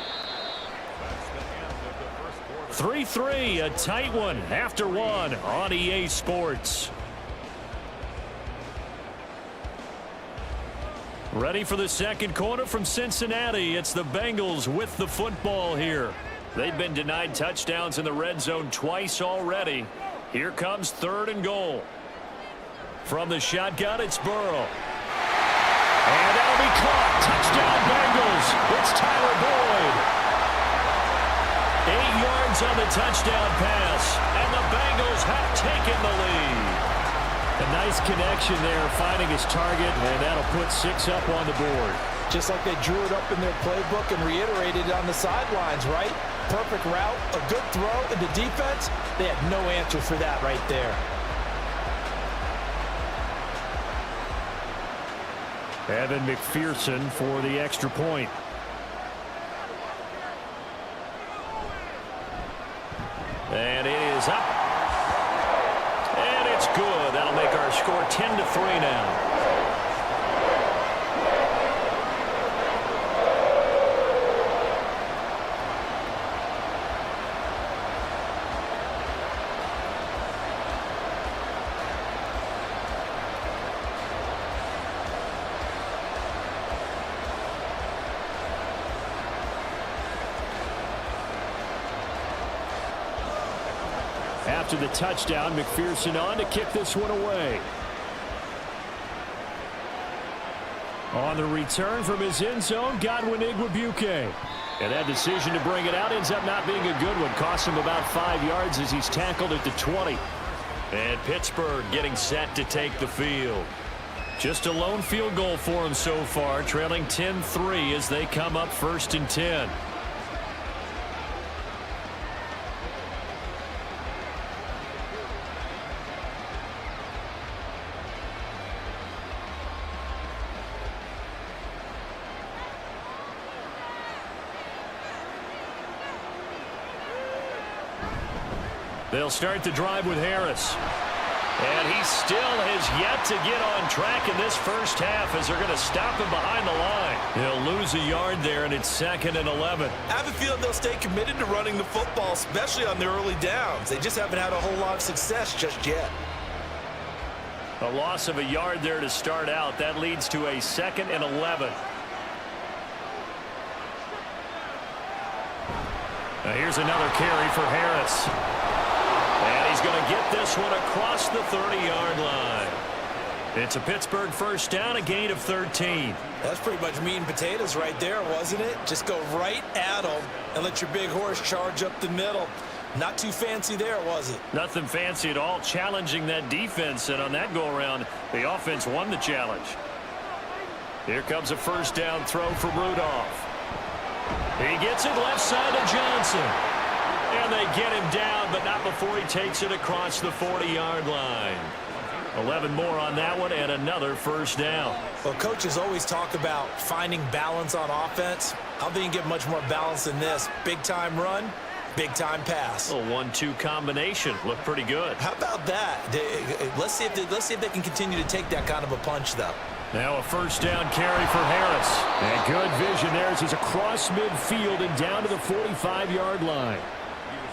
3-3, a tight one after 1 on EA Sports. Ready for the second quarter from Cincinnati. It's the Bengals with the football here. They've been denied touchdowns in the red zone twice already. Here comes 3rd and goal. From the shotgun, it's Burrow. And that'll be caught. Touchdown Bengals. It's Tyler Boyd. 8 yards on the touchdown pass. And the Bengals have taken the lead. A nice connection there, finding his target, and that'll put 6 up on the board. Just like they drew it up in their playbook and reiterated it on the sidelines, right? Perfect route, a good throw, and the defense, they had no answer for that right there. Evan McPherson for the extra point. And it is up. And it's good. That'll make our score 10-3 now. After the touchdown, McPherson on to kick this one away. On the return from his end zone, Godwin Igwebuike. And that decision to bring it out ends up not being a good one. Cost him about 5 yards as he's tackled at the 20. And Pittsburgh getting set to take the field. Just a lone field goal for him so far, trailing 10-3 as they come up 1st and 10. They'll start the drive with Harris. And he still has yet to get on track in this first half as they're going to stop him behind the line. He'll lose a yard there, and it's 2nd and 11. I have a feeling they'll stay committed to running the football, especially on their early downs. They just haven't had a whole lot of success just yet. A loss of a yard there to start out. That leads to a 2nd and 11. Now here's another carry for Harris. And he's going to get this one across the 30-yard line. It's a Pittsburgh first down, a gain of 13. That's pretty much meat and potatoes right there, wasn't it? Just go right at them and let your big horse charge up the middle. Not too fancy there, was it? Nothing fancy at all, challenging that defense. And on that go-around, the offense won the challenge. Here comes a first down throw for Rudolph. He gets it left side to Johnson. And they get him down, but not before he takes it across the 40-yard line. 11 more on that one, and another first down. Well, coaches always talk about finding balance on offense. I don't think you can get much more balance than this. Big-time run, big-time pass. A 1-2 combination. Looked pretty good. How about that? Let's see if they can continue to take that kind of a punch, though. Now a first down carry for Harris. And good vision there as he's across midfield and down to the 45-yard line.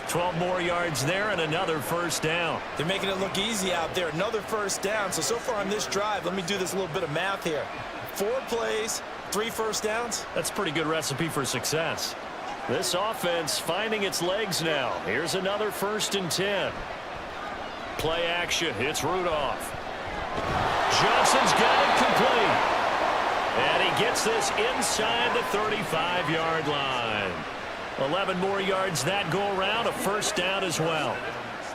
12 more yards there and another first down. They're making it look easy out there. Another first down. So far on this drive, let me do this little bit of math here. 4 plays, 3 first downs. That's a pretty good recipe for success. This offense finding its legs now. Here's another 1st and 10. Play action. It's Rudolph. Johnson's got it complete. And he gets this inside the 35-yard line. 11 more yards that go around, a first down as well.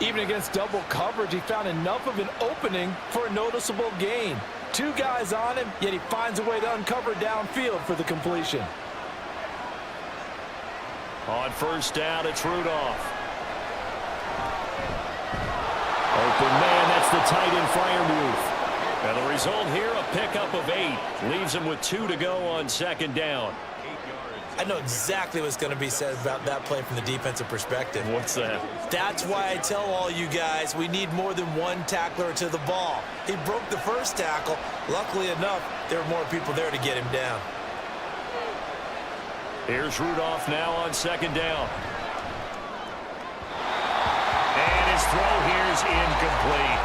Even against double coverage, he found enough of an opening for a noticeable gain. 2 guys on him, yet he finds a way to uncover downfield for the completion. On first down, it's Rudolph. Open man, that's the tight end Freiermuth. And the result here, a pickup of 8. Leaves him with 2 to go on 2nd down. I know exactly what's going to be said about that play from the defensive perspective. What's that? That's why I tell all you guys we need more than one tackler to the ball. He broke the first tackle. Luckily enough, there were more people there to get him down. Here's Rudolph now on 2nd down. And his throw here's incomplete.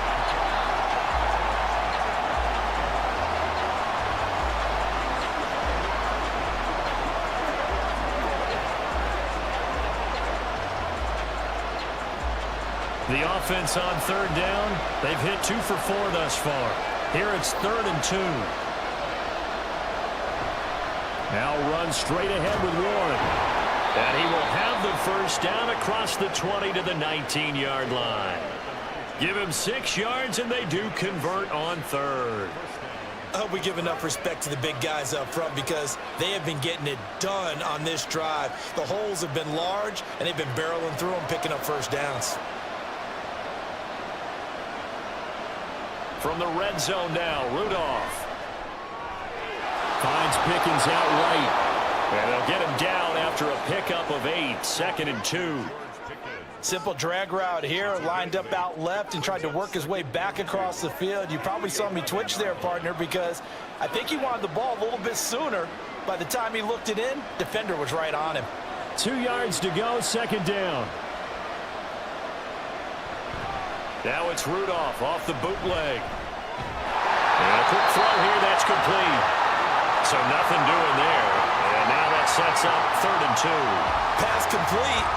The offense on third down, they've hit 2 for 4 thus far. Here it's 3rd and 2. Now run straight ahead with Warren. And he will have the first down across the 20 to the 19-yard line. Give him 6 yards, and they do convert on 3rd. I hope we give enough respect to the big guys up front because they have been getting it done on this drive. The holes have been large, and they've been barreling through them, picking up first downs. From the red zone now, Rudolph. Finds Pickens out right. And they'll get him down after a pickup of 8, 2nd and 2. Simple drag route here, lined up out left and tried to work his way back across the field. You probably saw me twitch there, partner, because I think he wanted the ball a little bit sooner. By the time he looked it in, defender was right on him. 2 yards to go, 2nd down. Now it's Rudolph off the bootleg. And a quick throw here, that's complete. So nothing doing there. And now that sets up 3rd and 2. Pass complete,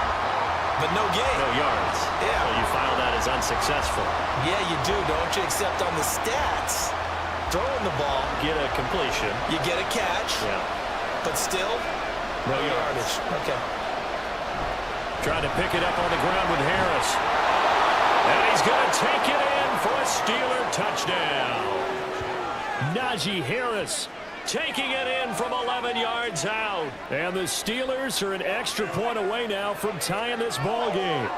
but no gain. No yards. Yeah. So you file that as unsuccessful. Yeah, you do, don't you? Except on the stats. Throwing the ball, Get a completion. you get a catch, Yeah. but still, No yardage. Okay. Trying to pick it up on the ground with Harris. And he's going to take it in for a Steeler touchdown. Najee Harris taking it in from 11 yards out. And the Steelers are an extra point away now from tying this ball game.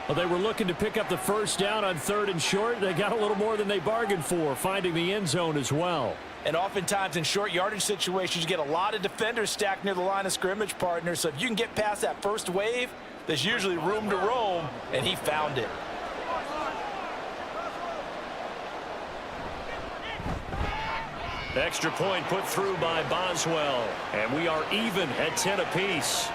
Well, they were looking to pick up the first down on 3rd and short. They got a little more than they bargained for, finding the end zone as well. And oftentimes in short yardage situations, you get a lot of defenders stacked near the line of scrimmage, partner. So if you can get past that first wave, there's usually room to roam, and he found it. Extra point put through by Boswell. And we are even at 10 apiece.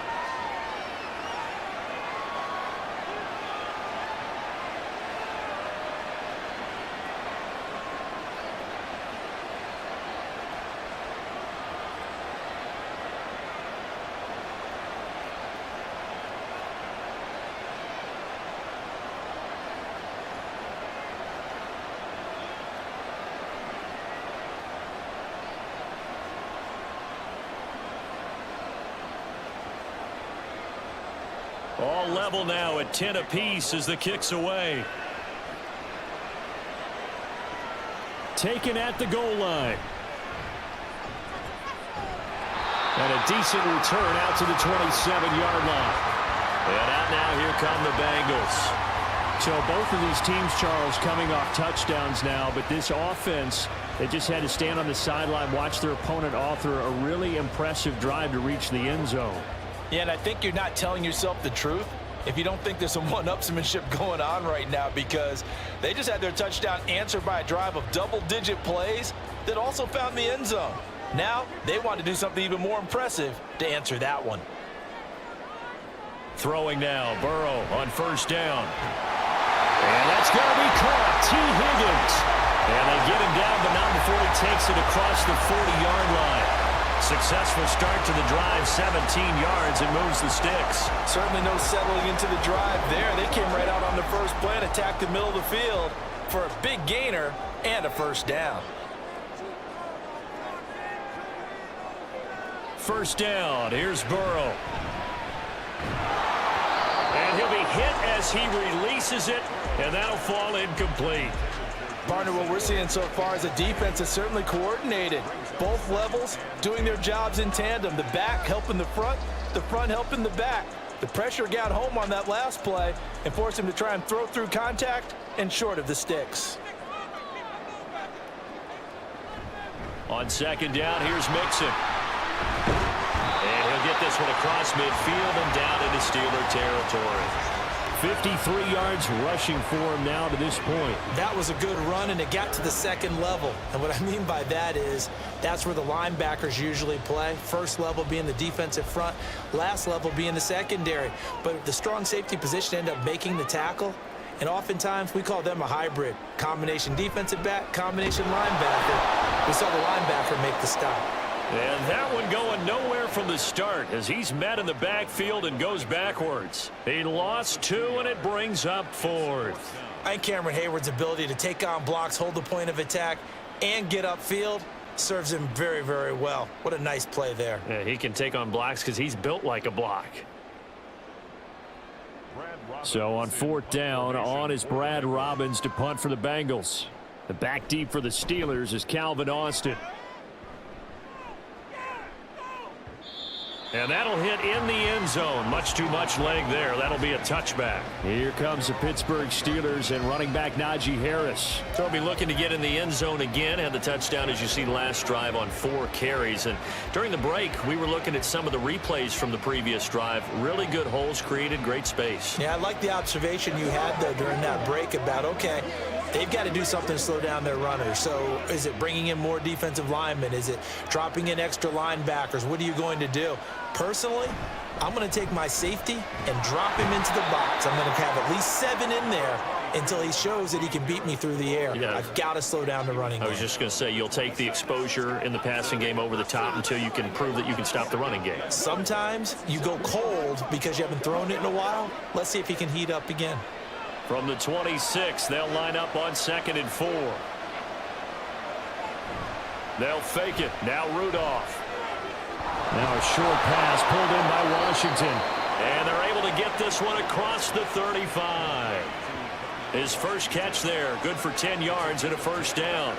All level now at 10 apiece as the kick's away. Taken at the goal line. And a decent return out to the 27-yard line. And out now, here come the Bengals. So both of these teams, Charles, coming off touchdowns now, but this offense, they just had to stand on the sideline, watch their opponent author a really impressive drive to reach the end zone. Yeah, and I think you're not telling yourself the truth if you don't think there's some one-upsmanship going on right now, because they just had their touchdown answered by a drive of double-digit plays that also found the end zone. Now they want to do something even more impressive to answer that one. Throwing now, Burrow on first down. And that's going to be caught. T. Higgins. And they get him down, but not before he takes it across the 40-yard line. Successful start to the drive, 17 yards, and moves the sticks. Certainly no settling into the drive there. They came right out on the first play and attacked the middle of the field for a big gainer and a first down. First down, here's Burrow. And he'll be hit as he releases it, and that'll fall incomplete. Partner, what we're seeing so far is a defense that's certainly coordinated. Both levels doing their jobs in tandem. The back helping the front helping the back. The pressure got home on that last play and forced him to try and throw through contact and short of the sticks. On second down, here's Mixon. And he'll get this one across midfield and down into Steeler territory. 53 yards rushing for him now to this point. That was a good run, and it got to the second level. And what I mean by that is that's where the linebackers usually play. First level being the defensive front, last level being the secondary. But the strong safety position ended up making the tackle, and oftentimes we call them a hybrid. Combination defensive back, combination linebacker. We saw the linebacker make the stop. And that one going nowhere from the start as he's met in the backfield and goes backwards. He lost 2, and it brings up 4th. I think Cameron Hayward's ability to take on blocks, hold the point of attack, and get upfield serves him very, very well. What a nice play there. Yeah, he can take on blocks because he's built like a block. So on 4th down, on is Brad Robbins to punt for the Bengals. The back deep for the Steelers is Calvin Austin. And that'll hit in the end zone. Much too much leg there. That'll be a touchback. Here comes the Pittsburgh Steelers and running back Najee Harris. So he'll be looking to get in the end zone again. Had the touchdown, as you see, last drive on 4 carries. And during the break, we were looking at some of the replays from the previous drive. Really good holes created, great space. Yeah, I like the observation you had, though, during that break about, okay, they've got to do something to slow down their runners. So is it bringing in more defensive linemen? Is it dropping in extra linebackers? What are you going to do? Personally, I'm going to take my safety and drop him into the box. I'm going to have at least 7 in there until he shows that he can beat me through the air. Yeah. I've got to slow down the running game. I was just going to say, you'll take the exposure in the passing game over the top until you can prove that you can stop the running game. Sometimes you go cold because you haven't thrown it in a while. Let's see if he can heat up again. From the 26, they'll line up on 2nd and 4. They'll fake it. Now Rudolph. Now a short pass pulled in by Washington. And they're able to get this one across the 35. His first catch there. Good for 10 yards and a first down.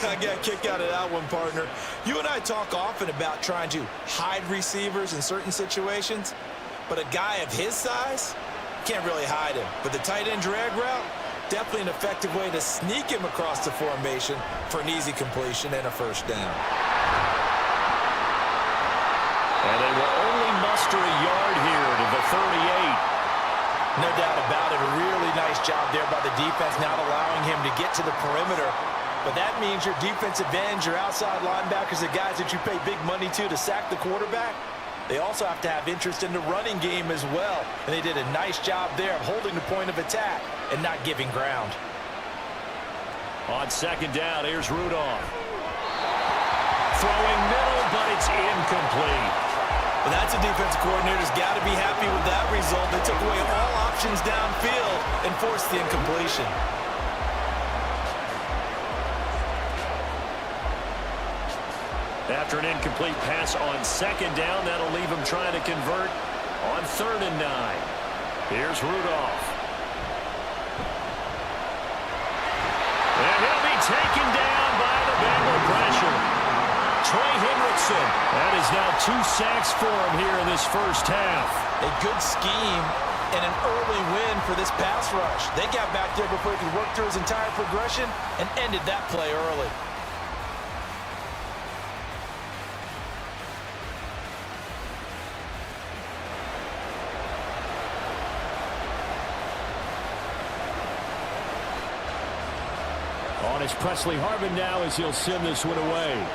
I got a kick out of that one, partner. You and I talk often about trying to hide receivers in certain situations. But a guy of his size, can't really hide him. But the tight end drag route, definitely an effective way to sneak him across the formation for an easy completion and a first down. And they will only muster a yard here to the 38. No doubt about it. A really nice job there by the defense, not allowing him to get to the perimeter. But that means your defensive ends, your outside linebackers, the guys that you pay big money to sack the quarterback, they also have to have interest in the running game as well. And they did a nice job there of holding the point of attack and not giving ground. On 2nd down, here's Rudolph. Throwing middle, but it's incomplete. Well, that's a defensive coordinator's got to be happy with that result. They took away all options downfield and forced the incompletion. After an incomplete pass on 2nd down, that'll leave him trying to convert on 3rd and 9. Here's Rudolph. And he'll be taken down by the Bengal pressure. Trey Hendrickson. That is now 2 sacks for him here in this first half. A good scheme and an early win for this pass rush. They got back there before he could work through his entire progression and ended that play early. On is Presley Harvin now as he'll send this one away.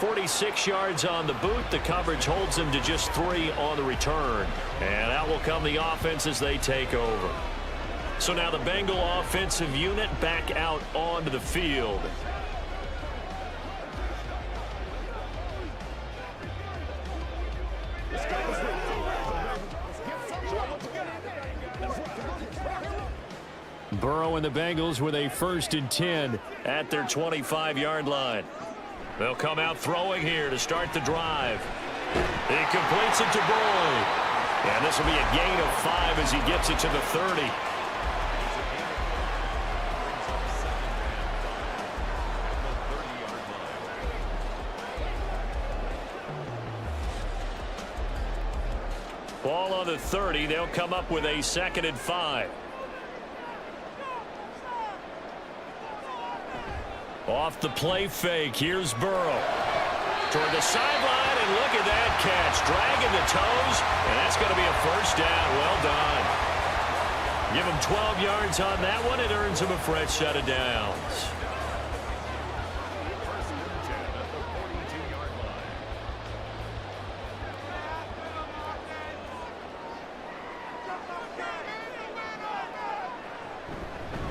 .46 yards on the boot. The coverage holds him to just 3 on the return. And out will come the offense as they take over. So now the Bengal offensive unit back out onto the field. Burrow and the Bengals with a 1st and 10 at their 25-yard line. They'll come out throwing here to start the drive. He completes it to Boyd. And this will be a gain of 5 as he gets it to the 30. Ball on the 30. They'll come up with a 2nd and 5. Off the play fake, here's Burrow. Toward the sideline, and look at that catch. Dragging the toes, and that's going to be a first down. Well done. Give him 12 yards on that one. It earns him a fresh set of downs.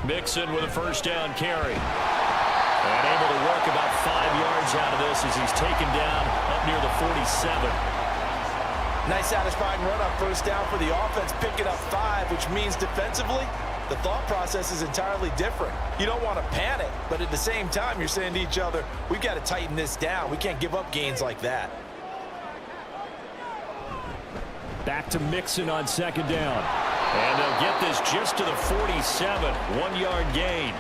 Mixon with a first down carry. And able to work about 5 yards out of this as he's taken down up near the 47. Nice satisfying run on first down for the offense, picking up 5, which means defensively, the thought process is entirely different. You don't want to panic, but at the same time, you're saying to each other, we've got to tighten this down. We can't give up gains like that. Back to Mixon on second down. And they'll get this just to the 47. 1-yard gain.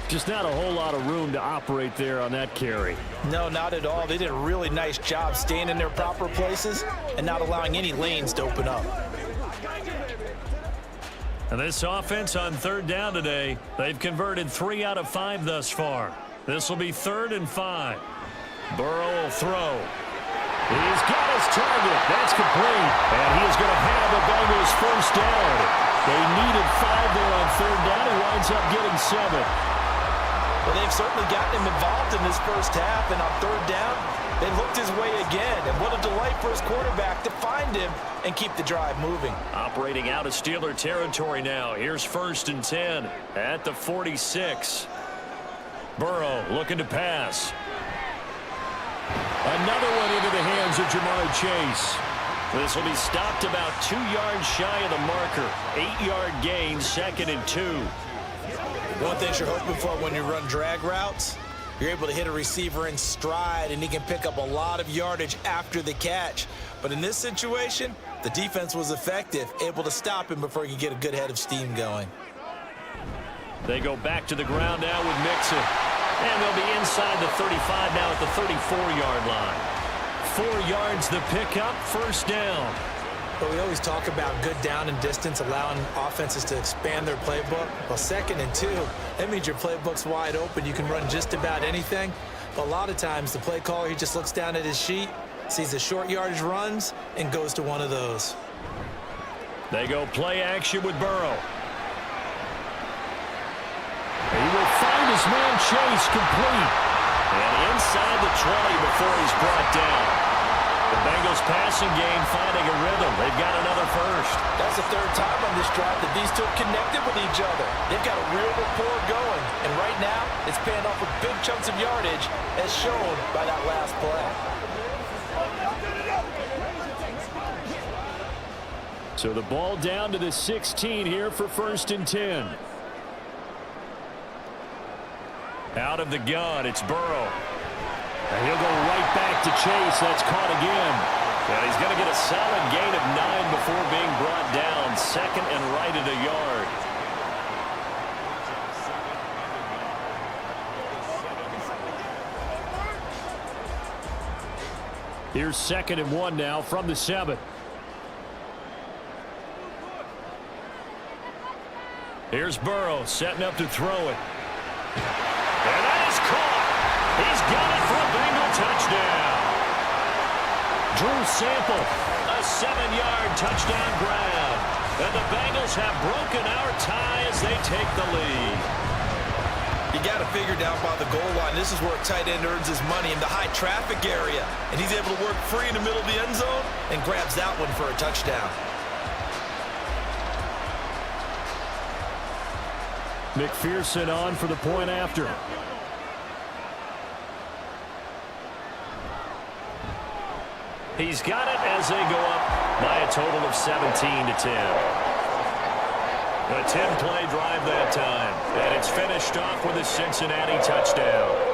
Just not a whole lot of room to operate there on that carry. No, not at all. They did a really nice job staying in their proper places and not allowing any lanes to open up. And this offense on third down today, they've converted 3 out of 5 thus far. This will be 3rd and 5. Burrow will throw. He's got his target. That's complete. And he is going to have the Bengals first down. They needed 5 there on third down. He winds up getting 7. Well, they've certainly gotten him involved in this first half, and on third down, they looked his way again. And what a delight for his quarterback to find him and keep the drive moving. Operating out of Steeler territory now. Here's 1st and 10 at the 46. Burrow looking to pass. Another one into the hands of Jamar Chase. This will be stopped about 2 yards shy of the marker. 8-yard gain, 2nd and 2. One thing you're hoping for when you run drag routes, you're able to hit a receiver in stride, and he can pick up a lot of yardage after the catch. But in this situation, the defense was effective, able to stop him before he could get a good head of steam going. They go back to the ground now with Mixon. And they'll be inside the 35 now at the 34-yard line. 4 yards the pickup, first down. But we always talk about good down and distance, allowing offenses to expand their playbook. Well, 2nd and 2, that means your playbook's wide open. You can run just about anything. But a lot of times, the play caller, he just looks down at his sheet, sees the short yardage runs, and goes to one of those. They go play action with Burrow. He will find his man Chase complete. And inside the 20 before he's brought down. The Bengals passing game finding a rhythm. They've got another first. That's the 3rd time on this drive that these two connected with each other. They've got a real rapport going. And right now, it's paying off with big chunks of yardage as shown by that last play. So the ball down to the 16 here for 1st and 10. Out of the gun, it's Burrow. And he'll go right back to Chase. That's caught again. And he's going to get a solid gain of 9 before being brought down. 2nd and right at a yard. Here's 2nd and 1 now from the 7. Here's Burrow setting up to throw it. And that is caught. He's got it for a Bengal touchdown. Drew Sample, a 7-yard touchdown grab. And the Bengals have broken our tie as they take the lead. You got to figure down by the goal line. This is where a tight end earns his money in the high traffic area. And he's able to work free in the middle of the end zone and grabs that one for a touchdown. McPherson on for the point after. He's got it as they go up by a total of 17-10. A 10-play drive that time. And it's finished off with a Cincinnati touchdown.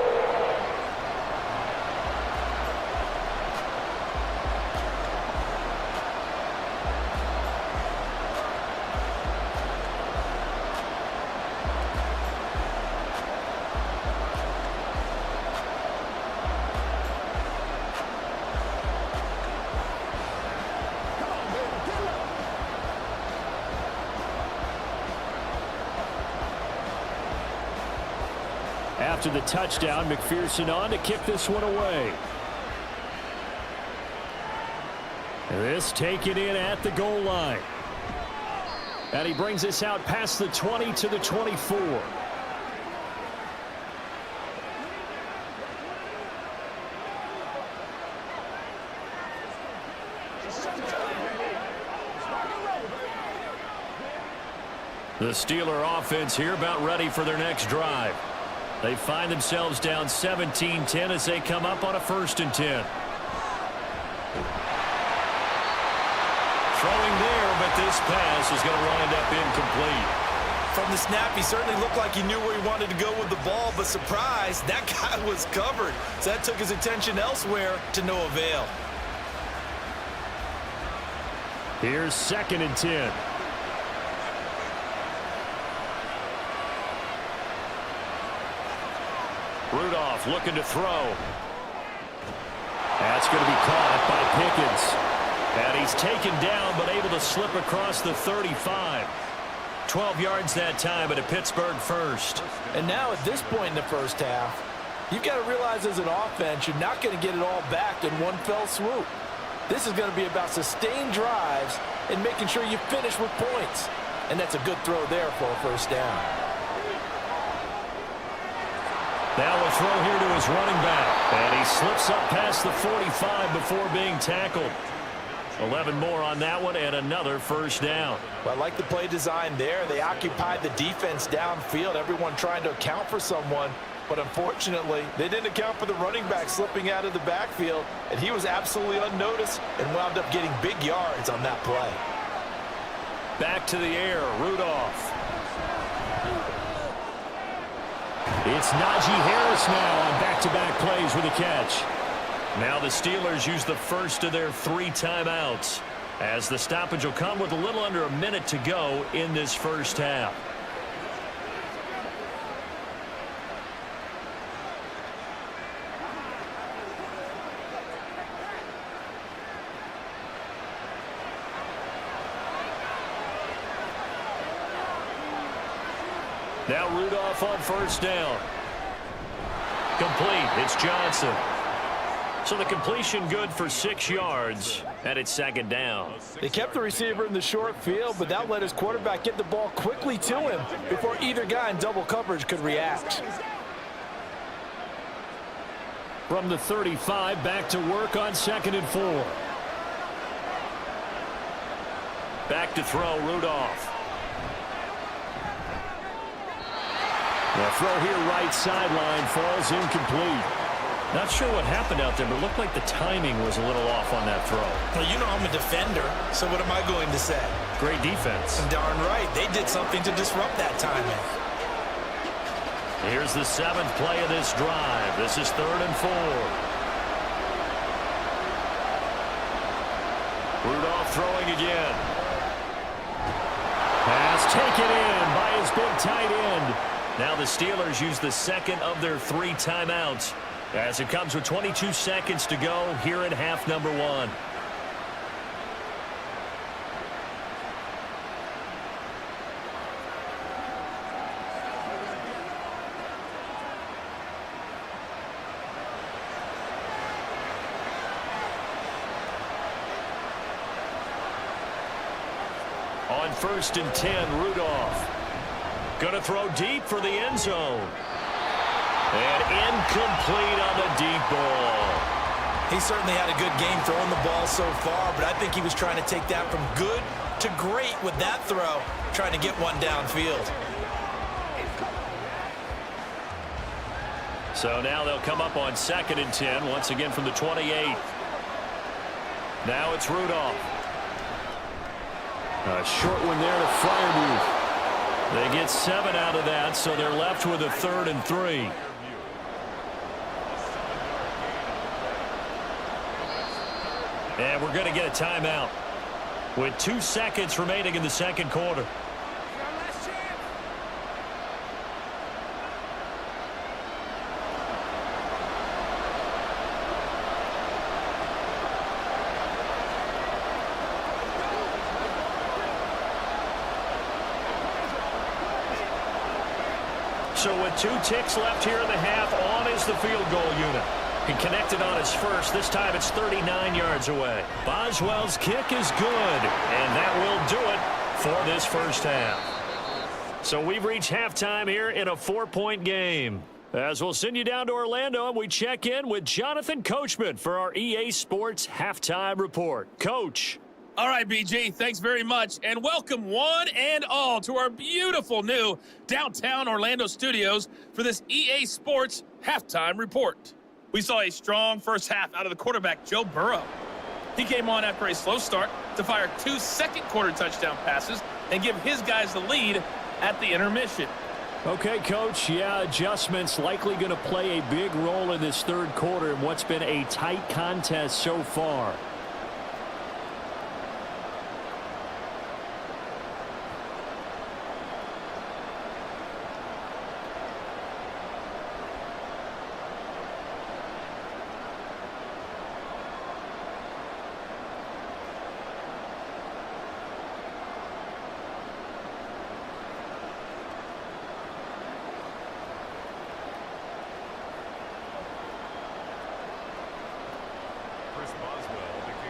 After the touchdown, McPherson on to kick this one away. This taken in at the goal line. And he brings us out past the 20 to the 24. The Steeler offense here about ready for their next drive. They find themselves down 17-10 as they come up on a 1st and 10. Throwing there, but this pass is going to wind up incomplete. From the snap, he certainly looked like he knew where he wanted to go with the ball, but surprise, that guy was covered. So that took his attention elsewhere to no avail. Here's 2nd and 10. Rudolph looking to throw. That's going to be caught by Pickens. And he's taken down but able to slip across the 35. 12 yards that time, and a Pittsburgh first. And now at this point in the first half, you've got to realize as an offense, you're not going to get it all back in one fell swoop. This is going to be about sustained drives and making sure you finish with points. And that's a good throw there for a first down. Now a throw here to his running back. And he slips up past the 45 before being tackled. 11 more on that one and another first down. Well, I like the play design there. They occupied the defense downfield, everyone trying to account for someone. But unfortunately, they didn't account for the running back slipping out of the backfield, and he was absolutely unnoticed and wound up getting big yards on that play. Back to the air, Rudolph. It's Najee Harris now on back-to-back plays with a catch. Now the Steelers use the first of their 3 timeouts, as the stoppage will come with a little under a minute to go in this first half. Now Rudolph on first down. Complete. It's Johnson. So the completion good for 6 yards, and it's 2nd down. They kept the receiver in the short field, but that let his quarterback get the ball quickly to him before either guy in double coverage could react. From the 35, back to work on 2nd and 4. Back to throw, Rudolph. The throw here right sideline falls incomplete. Not sure what happened out there, but it looked like the timing was a little off on that throw. Well, you know I'm a defender, so what am I going to say? Great defense. Darn right. They did something to disrupt that timing. Here's the 7th play of this drive. This is 3rd and 4. Rudolph throwing again. Pass taken in by his big tight end. Now the Steelers use the 2nd of their 3 timeouts, as it comes with 22 seconds to go here in half number 1. On 1st and 10, Rudolph. Going to throw deep for the end zone. And incomplete on the deep ball. He certainly had a good game throwing the ball so far, but I think he was trying to take that from good to great with that throw, trying to get one downfield. So now they'll come up on 2nd and 10, once again from the 28. Now it's Rudolph. A short one there to Freiermuth. They get 7 out of that, so they're left with a 3rd and 3. And we're going to get a timeout with 2 seconds remaining in the 2nd quarter. So with 2 ticks left here in the half, on is the field goal unit. He connected on his first. This time it's 39 yards away. Boswell's kick is good, and that will do it for this first half. So we've reached halftime here in a 4-point game. As we'll send you down to Orlando, and we check in with Jonathan Coachman for our EA Sports Halftime Report. Coach. All right, BG, thanks very much. And welcome one and all to our beautiful new downtown Orlando studios for this EA Sports Halftime Report. We saw a strong first half out of the quarterback, Joe Burrow. He came on after a slow start to fire 2 second-quarter touchdown passes and give his guys the lead at the intermission. Okay, Coach, yeah, adjustments likely going to play a big role in this third quarter in what's been a tight contest so far.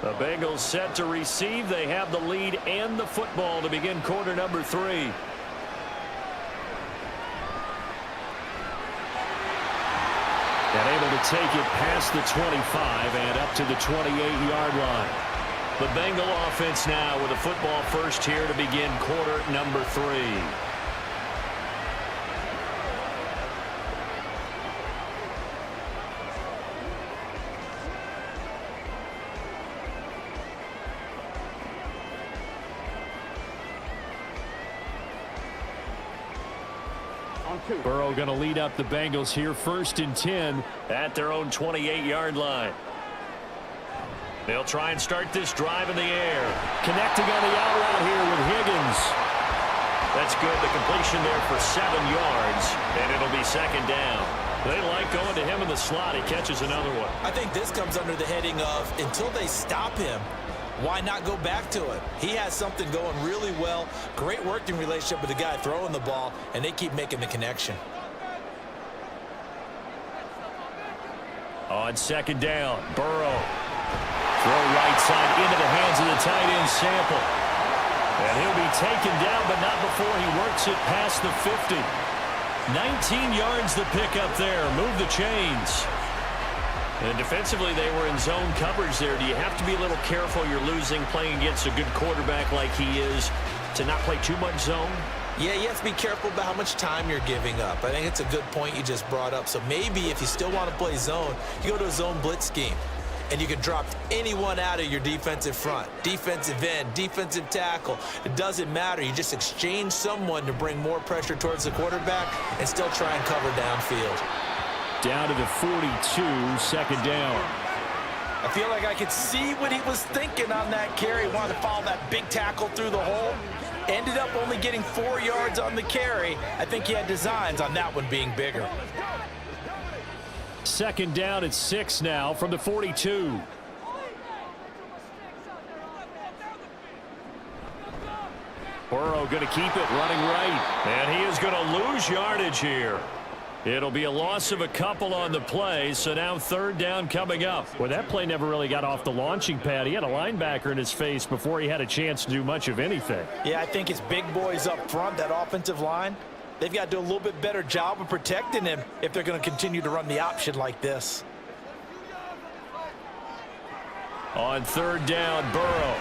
The Bengals set to receive. They have the lead and the football to begin quarter number 3. And able to take it past the 25 and up to the 28-yard line. The Bengal offense now with a football first here to begin quarter number 3. Burrow going to lead up the Bengals here, 1st and 10 at their own 28-yard line. They'll try and start this drive in the air. Connecting on the out route here with Higgins. That's good. The completion there for 7 yards, and it'll be 2nd down. They like going to him in the slot. He catches another one. I think this comes under the heading of until they stop him, why not go back to it? He has something going really well. Great working relationship with the guy throwing the ball, and they keep making the connection. On 2nd down, Burrow. Throw right side into the hands of the tight end, Sample. And he'll be taken down, but not before he works it past the 50. 19 yards the pickup there. Move the chains. And defensively, they were in zone coverage there. Do you have to be a little careful? You're losing, playing against a good quarterback like he is, to not play too much zone? Yeah, you have to be careful about how much time you're giving up. I think it's a good point you just brought up. So maybe if you still want to play zone, you go to a zone blitz scheme. And you can drop anyone out of your defensive front. Defensive end, defensive tackle. It doesn't matter. You just exchange someone to bring more pressure towards the quarterback and still try and cover downfield. Down to the 42, 2nd down. I feel like I could see what he was thinking on that carry. Wanted to follow that big tackle through the hole. Ended up only getting 4 yards on the carry. I think he had designs on that one being bigger. 2nd down at 6 now from the 42. Burrow going to keep it running right. And he is going to lose yardage here. It'll be a loss of a couple on the play, so now 3rd down coming up. Well, that play never really got off the launching pad. He had a linebacker in his face before he had a chance to do much of anything. Yeah, I think it's big boys up front, that offensive line. They've got to do a little bit better job of protecting him if they're going to continue to run the option like this. On 3rd down, Burrow.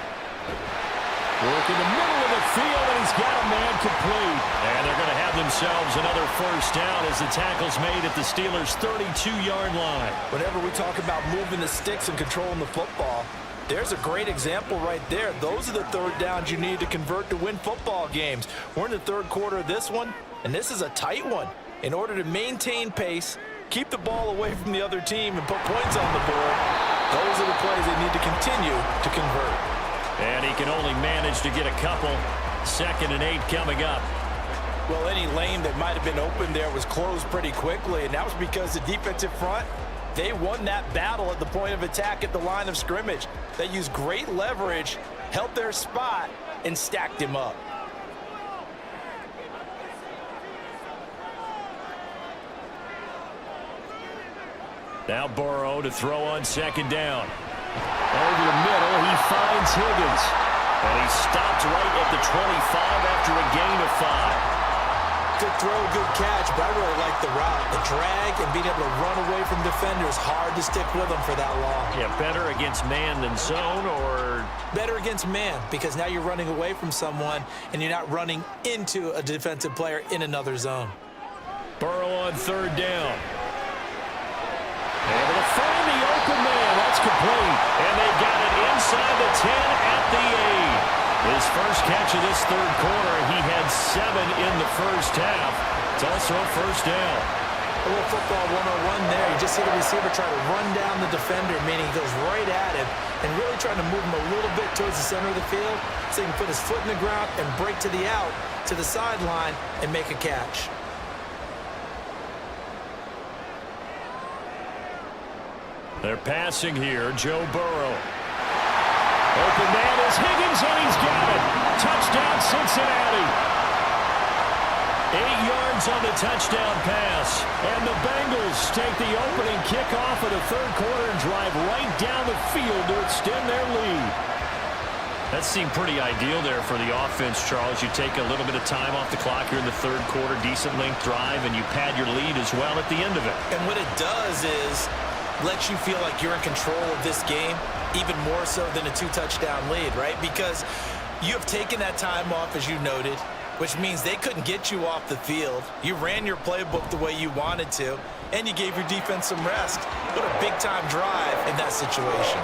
Work in the middle of the field, and he's got a man complete. And they're going to have themselves another 1st down as the tackle's made at the Steelers' 32-yard line. Whenever we talk about moving the sticks and controlling the football, there's a great example right there. Those are the 3rd downs you need to convert to win football games. We're in the 3rd quarter of this one, and this is a tight one. In order to maintain pace, keep the ball away from the other team, and put points on the board, those are the plays they need to continue to convert. And he can only manage to get a couple. 2nd and 8 coming up. Well, any lane that might have been open there was closed pretty quickly, and that was because the defensive front, they won that battle at the point of attack at the line of scrimmage. They used great leverage, held their spot, and stacked him up. Now Burrow to throw on 2nd down. Over the middle, he finds Higgins. And he stopped right at the 25 after a gain of 5. Good throw, good catch, but I really like the route. The drag and being able to run away from defenders, hard to stick with them for that long. Yeah, better against man than zone, or? Better against man, because now you're running away from someone and you're not running into a defensive player in another zone. Burrow on third down. Able to find the open man. That's complete. And they've got it inside the 10 at the 8. His first catch of this third quarter. He had 7 in the first half. It's also a first down. A little football 101 there. You just see the receiver try to run down the defender, meaning he goes right at him and really trying to move him a little bit towards the center of the field so he can put his foot in the ground and break to the out, to the sideline, and make a catch. They're passing here. Joe Burrow. Open man is Higgins, and he's got it. Touchdown, Cincinnati. 8 yards on the touchdown pass. And the Bengals take the opening kickoff of the third quarter and drive right down the field to extend their lead. That seemed pretty ideal there for the offense, Charles. You take a little bit of time off the clock here in the third quarter, decent length drive, and you pad your lead as well at the end of it. And what it does is let you feel like you're in control of this game, even more so than a 2-touchdown lead, right? Because you have taken that time off, as you noted, which means they couldn't get you off the field. You ran your playbook the way you wanted to, and you gave your defense some rest. What a big-time drive in that situation.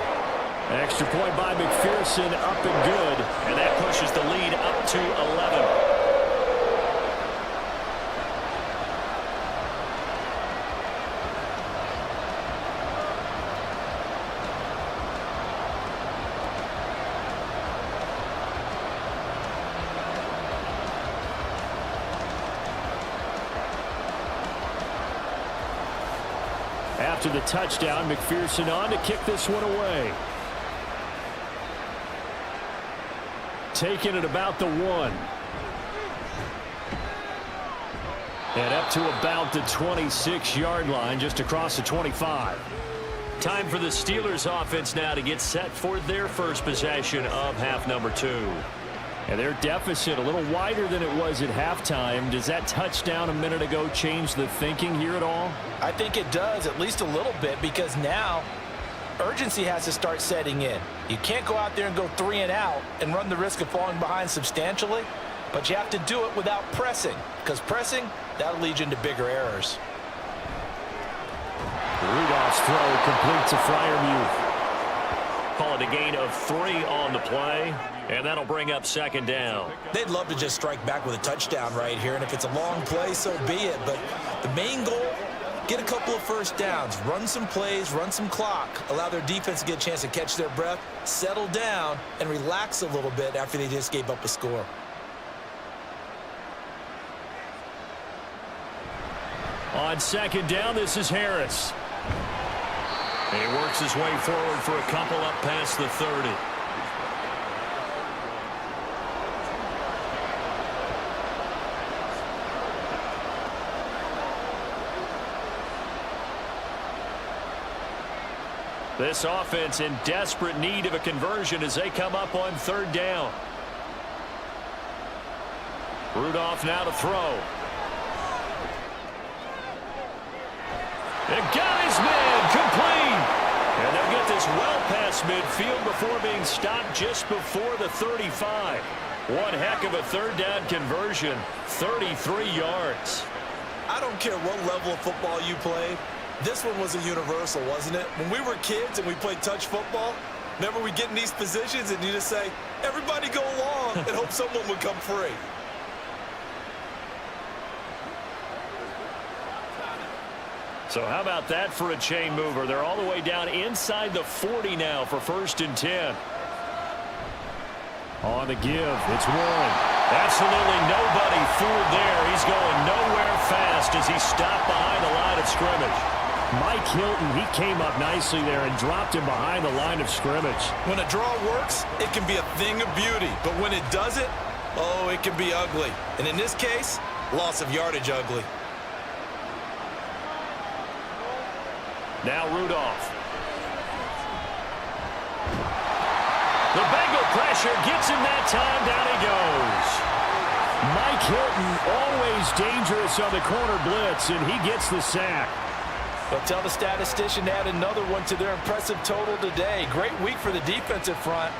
Extra point by McPherson, up and good. And that pushes the lead up to 11. After the touchdown, McPherson on to kick this one away. Taking it about the 1. And up to about the 26-yard line, just across the 25. Time for the Steelers offense now to get set for their first possession of half number 2. And their deficit a little wider than it was at halftime. Does that touchdown a minute ago change the thinking here at all? I think it does, at least a little bit, because now urgency has to start setting in. You can't go out there and go 3 and out and run the risk of falling behind substantially, but you have to do it without pressing, because pressing, that'll lead you into bigger errors. Rudolph's throw complete to Freiermuth. Call it a gain of 3 on the play, and that'll bring up second down. They'd love to just strike back with a touchdown right here, and if it's a long play, so be it. But the main goal, get a couple of first downs, run some plays, run some clock, allow their defense to get a chance to catch their breath, settle down, and relax a little bit after they just gave up a score. On second down, this is Harris. He works his way forward for a couple up past the 30. This offense in desperate need of a conversion as they come up on third down. Rudolph now to throw. And got his man complete. And they'll get this well past midfield before being stopped just before the 35. One heck of a third down conversion. 33 yards. I don't care what level of football you played. This one was a universal, wasn't it? When we were kids and we played touch football, remember we get in these positions and you just say, everybody go along and hope someone would come free. So how about that for a chain mover? They're all the way down inside the 40 now for 1st and 10. On the give, it's Warren. Absolutely nobody fooled there. He's going nowhere fast as he stopped behind the line of scrimmage. Mike Hilton, he came up nicely there and dropped him behind the line of scrimmage. When a draw works, it can be a thing of beauty. But when it doesn't, oh, it can be ugly. And in this case, loss of yardage ugly. Now Rudolph. The Bengal pressure gets him that time. Down he goes. Mike Jordan, always dangerous on the corner blitz, and he gets the sack. They'll tell the statistician to add another one to their impressive total today. Great week for the defensive front.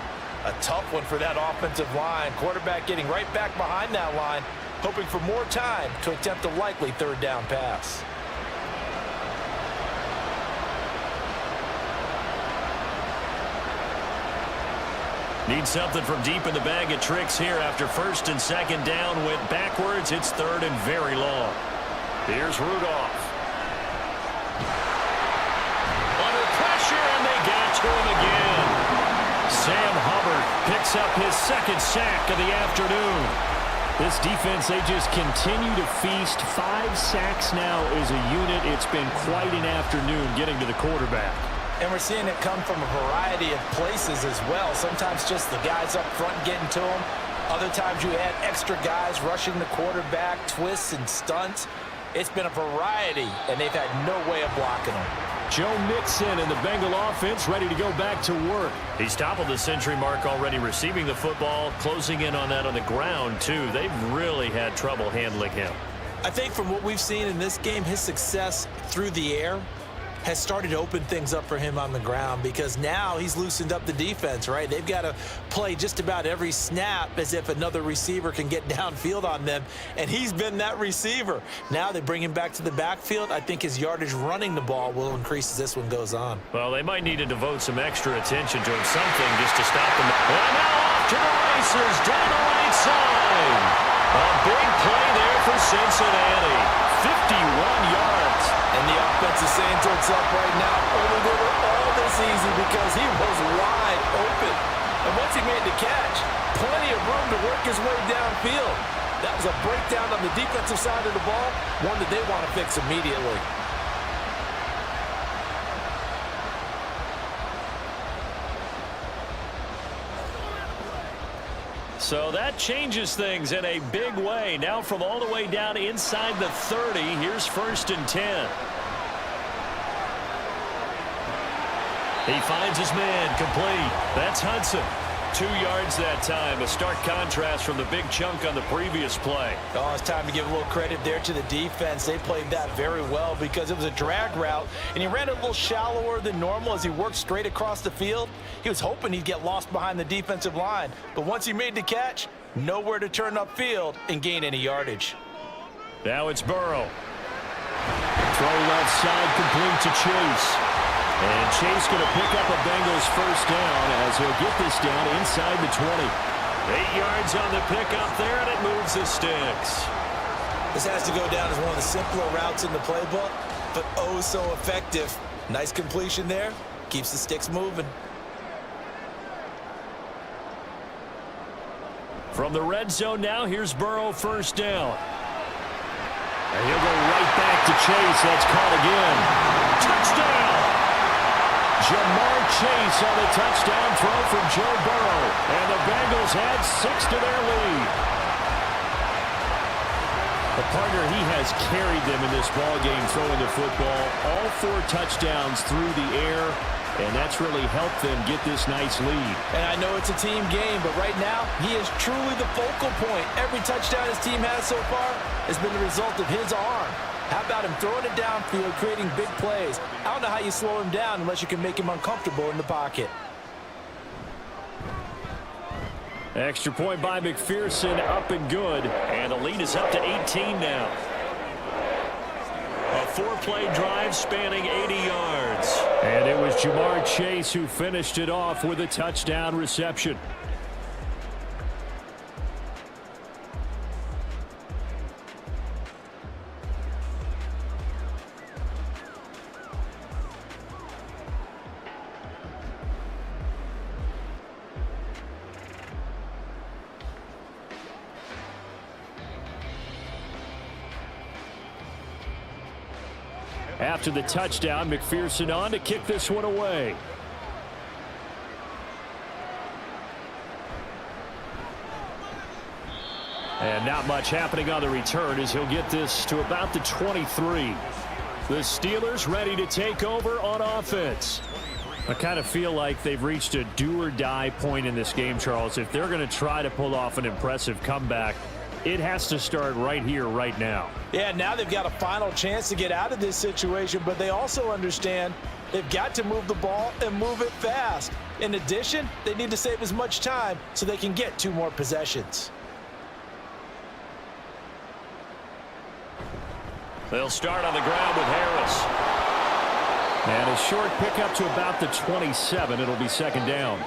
A tough one for that offensive line. Quarterback getting right back behind that line, hoping for more time to attempt a likely third down pass. Need something from deep in the bag of tricks here after first and second down went backwards. It's third and very long. Here's Rudolph. Under pressure, and they got to him again. Sam Hubbard picks up his second sack of the afternoon. This defense, they just continue to feast. 5 sacks now as a unit. It's been quite an afternoon getting to the quarterback. And we're seeing it come from a variety of places as well. Sometimes just the guys up front getting to him. Other times you add extra guys rushing the quarterback, twists and stunts. It's been a variety, and they've had no way of blocking him. Joe Mixon and the Bengal offense ready to go back to work. He's toppled the century mark already receiving the football, closing in on that on the ground, too. They've really had trouble handling him. I think from what we've seen in this game, his success through the air has started to open things up for him on the ground, because now he's loosened up the defense, right? They've got to play just about every snap as if another receiver can get downfield on them, and he's been that receiver. Now they bring him back to the backfield. I think his yardage running the ball will increase as this one goes on. Well, they might need to devote some extra attention to him, something just to stop them. And now off to the races down the right side. A big play there for Cincinnati. 51 yards. And the offense is saying to itself right now, only they were all this easy because he was wide open. And once he made the catch, plenty of room to work his way downfield. That was a breakdown on the defensive side of the ball, one that they want to fix immediately. So that changes things in a big way. Now from all the way down inside the 30, here's 1st and 10. He finds his man, complete. That's Hudson. 2 yards that time. A stark contrast from the big chunk on the previous play. Oh, it's time to give a little credit there to the defense. They played that very well because it was a drag route, and he ran it a little shallower than normal as he worked straight across the field. He was hoping he'd get lost behind the defensive line, but once he made the catch, nowhere to turn upfield and gain any yardage. Now it's Burrow. Throw left side, complete to Chase. And Chase going to pick up a Bengals first down as he'll get this down inside the 20. 8 yards on the pickup there, and it moves the sticks. This has to go down as one of the simpler routes in the playbook, but oh so effective. Nice completion there. Keeps the sticks moving. From the red zone now, here's Burrow first down. And he'll go right back to Chase. That's caught again. Touchdown! Jamar Chase on the touchdown throw from Joe Burrow. And the Bengals add 6 to their lead. The partner, he has carried them in this ballgame throwing the football. All 4 touchdowns through the air. And that's really helped them get this nice lead. And I know it's a team game, but right now, he is truly the focal point. Every touchdown his team has so far has been the result of his arm. How about him throwing it downfield, creating big plays? I don't know how you slow him down unless you can make him uncomfortable in the pocket. Extra point by McPherson, up and good. And the lead is up to 18 now. A 4-play drive spanning 80 yards. And it was Jamar Chase who finished it off with a touchdown reception. After the touchdown, McPherson on to kick this one away. And not much happening on the return as he'll get this to about the 23. The Steelers ready to take over on offense. I kind of feel like they've reached a do-or-die point in this game, Charles. If they're going to try to pull off an impressive comeback, It has to start right here, right now. Yeah, now they've got a final chance to get out of this situation, but they also understand they've got to move the ball and move it fast. In addition, they need to save as much time so they can get 2 more possessions. They'll start on the ground with Harris. And a short pickup to about the 27. It'll be second down.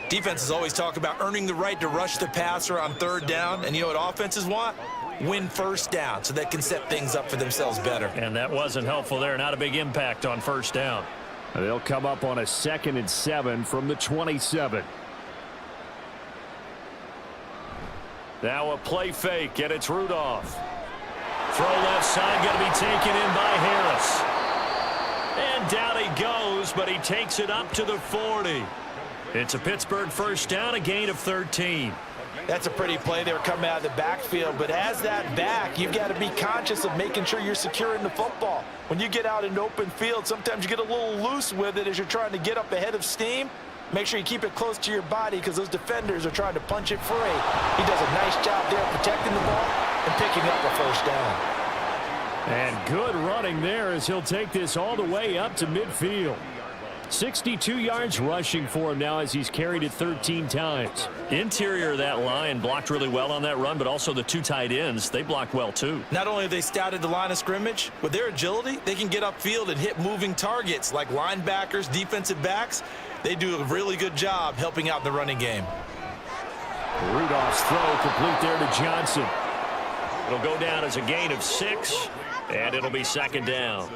Defenses always talk about earning the right to rush the passer on 3rd down. And you know what offenses want? Win first down so they can set things up for themselves better. And that wasn't helpful there. Not a big impact on 1st down. They'll come up on a 2nd and 7 from the 27. Now a play fake, and it's Rudolph. Throw left side, going to be taken in by Harris. And down he goes, but he takes it up to the 40. It's a Pittsburgh 1st down, a gain of 13. That's a pretty play. They were coming out of the backfield, but as that back, you've got to be conscious of making sure you're securing the football. When you get out in open field, sometimes you get a little loose with it as you're trying to get up ahead of steam. Make sure you keep it close to your body because those defenders are trying to punch it free. He does a nice job there protecting the ball and picking up a 1st down. And good running there as he'll take this all the way up to midfield. 62 yards rushing for him now as he's carried it 13 times. Interior of that line blocked really well on that run, but also the 2 tight ends, they blocked well too. Not only have they scouted the line of scrimmage, with their agility, they can get upfield and hit moving targets like linebackers, defensive backs. They do a really good job helping out in the running game. Rudolph's throw complete there to Johnson. It'll go down as a gain of 6, and it'll be 2nd down.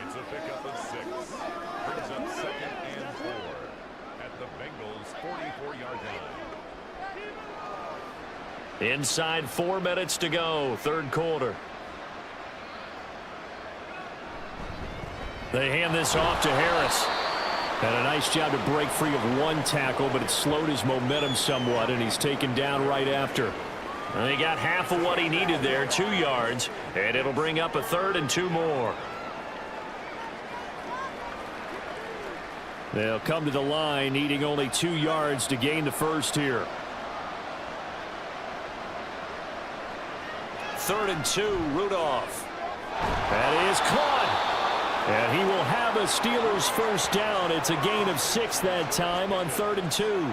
It's a pickup of 6. Brings up 2nd and 4 at the Bengals' 44-yard line. Inside 4 minutes to go, 3rd quarter. They hand this off to Harris. And a nice job to break free of 1 tackle, but it slowed his momentum somewhat, and he's taken down right after. And he got half of what he needed there, 2 yards, and it'll bring up a 3rd and 2 more. They'll come to the line, needing only 2 yards to gain the 1st here. 3rd and 2, Rudolph. That is caught. And he will have a Steelers 1st down. It's a gain of 6 that time on 3rd and 2.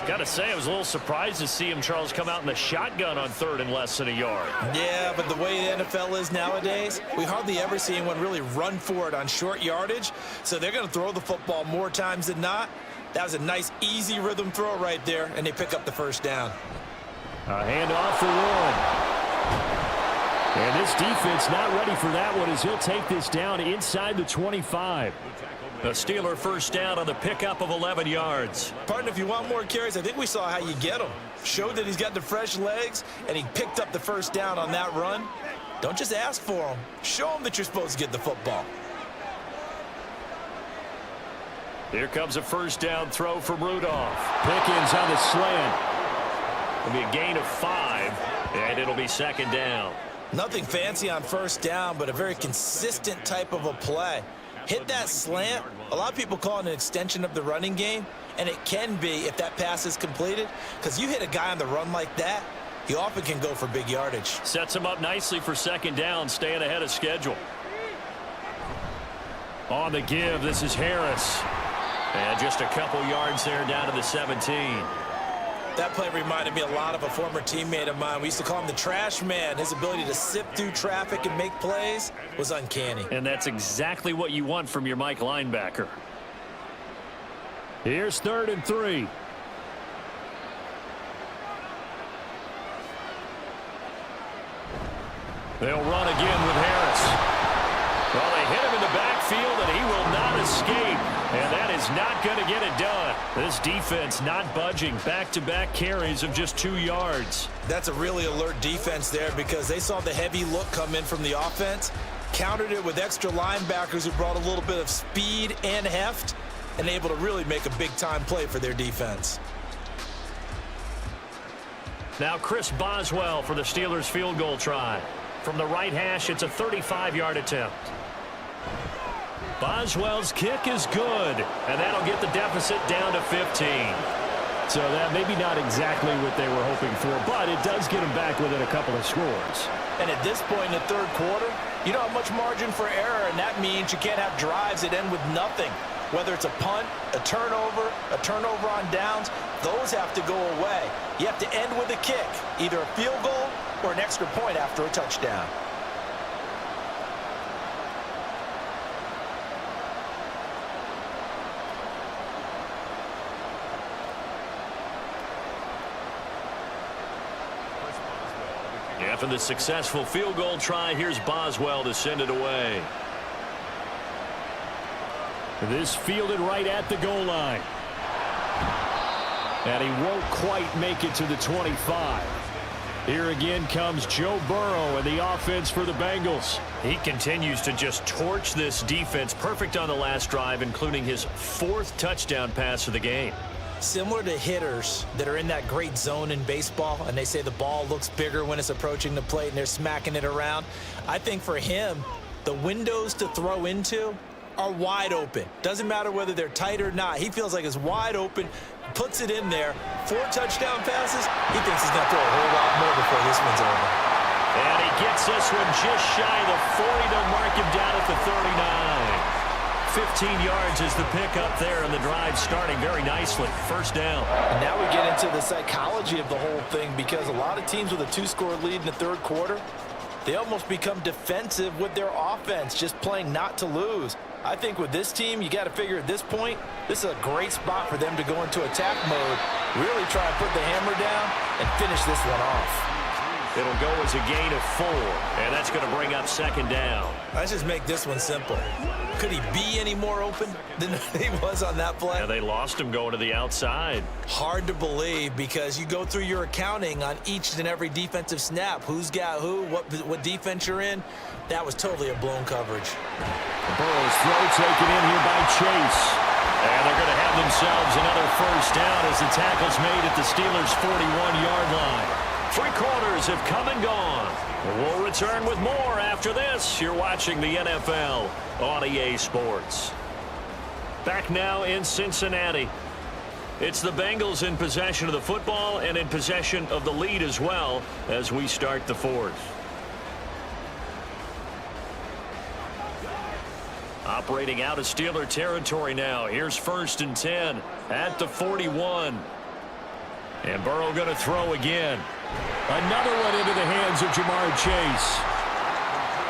Got to say, I was a little surprised to see him, Charles, come out in the shotgun on 3rd and less than a yard. Yeah, but the way the NFL is nowadays, we hardly ever see anyone really run for it on short yardage. So they're going to throw the football more times than not. That was a nice, easy rhythm throw right there, and they pick up the 1st down. A handoff for Warren. And this defense not ready for that one as he'll take this down inside the 25. A Steeler 1st down on the pickup of 11 yards. Pardon, if you want more carries, I think we saw how you get them. Showed that he's got the fresh legs, and he picked up the 1st down on that run. Don't just ask for them. Show them that you're supposed to get the football. Here comes a 1st down throw from Rudolph. Pickens on the slant. It'll be a gain of 5, and it'll be 2nd down. Nothing fancy on 1st down, but a very consistent type of a play. Hit that slant. A lot of people call it an extension of the running game, and it can be if that pass is completed, because you hit a guy on the run like that, he often can go for big yardage. Sets him up nicely for 2nd down, staying ahead of schedule. On the give, this is Harris. And just a couple yards there down to the 17. That play reminded me a lot of a former teammate of mine. We used to call him the trash man. His ability to sift through traffic and make plays was uncanny. And that's exactly what you want from your Mike linebacker. Here's 3rd and 3. They'll run again with Harris. Well, they hit him in the backfield, and he will not escape. And that is not going to get it done. This defense not budging. Back-to-back carries of just 2 yards. That's a really alert defense there because they saw the heavy look come in from the offense, countered it with extra linebackers who brought a little bit of speed and heft, and able to really make a big-time play for their defense. Now Chris Boswell for the Steelers field goal try. From the right hash, it's a 35-yard attempt. Boswell's kick is good, and that'll get the deficit down to 15. So that maybe not exactly what they were hoping for, but it does get them back within a couple of scores. And at this point in the third quarter, you don't have much margin for error, and that means you can't have drives that end with nothing. Whether it's a punt, a turnover on downs, those have to go away. You have to end with a kick, either a field goal or an extra point after a touchdown. After the successful field goal try, here's Boswell to send it away. This fielded right at the goal line. And he won't quite make it to the 25. Here again comes Joe Burrow and the offense for the Bengals. He continues to just torch this defense. Perfect on the last drive, including his 4th touchdown pass of the game. Similar to hitters that are in that great zone in baseball, and they say the ball looks bigger when it's approaching the plate and they're smacking it around. I think for him, the windows to throw into are wide open. Doesn't matter whether they're tight or not. He feels like it's wide open, puts it in there. 4 touchdown passes. He thinks he's going to throw a whole lot more before this one's over. And he gets this one just shy of the 40 to mark him down at the 39. 15 yards is the pickup there, and the drive starting very nicely. First down. And now we get into the psychology of the whole thing, because a lot of teams with a 2-score lead in the third quarter, they almost become defensive with their offense, just playing not to lose. I think with this team, you got to figure at this point, this is a great spot for them to go into attack mode, really try to put the hammer down and finish this one off. It'll go as a gain of 4, and that's going to bring up second down. Let's just make this one simple. Could he be any more open than he was on that play? Yeah, they lost him going to the outside. Hard to believe, because you go through your accounting on each and every defensive snap. Who's got who, what defense you're in. That was totally a blown coverage. Burrow's throw taken in here by Chase. And they're going to have themselves another first down as the tackle's made at the Steelers' 41-yard line. 3 quarters have come and gone. We'll return with more after this. You're watching the NFL on EA Sports. Back now in Cincinnati. It's the Bengals in possession of the football and in possession of the lead as well as we start the 4th. Operating out of Steeler territory now. Here's 1st and 10 at the 41. And Burrow going to throw again. Another one into the hands of Jamar Chase.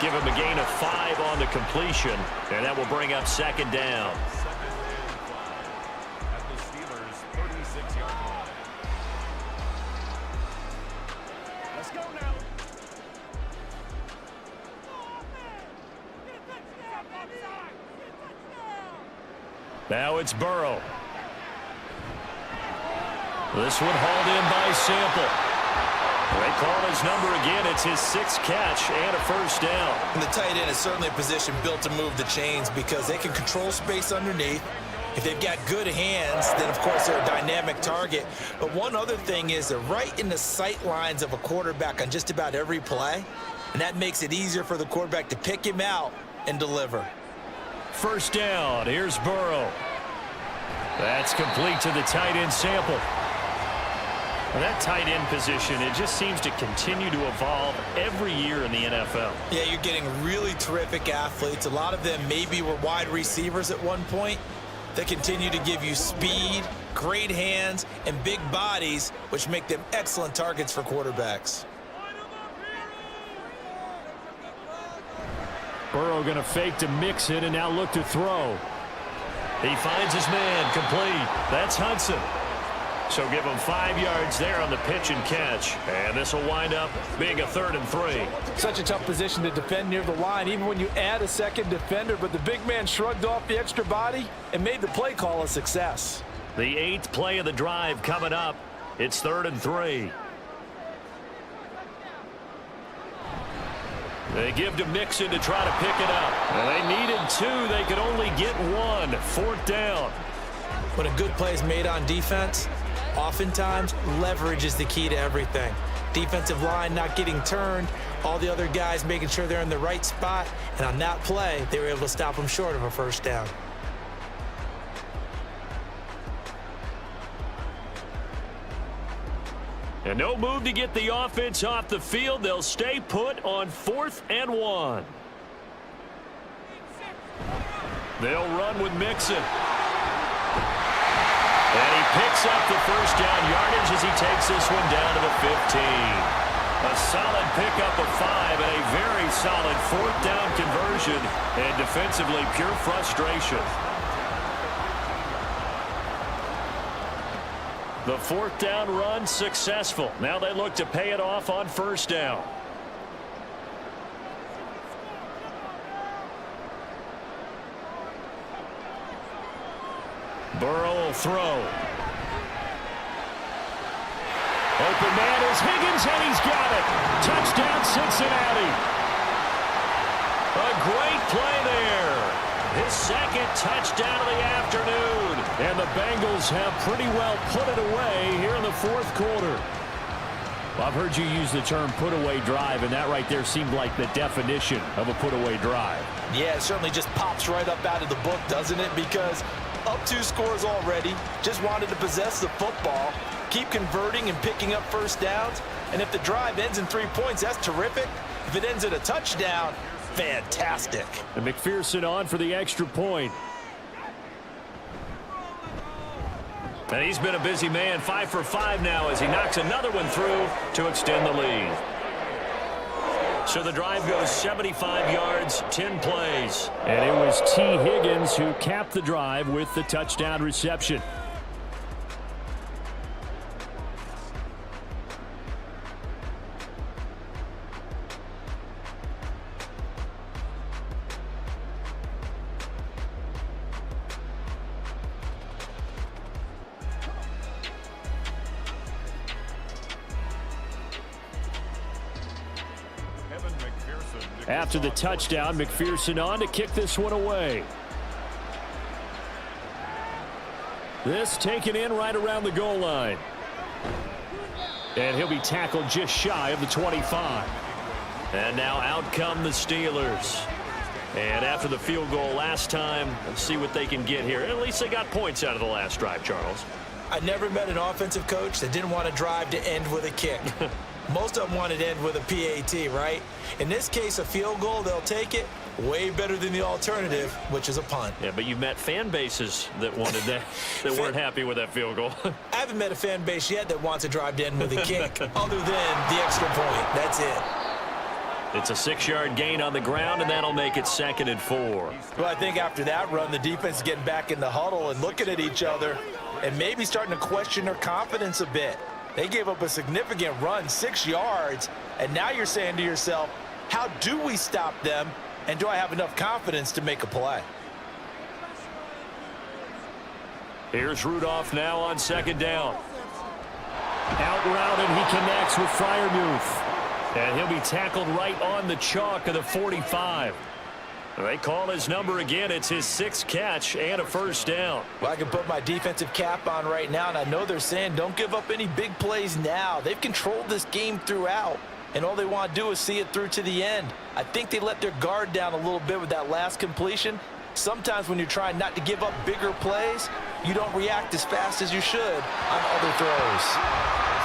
Give him a gain of 5 on the completion, and that will bring up second down. At the Steelers' 36-yard line. Let's go now. Now it's Burrow. This one hauled in by Sample. They call his number again. It's his 6th catch and a first down. And the tight end is certainly a position built to move the chains, because they can control space underneath. If they've got good hands, then of course they're a dynamic target. But one other thing is they're right in the sight lines of a quarterback on just about every play. And that makes it easier for the quarterback to pick him out and deliver. First down. Here's Burrow. That's complete to the tight end Sample. Well, that tight end position, it just seems to continue to evolve every year in the NFL. Yeah, you're getting really terrific athletes. A lot of them maybe were wide receivers at one point. They continue to give you speed, great hands, and big bodies, which make them excellent targets for quarterbacks. Burrow going to fake to mix it and now look to throw. He finds his man, complete. That's Hudson. So give him 5 yards there on the pitch and catch. And this will wind up being a 3rd and 3. Such a tough position to defend near the line, even when you add a second defender. But the big man shrugged off the extra body and made the play call a success. The 8th play of the drive coming up. It's 3rd and 3. They give to Mixon to try to pick it up. And they needed 2. They could only get 1. 4th down. When a good play is made on defense, oftentimes leverage is the key to everything. Defensive line not getting turned, all the other guys making sure they're in the right spot, and on that play, they were able to stop them short of a first down. And no move to get the offense off the field. They'll stay put on 4th and 1. They'll run with Mixon. And he picks up the first down yardage as he takes this one down to the 15. A solid pickup of 5 and a very solid 4th down conversion. And defensively, pure frustration. The 4th down run successful. Now they look to pay it off on 1st down. Burrow will throw. Open man is Higgins, and he's got it. Touchdown, Cincinnati. A great play there. His 2nd touchdown of the afternoon. And the Bengals have pretty well put it away here in the 4th quarter. Well, I've heard you use the term put-away drive, and that right there seemed like the definition of a put-away drive. Yeah, it certainly just pops right up out of the book, doesn't it? Because up 2 scores already, just wanted to possess the football, keep converting and picking up 1st downs. And if the drive ends in 3 points, that's terrific. If it ends in a touchdown, fantastic. And McPherson on for the extra point. And he's been a busy man, 5 for 5 now as he knocks another one through to extend the lead. So the drive goes 75 yards, 10 plays. And it was T. Higgins who capped the drive with the touchdown reception. After the touchdown, McPherson on to kick this one away. This taken in right around the goal line. And he'll be tackled just shy of the 25. And now out come the Steelers. And after the field goal last time, let's see what they can get here. At least they got points out of the last drive, Charles. I never met an offensive coach that didn't want to drive to end with a kick. Most of them wanted to end with a PAT, right? In this case, a field goal, they'll take it. Way better than the alternative, which is a punt. Yeah, but you met fan bases that wanted that, that weren't happy with that field goal. I haven't met a fan base yet that wants to drive to end with a kick, other than the extra point. That's it. It's a 6-yard gain on the ground, and that'll make it 2nd and 4. Well, I think after that run, the defense is getting back in the huddle and looking at each other and maybe starting to question their confidence a bit. They gave up a significant run, 6 yards, and now you're saying to yourself, how do we stop them, and do I have enough confidence to make a play? Here's Rudolph now on 2nd down. Out route, and he connects with Freiermuth. And he'll be tackled right on the chalk of the 45. They call his number again. It's his 6th catch and a 1st down. Well, I can put my defensive cap on right now, and I know they're saying don't give up any big plays now. They've controlled this game throughout, and all they want to do is see it through to the end. I think they let their guard down a little bit with that last completion. Sometimes when you're trying not to give up bigger plays, you don't react as fast as you should on other throws.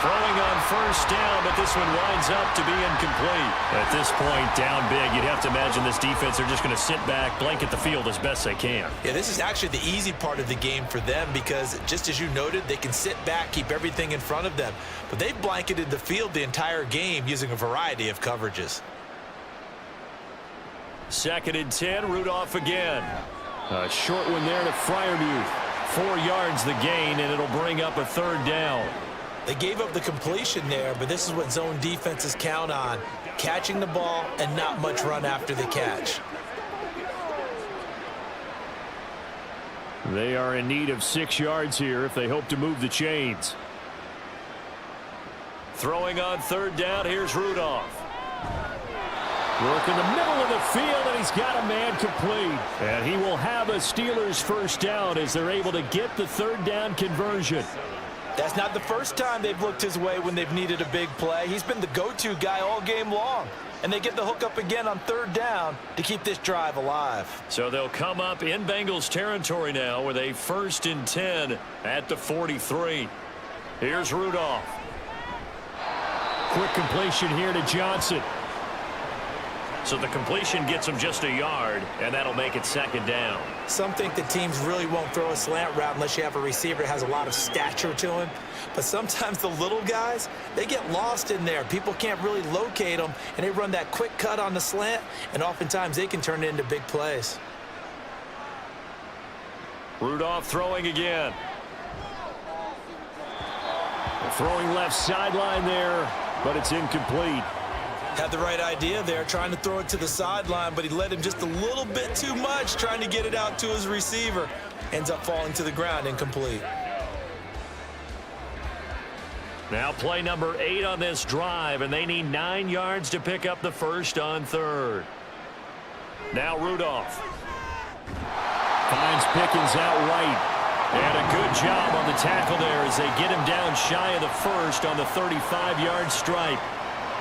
Throwing on 1st down, but this one winds up to be incomplete. At this point, down big, you'd have to imagine this defense, they're just going to sit back, blanket the field as best they can. Yeah, this is actually the easy part of the game for them because, just as you noted, they can sit back, keep everything in front of them. But they've blanketed the field the entire game using a variety of coverages. 2nd and 10, Rudolph again. A short one there to Freiermuth. 4 yards the gain, and it'll bring up a 3rd down. They gave up the completion there, but this is what zone defenses count on. Catching the ball and not much run after the catch. They are in need of 6 yards here if they hope to move the chains. Throwing on 3rd down, here's Rudolph. Work in the middle of the field, and he's got a man complete. And he will have a Steelers 1st down as they're able to get the 3rd down conversion. That's not the first time they've looked his way when they've needed a big play. He's been the go-to guy all game long. And they get the hook up again on 3rd down to keep this drive alive. So they'll come up in Bengals territory now with a 1st and 10 at the 43. Here's Rudolph. Quick completion here to Johnson. So the completion gets him just a yard, and that'll make it second down. Some think the teams really won't throw a slant route unless you have a receiver that has a lot of stature to him. But sometimes the little guys, they get lost in there. People can't really locate them, and they run that quick cut on the slant, and oftentimes they can turn it into big plays. Rudolph throwing again. Throwing left sideline there, but it's incomplete. Had the right idea there, trying to throw it to the sideline, but he led him just a little bit too much, trying to get it out to his receiver. Ends up falling to the ground, incomplete. Now play number 8 on this drive, and they need 9 yards to pick up the first on third. Now Rudolph. Finds Pickens out right. And a good job on the tackle there as they get him down shy of the first on the 35-yard stripe.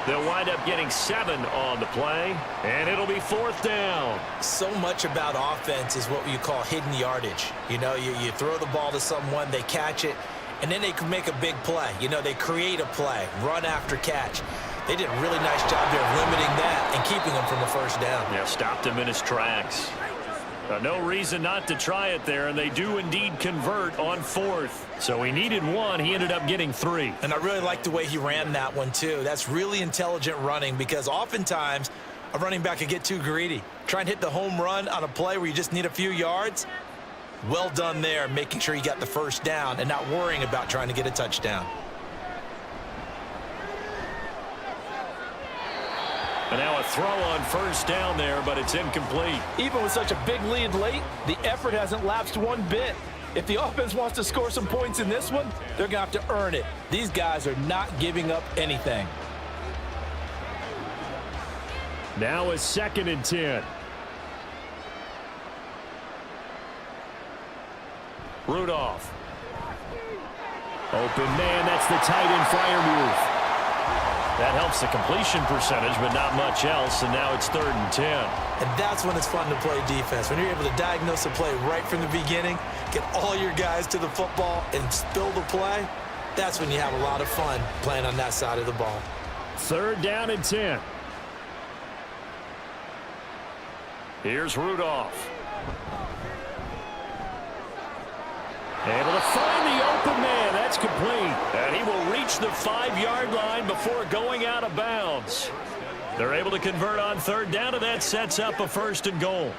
They'll wind up getting 7 on the play, and it'll be 4th down. So much about offense is what you call hidden yardage. You know, you throw the ball to someone, they catch it, and then they can make a big play. You know, they create a play, run after catch. They did a really nice job there of limiting that and keeping him from a first down. Yeah, stopped him in his tracks. No reason not to try it there, and they do indeed convert on 4th. So he needed 1. He ended up getting 3. And I really like the way he ran that one, too. That's really intelligent running because oftentimes a running back can get too greedy. Try and hit the home run on a play where you just need a few yards. Well done there, making sure you got the first down and not worrying about trying to get a touchdown. And now a throw on first down there, but it's incomplete. Even with such a big lead late, the effort hasn't lapsed one bit. If the offense wants to score some points in this one, they're going to have to earn it. These guys are not giving up anything. Now a 2nd and 10. Rudolph. Open man, that's the tight end flyer move. That helps the completion percentage, but not much else, and now it's 3rd and 10. And that's when it's fun to play defense. When you're able to diagnose a play right from the beginning, get all your guys to the football, and spill the play, that's when you have a lot of fun playing on that side of the ball. 3rd down and 10. Here's Rudolph. Able to find the open man. That's complete. And he will reach the 5-yard line before going out of bounds. They're able to convert on 3rd down, and that sets up a 1st and goal.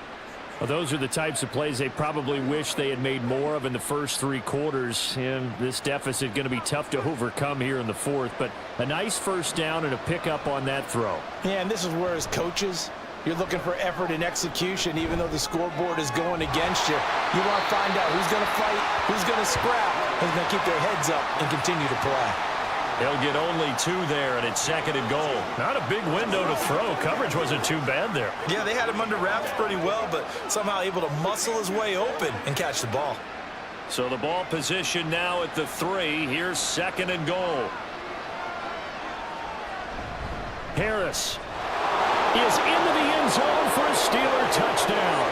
Well, those are the types of plays they probably wish they had made more of in the first 3 quarters. And this deficit going to be tough to overcome here in the 4th. But a nice first down and a pickup on that throw. Yeah, and this is where as coaches, you're looking for effort and execution, even though the scoreboard is going against you. You want to find out who's going to fight, who's going to scrap, who's going to keep their heads up and continue to play. They'll get only 2 there, and it's 2nd and goal. Not a big window to throw. Coverage wasn't too bad there. Yeah, they had him under wraps pretty well, but somehow able to muscle his way open and catch the ball. So the ball position now at the 3. Here's 2nd and goal. Harris is into the end zone for a Steeler touchdown.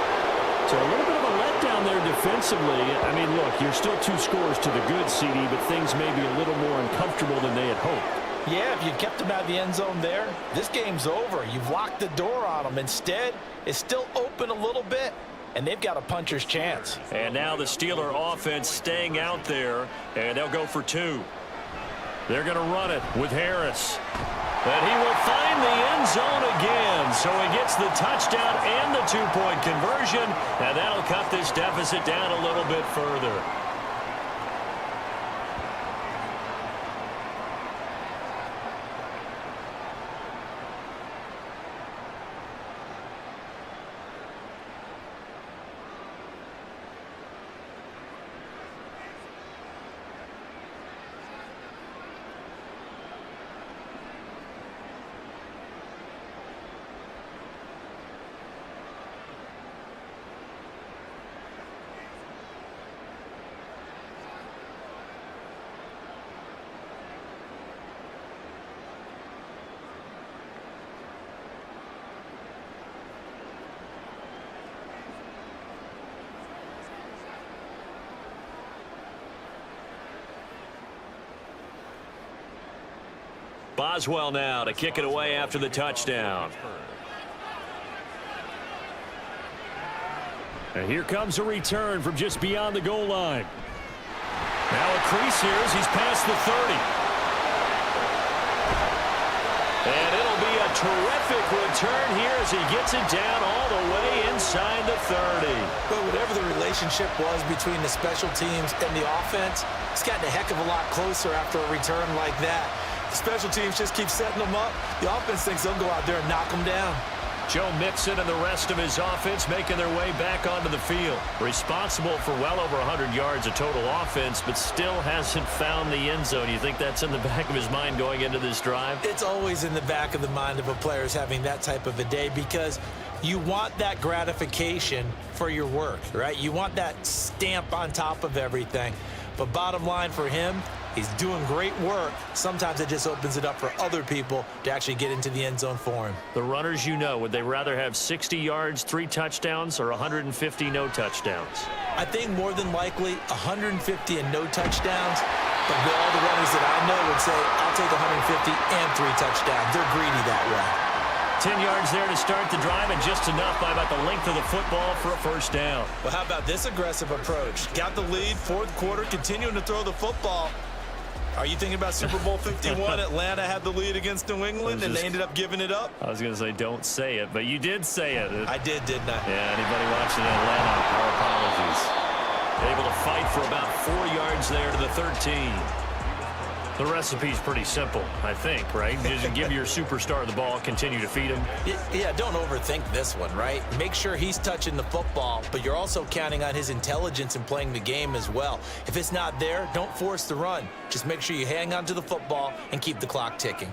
So a little bit of a letdown there defensively. I mean, look, you're still 2 scores to the good, CD, but things may be a little more uncomfortable than they had hoped. Yeah, if you kept them out of the end zone there, this game's over. You've locked the door on them. Instead, it's still open a little bit, and they've got a puncher's chance. And now the Steeler offense staying out there, and they'll go for 2. They're going to run it with Harris. And he will find the end zone again. So he gets the touchdown and the 2-point conversion. And that'll cut this deficit down a little bit further. Boswell now to kick it away after the touchdown. And here comes a return from just beyond the goal line. Now a crease here as he's past the 30. And it'll be a terrific return here as he gets it down all the way inside the 30. But whatever the relationship was between the special teams and the offense, it's gotten a heck of a lot closer after a return like that. The special teams just keep setting them up. The offense thinks they'll go out there and knock them down. Joe Mixon and the rest of his offense making their way back onto the field. Responsible for well over 100 yards of total offense, but still hasn't found the end zone. You think that's in the back of his mind going into this drive? It's always in the back of the mind of a player having that type of a day because you want that gratification for your work, right? You want that stamp on top of everything. But bottom line for him, he's doing great work. Sometimes it just opens it up for other people to actually get into the end zone for him. The runners, you know, would they rather have 60 yards, 3 touchdowns, or 150 no touchdowns? I think more than likely 150 and no touchdowns. But all the runners that I know would say, I'll take 150 and 3 touchdowns. They're greedy that way. 10 yards there to start the drive, and just enough by about the length of the football for a first down. Well, how about this aggressive approach? Got the lead, fourth quarter, continuing to throw the football. Are you thinking about Super Bowl 51? Atlanta had the lead against New England, and they ended up giving it up? I was going to say don't say it, but you did say it. I did, didn't I? Yeah, anybody watching Atlanta, our apologies. Able to fight for about 4 yards there to the 13. The recipe's pretty simple, I think, right? Just give your superstar the ball, continue to feed him. Yeah, don't overthink this one, right? Make sure he's touching the football, but you're also counting on his intelligence in playing the game as well. If it's not there, don't force the run. Just make sure you hang on to the football and keep the clock ticking.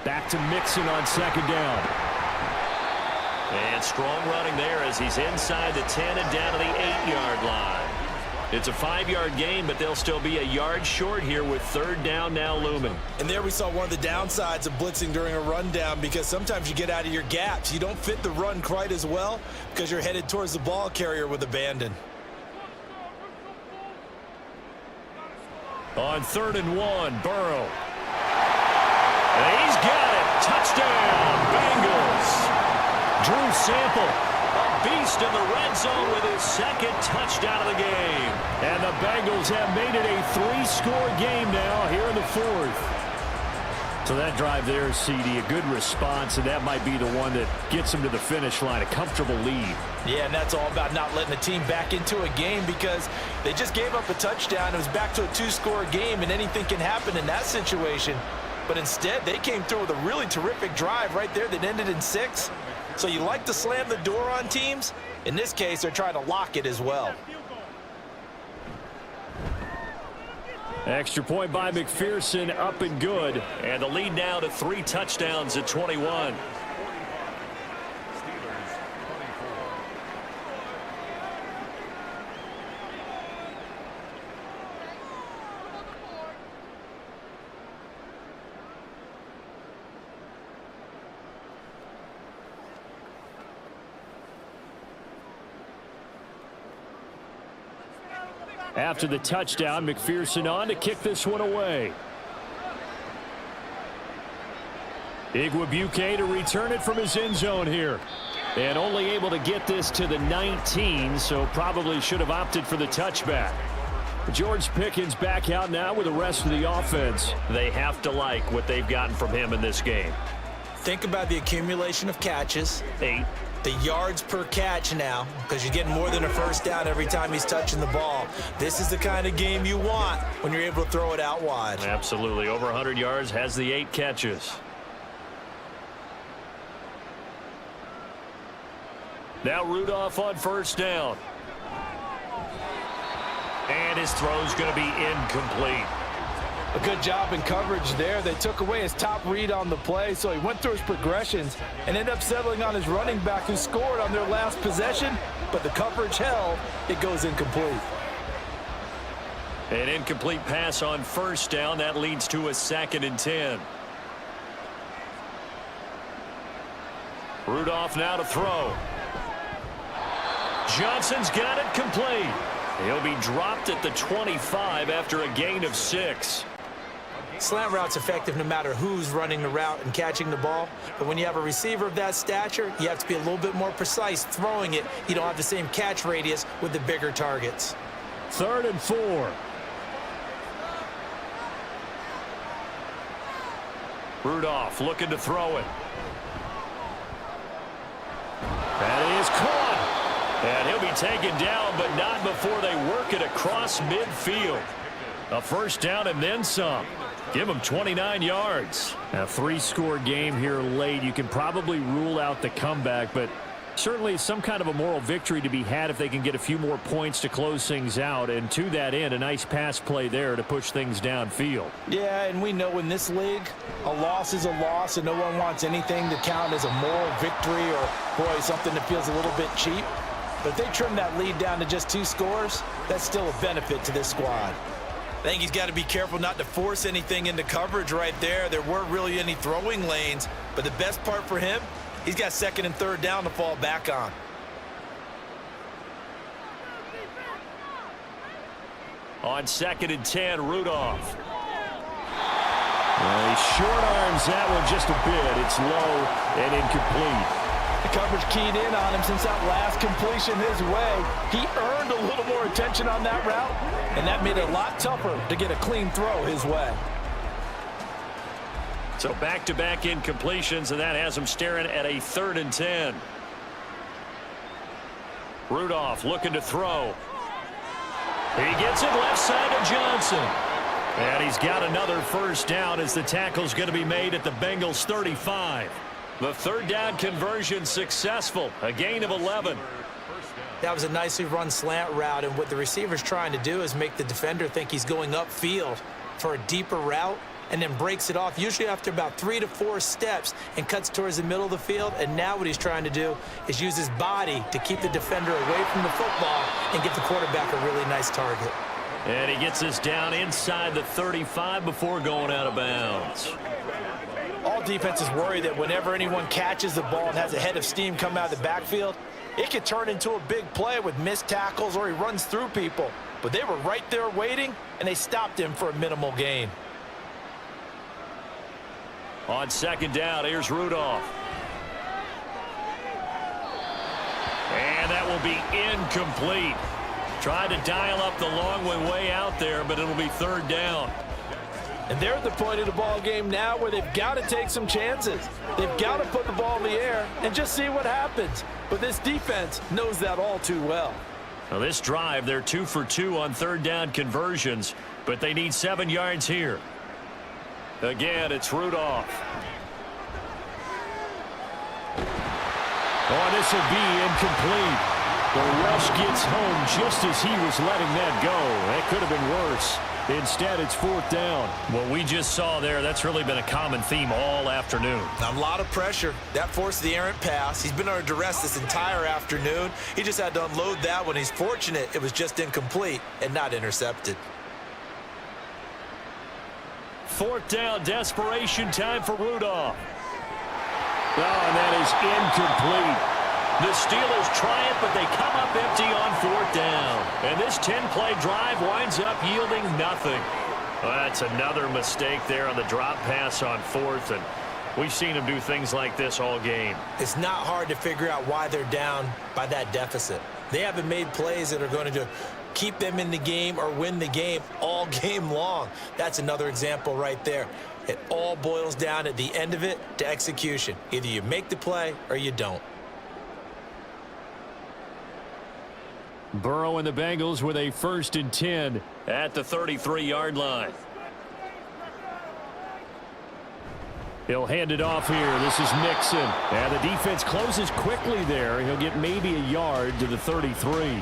Back to Mixon on second down. And strong running there as he's inside the 10 and down to the 8-yard line. It's a 5-yard gain, but they'll still be a yard short here with third down now looming. And there we saw one of the downsides of blitzing during a rundown because sometimes you get out of your gaps. You don't fit the run quite as well because you're headed towards the ball carrier with abandon. On 3rd and 1, Burrow. And he's got it. Touchdown, Bengals. Drew Sample. Beast in the red zone with his second touchdown of the game. And the Bengals have made it a 3-score game now here in the 4th. So that drive there, CD, a good response, and that might be the one that gets them to the finish line, a comfortable lead. Yeah, and that's all about not letting the team back into a game because they just gave up a touchdown. It was back to a 2-score game, and anything can happen in that situation. But instead, they came through with a really terrific drive right there that ended in 6. So you like to slam the door on teams? In this case, they're trying to lock it as well. Extra point by McPherson, up and good. And the lead now to 3 touchdowns at 21. After the touchdown, McPherson on to kick this one away. Igwebuike to return it from his end zone here. And only able to get this to the 19, so probably should have opted for the touchback. George Pickens back out now with the rest of the offense. They have to like what they've gotten from him in this game. Think about the accumulation of catches. 8. The yards per catch now, because you're getting more than a first down every time he's touching the ball. This is the kind of game you want when you're able to throw it out wide. Absolutely. Over 100 yards, has the 8 catches. Now Rudolph on first down. And his throw's going to be incomplete. A good job in coverage there. They took away his top read on the play, so he went through his progressions and ended up settling on his running back who scored on their last possession, but the coverage held. It goes incomplete. An incomplete pass on first down. That leads to a 2nd and 10. Rudolph now to throw. Johnson's got it complete. He'll be dropped at the 25 after a gain of 6. Slant route's effective no matter who's running the route and catching the ball. But when you have a receiver of that stature, you have to be a little bit more precise throwing it. You don't have the same catch radius with the bigger targets. 3rd and 4. Rudolph looking to throw it. That is caught. And he'll be taken down, but not before they work it across midfield. A first down and then some. Give him 29 yards. A 3-score game here late. You can probably rule out the comeback, but certainly some kind of a moral victory to be had if they can get a few more points to close things out. And to that end, a nice pass play there to push things downfield. Yeah, and we know in this league, a loss is a loss, and no one wants anything to count as a moral victory or, boy, something that feels a little bit cheap. But if they trim that lead down to just 2 scores, that's still a benefit to this squad. I think he's got to be careful not to force anything into coverage right there. There weren't really any throwing lanes, but the best part for him, he's got 2nd and 3rd down to fall back on. On 2nd and 10, Rudolph. Well, he short arms that one just a bit. It's low and incomplete. The coverage keyed in on him since that last completion his way. He earned a little more attention on that route, and that made it a lot tougher to get a clean throw his way. So back-to-back incompletions, and that has him staring at a 3rd and 10. Rudolph looking to throw. He gets it left side to Johnson. And he's got another first down as the tackle's going to be made at the Bengals 35. The 3rd down conversion successful. A gain of 11. That was a nicely run slant route, and what the receiver's trying to do is make the defender think he's going upfield for a deeper route and then breaks it off, usually after about 3 to 4 steps, and cuts towards the middle of the field. And now what he's trying to do is use his body to keep the defender away from the football and get the quarterback a really nice target. And he gets this down inside the 35 before going out of bounds. All defenses worry that whenever anyone catches the ball and has a head of steam come out of the backfield, it could turn into a big play with missed tackles or he runs through people. But they were right there waiting, and they stopped him for a minimal gain. On 2nd down, here's Rudolph. And that will be incomplete. Tried to dial up the long way out there, but it'll be 3rd down. And they're at the point of the ball game now where they've got to take some chances. They've got to put the ball in the air and just see what happens. But this defense knows that all too well. Now this drive, they're 2 for 2 on 3rd down conversions, but they need 7 yards here. Again, it's Rudolph. Oh, this will be incomplete. The rush gets home just as he was letting that go. That could have been worse. Instead, it's 4th down. What we just saw there, that's really been a common theme all afternoon. A lot of pressure. That forced the errant pass. He's been under duress this entire afternoon. He just had to unload that one. He's fortunate it was just incomplete and not intercepted. 4th down, desperation time for Rudolph. Oh, and that is incomplete. The Steelers try it, but they come up empty on 4th down. And this 10-play drive winds up yielding nothing. Well, that's another mistake there on the drop pass on 4th, and we've seen them do things like this all game. It's not hard to figure out why they're down by that deficit. They haven't made plays that are going to keep them in the game or win the game all game long. That's another example right there. It all boils down at the end of it to execution. Either you make the play or you don't. Burrow and the Bengals with a 1st and 10 at the 33-yard line. He'll hand it off here. This is Mixon. And the defense closes quickly there. He'll get maybe a yard to the 33.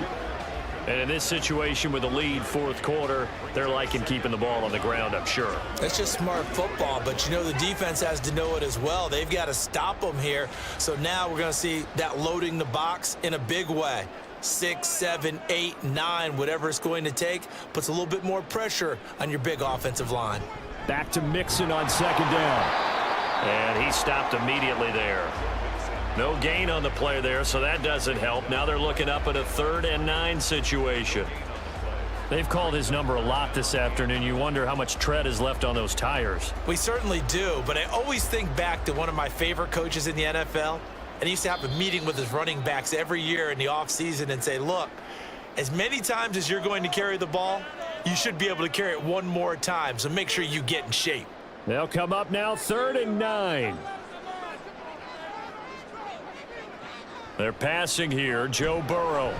And in this situation with the lead 4th quarter, they're liking keeping the ball on the ground, I'm sure. That's just smart football, but you know the defense has to know it as well. They've got to stop them here. So now we're going to see that loading the box in a big way. 6, 7, 8, 9, whatever it's going to take, puts a little bit more pressure on your big offensive line. Back to Mixon on 2nd down. And he stopped immediately there. No gain on the play there, so that doesn't help. Now they're looking up at a 3rd and 9 situation. They've called his number a lot this afternoon. You wonder how much tread is left on those tires. We certainly do, but I always think back to one of my favorite coaches in the NFL, and he used to have a meeting with his running backs every year in the offseason and say, look, as many times as you're going to carry the ball, you should be able to carry it one more time, so make sure you get in shape. They'll come up now 3rd and 9. They're passing here, Joe Burrow.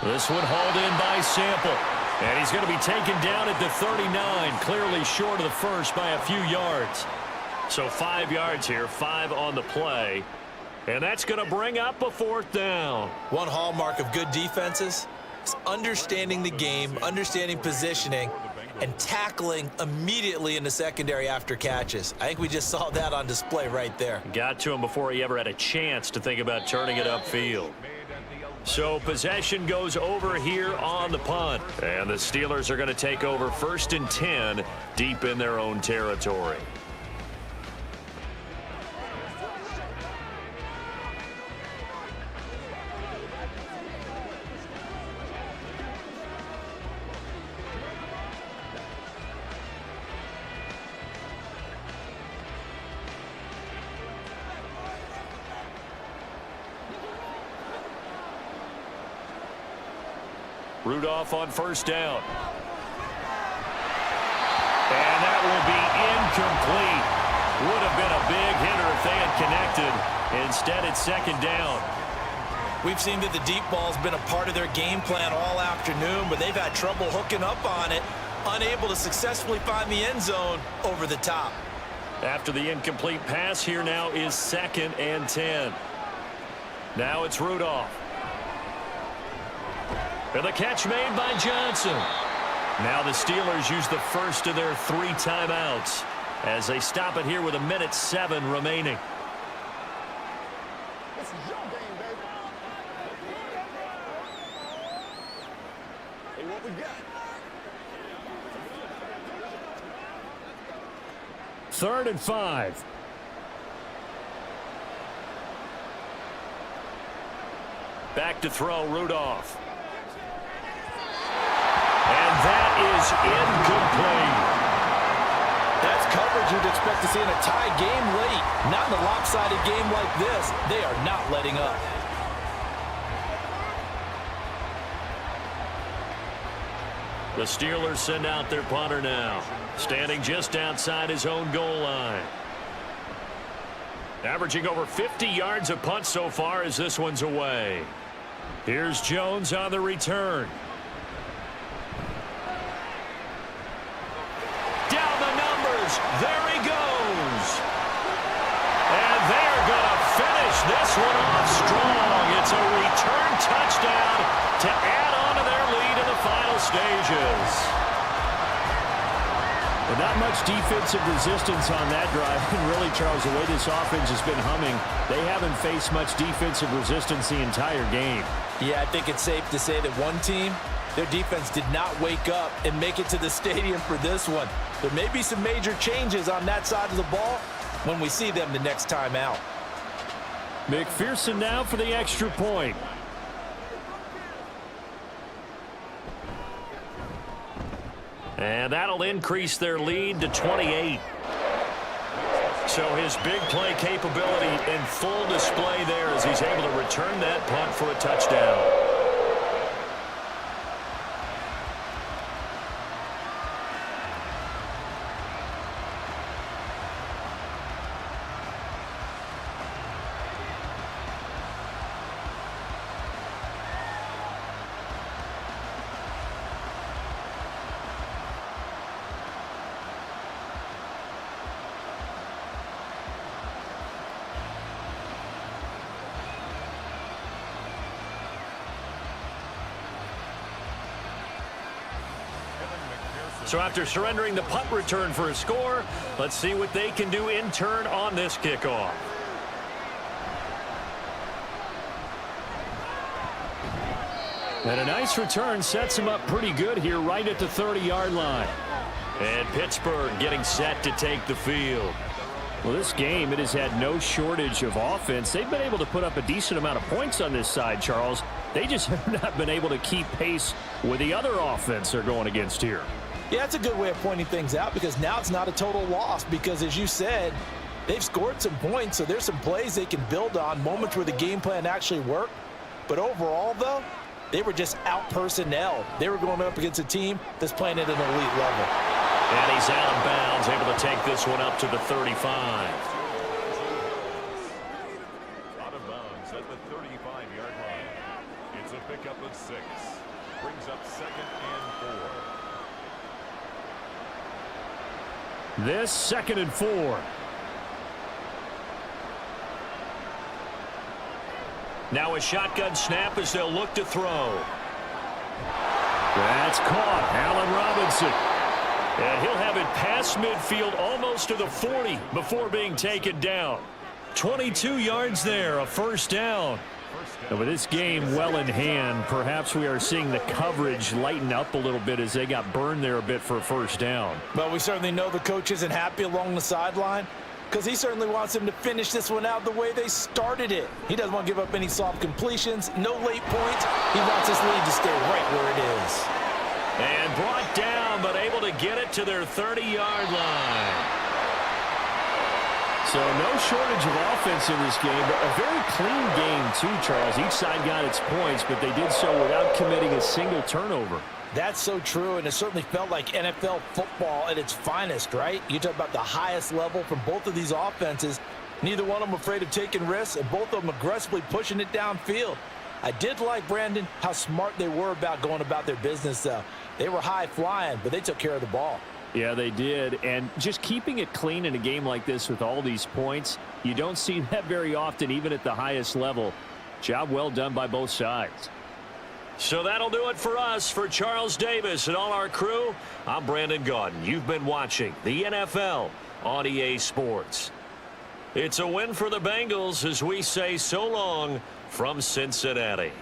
This one hauled in by Sample. And he's going to be taken down at the 39, clearly short of the first by a few yards. So 5 yards here, 5 on the play. And that's going to bring up a 4th down. One hallmark of good defenses is understanding the game, understanding positioning, and tackling immediately in the secondary after catches. I think we just saw that on display right there. Got to him before he ever had a chance to think about turning it upfield. So possession goes over here on the punt. And the Steelers are going to take over 1st and 10 deep in their own territory. Rudolph on 1st down. And that will be incomplete. Would have been a big hitter if they had connected. Instead, it's 2nd down. We've seen that the deep ball's been a part of their game plan all afternoon, but they've had trouble hooking up on it, unable to successfully find the end zone over the top. After the incomplete pass, here now is 2nd and 10. Now it's Rudolph. And the catch made by Johnson. Now the Steelers use the first of their 3 timeouts as they stop it here with 1:07 remaining. This is your game, baby. Hey, what we got? 3rd and 5. Back to throw, Rudolph. And that is incomplete. That's coverage you'd expect to see in a tie game late. Not in a lopsided game like this. They are not letting up. The Steelers send out their punter now, standing just outside his own goal line. Averaging over 50 yards a punt so far as this one's away. Here's Jones on the return. Down the numbers. There he goes. And they're going to finish this one off strong. It's a return touchdown to add on to their lead in the final stages. Well, not much defensive resistance on that drive. And really, Charles, the way this offense has been humming, they haven't faced much defensive resistance the entire game. Yeah, I think it's safe to say that one team, their defense did not wake up and make it to the stadium for this one. There may be some major changes on that side of the ball when we see them the next time out. McPherson now for the extra point. And that'll increase their lead to 28. So his big play capability in full display there as he's able to return that punt for a touchdown. So after surrendering the punt return for a score, let's see what they can do in turn on this kickoff. And a nice return sets him up pretty good here right at the 30-yard line. And Pittsburgh getting set to take the field. Well, this game, it has had no shortage of offense. They've been able to put up a decent amount of points on this side, Charles. they just have not been able to keep pace with the other offense they're going against here. Yeah, that's a good way of pointing things out because now it's not a total loss because, as you said, they've scored some points, so there's some plays they can build on, moments where the game plan actually worked. But overall, though, they were just out-personnel. They were going up against a team that's playing at an elite level. And he's out of bounds, able to take this one up to the 35. Out of bounds at the 35-yard line. It's a pickup of 6. Brings up 2nd and 4. This 2nd and 4. Now a shotgun snap as they'll look to throw. That's caught. Allen Robinson. And he'll have it past midfield almost to the 40 before being taken down. 22 yards there, a first down. And with this game well in hand, perhaps we are seeing the coverage lighten up a little bit as they got burned there a bit for a first down. But we certainly know the coach isn't happy along the sideline because he certainly wants them to finish this one out the way they started it. He doesn't want to give up any soft completions, no late points. He wants this lead to stay right where it is. And brought down, but able to get it to their 30-yard line. So no shortage of offense in this game, but a very clean game too, Charles. Each side got its points, but they did so without committing a single turnover. That's so true, and it certainly felt like NFL football at its finest, right? You talk about the highest level from both of these offenses. Neither one of them afraid of taking risks, and both of them aggressively pushing it downfield. I did like, Brandon, how smart they were about going about their business, though. They were high-flying, but they took care of the ball. Yeah, they did. And just keeping it clean in a game like this with all these points, you don't see that very often, even at the highest level. Job well done by both sides. So that'll do it for us. For Charles Davis and all our crew, I'm Brandon Gaudin. You've been watching the NFL on EA Sports. It's a win for the Bengals as we say so long from Cincinnati.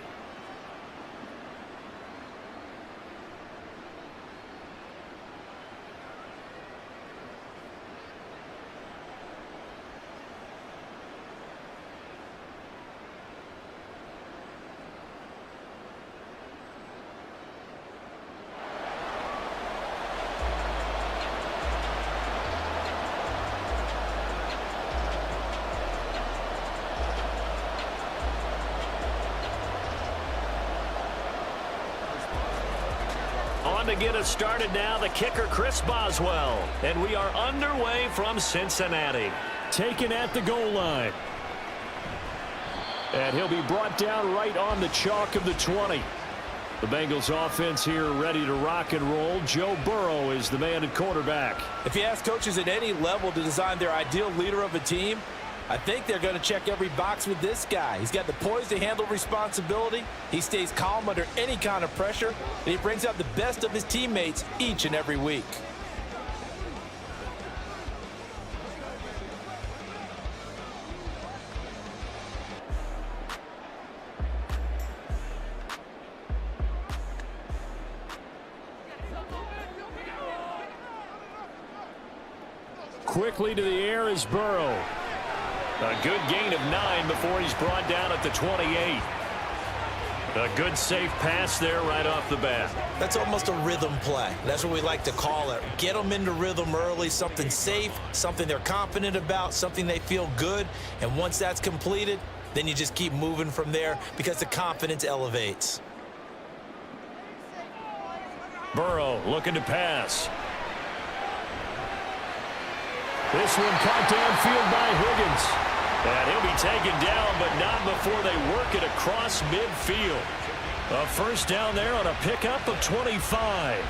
To get us started now, the kicker Chris Boswell, and we are underway from Cincinnati. Taken at the goal line, and he'll be brought down right on the chalk of the 20. The Bengals offense here ready to rock and roll. Joe Burrow is the man at quarterback. If you ask coaches at any level to design their ideal leader of a team, I think they're going to check every box with this guy. He's got the poise to handle responsibility. He stays calm under any kind of pressure, and he brings out the best of his teammates each and every week. Quickly to the air is Burrow. A good gain of 9 before he's brought down at the 28. A good safe pass there right off the bat. That's almost a rhythm play. That's what we like to call it. Get them into rhythm early, something safe, something they're confident about, something they feel good. And once that's completed, then you just keep moving from there because the confidence elevates. Burrow looking to pass. This one caught downfield by Higgins. And he'll be taken down, but not before they work it across midfield. A first down there on a pickup of 25.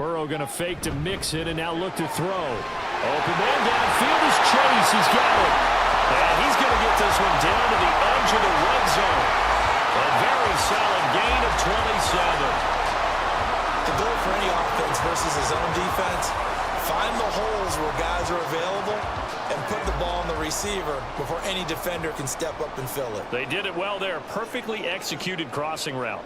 Burrow going to fake to mix it and now look to throw. Open man downfield is Chase. He's got it. And he's going to get this one down to the edge of the red zone. A very solid gain of 27. The goal for any offense versus his own defense, find the holes where guys are available and put the ball on the receiver before any defender can step up and fill it. They did it well there. Perfectly executed crossing route.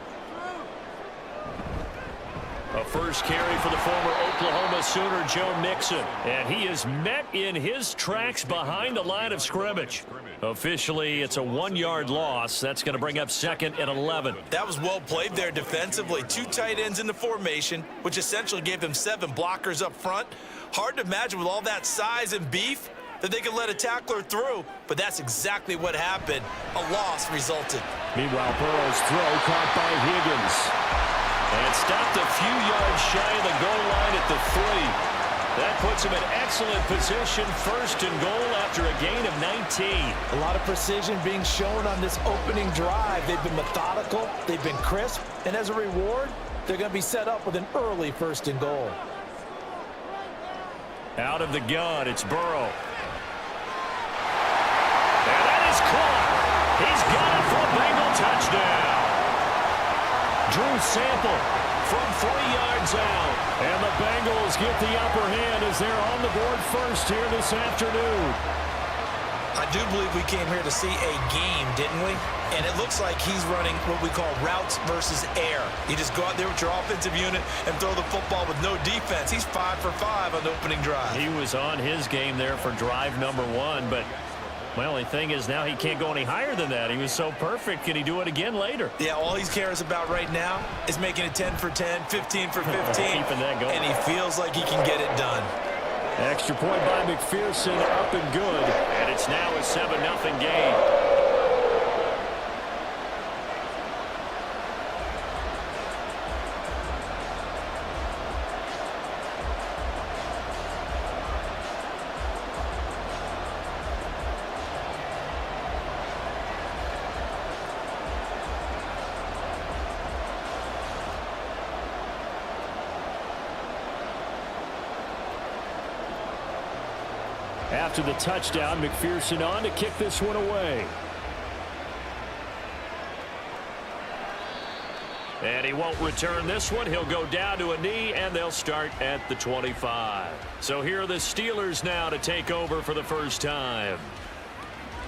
A first carry for the former Oklahoma Sooner, Joe Mixon. And he is met in his tracks behind the line of scrimmage. Officially, it's a 1-yard loss. That's going to bring up 2nd and 11. That was well played there defensively. 2 tight ends in the formation, which essentially gave them 7 blockers up front. Hard to imagine with all that size and beef that they could let a tackler through, but that's exactly what happened. A loss resulted. Meanwhile, Burrow's throw caught by Higgins. And stopped a few yards shy of the goal line at the 3. That puts him in excellent position, 1st and goal after a gain of 19. A lot of precision being shown on this opening drive. They've been methodical, they've been crisp, and as a reward, they're going to be set up with an early 1st and goal. Out of the gun, it's Burrow. And that is caught. He's got it for a Bengal touchdown. Drew Sample from 3 yards out. And the Bengals get the upper hand as they're on the board first here this afternoon. I do believe we came here to see a game, didn't we? And it looks like he's running what we call routes versus air. You just go out there with your offensive unit and throw the football with no defense. He's 5 for 5 on the opening drive. He was on his game there for drive number 1, but my only thing is now he can't go any higher than that. He was so perfect. Can he do it again later? Yeah, all he cares about right now is making it 10 for 10, 15 for 15. Keeping that going. And he feels like he can get it done. Extra point by McPherson, up and good. And it's now a 7-0 game. After the touchdown, McPherson on to kick this one away. And he won't return this one. He'll go down to a knee, and they'll start at the 25. So here are the Steelers now to take over for the first time.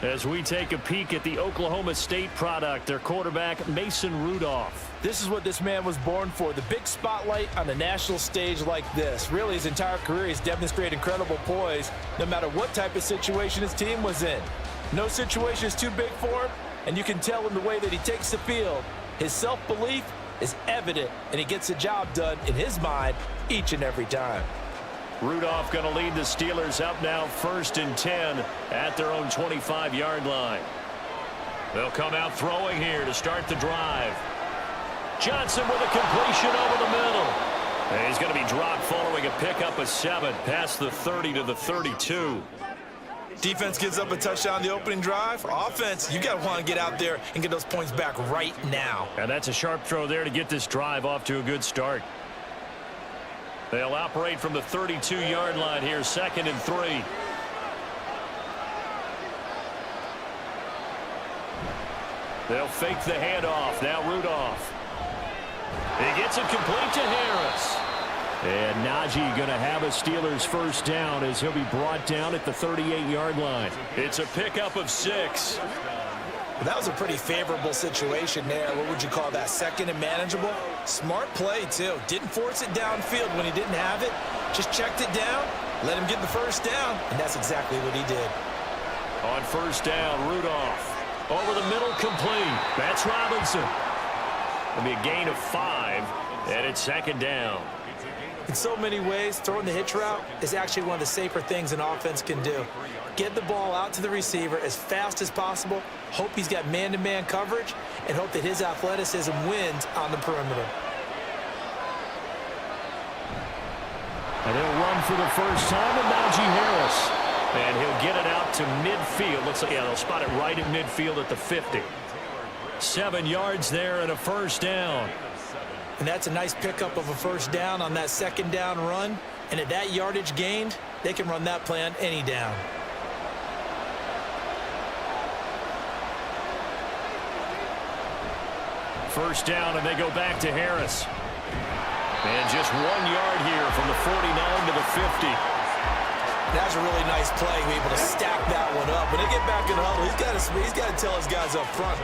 As we take a peek at the Oklahoma State product, their quarterback, Mason Rudolph. This is what this man was born for, the big spotlight on the national stage like this. Really, his entire career, he's demonstrated incredible poise no matter what type of situation his team was in. No situation is too big for him, and you can tell in the way that he takes the field. His self-belief is evident, and he gets the job done in his mind each and every time. Rudolph going to lead the Steelers up now 1st and 10 at their own 25-yard line. They'll come out throwing here to start the drive. Johnson with a completion over the middle. And he's going to be dropped following a pickup of 7 past the 30 to the 32. Defense gives up a touchdown the opening drive. Offense, you got to want to get out there and get those points back right now. And that's a sharp throw there to get this drive off to a good start. They'll operate from the 32-yard line here, 2nd and 3. They'll fake the handoff. Now Rudolph. He gets it complete to Harris. And Najee going to have a Steelers first down as he'll be brought down at the 38-yard line. It's a pickup of 6. That was a pretty favorable situation there. What would you call that? 2nd and manageable? Smart play, too. Didn't force it downfield when he didn't have it. Just checked it down, let him get the first down, and that's exactly what he did. On first down, Rudolph. Over the middle, complete. That's Robinson. It'll be a gain of 5, and it's 2nd down. In so many ways, throwing the hitch route is actually one of the safer things an offense can do. Get the ball out to the receiver as fast as possible, hope he's got man-to-man coverage, and hope that his athleticism wins on the perimeter. And he'll run for the first time, and Najee Harris. And he'll get it out to midfield. Looks like, yeah, they'll spot it right at midfield at the 50. 7 yards there and a first down. And that's a nice pickup of a first down on that 2nd down run. And at that yardage gained, they can run that play on any down. First down, and they go back to Harris. And just 1 yard here from the 49 to the 50. That's a really nice play. We're able to stack that one up. When they get back in the huddle, he's got to tell his guys up front,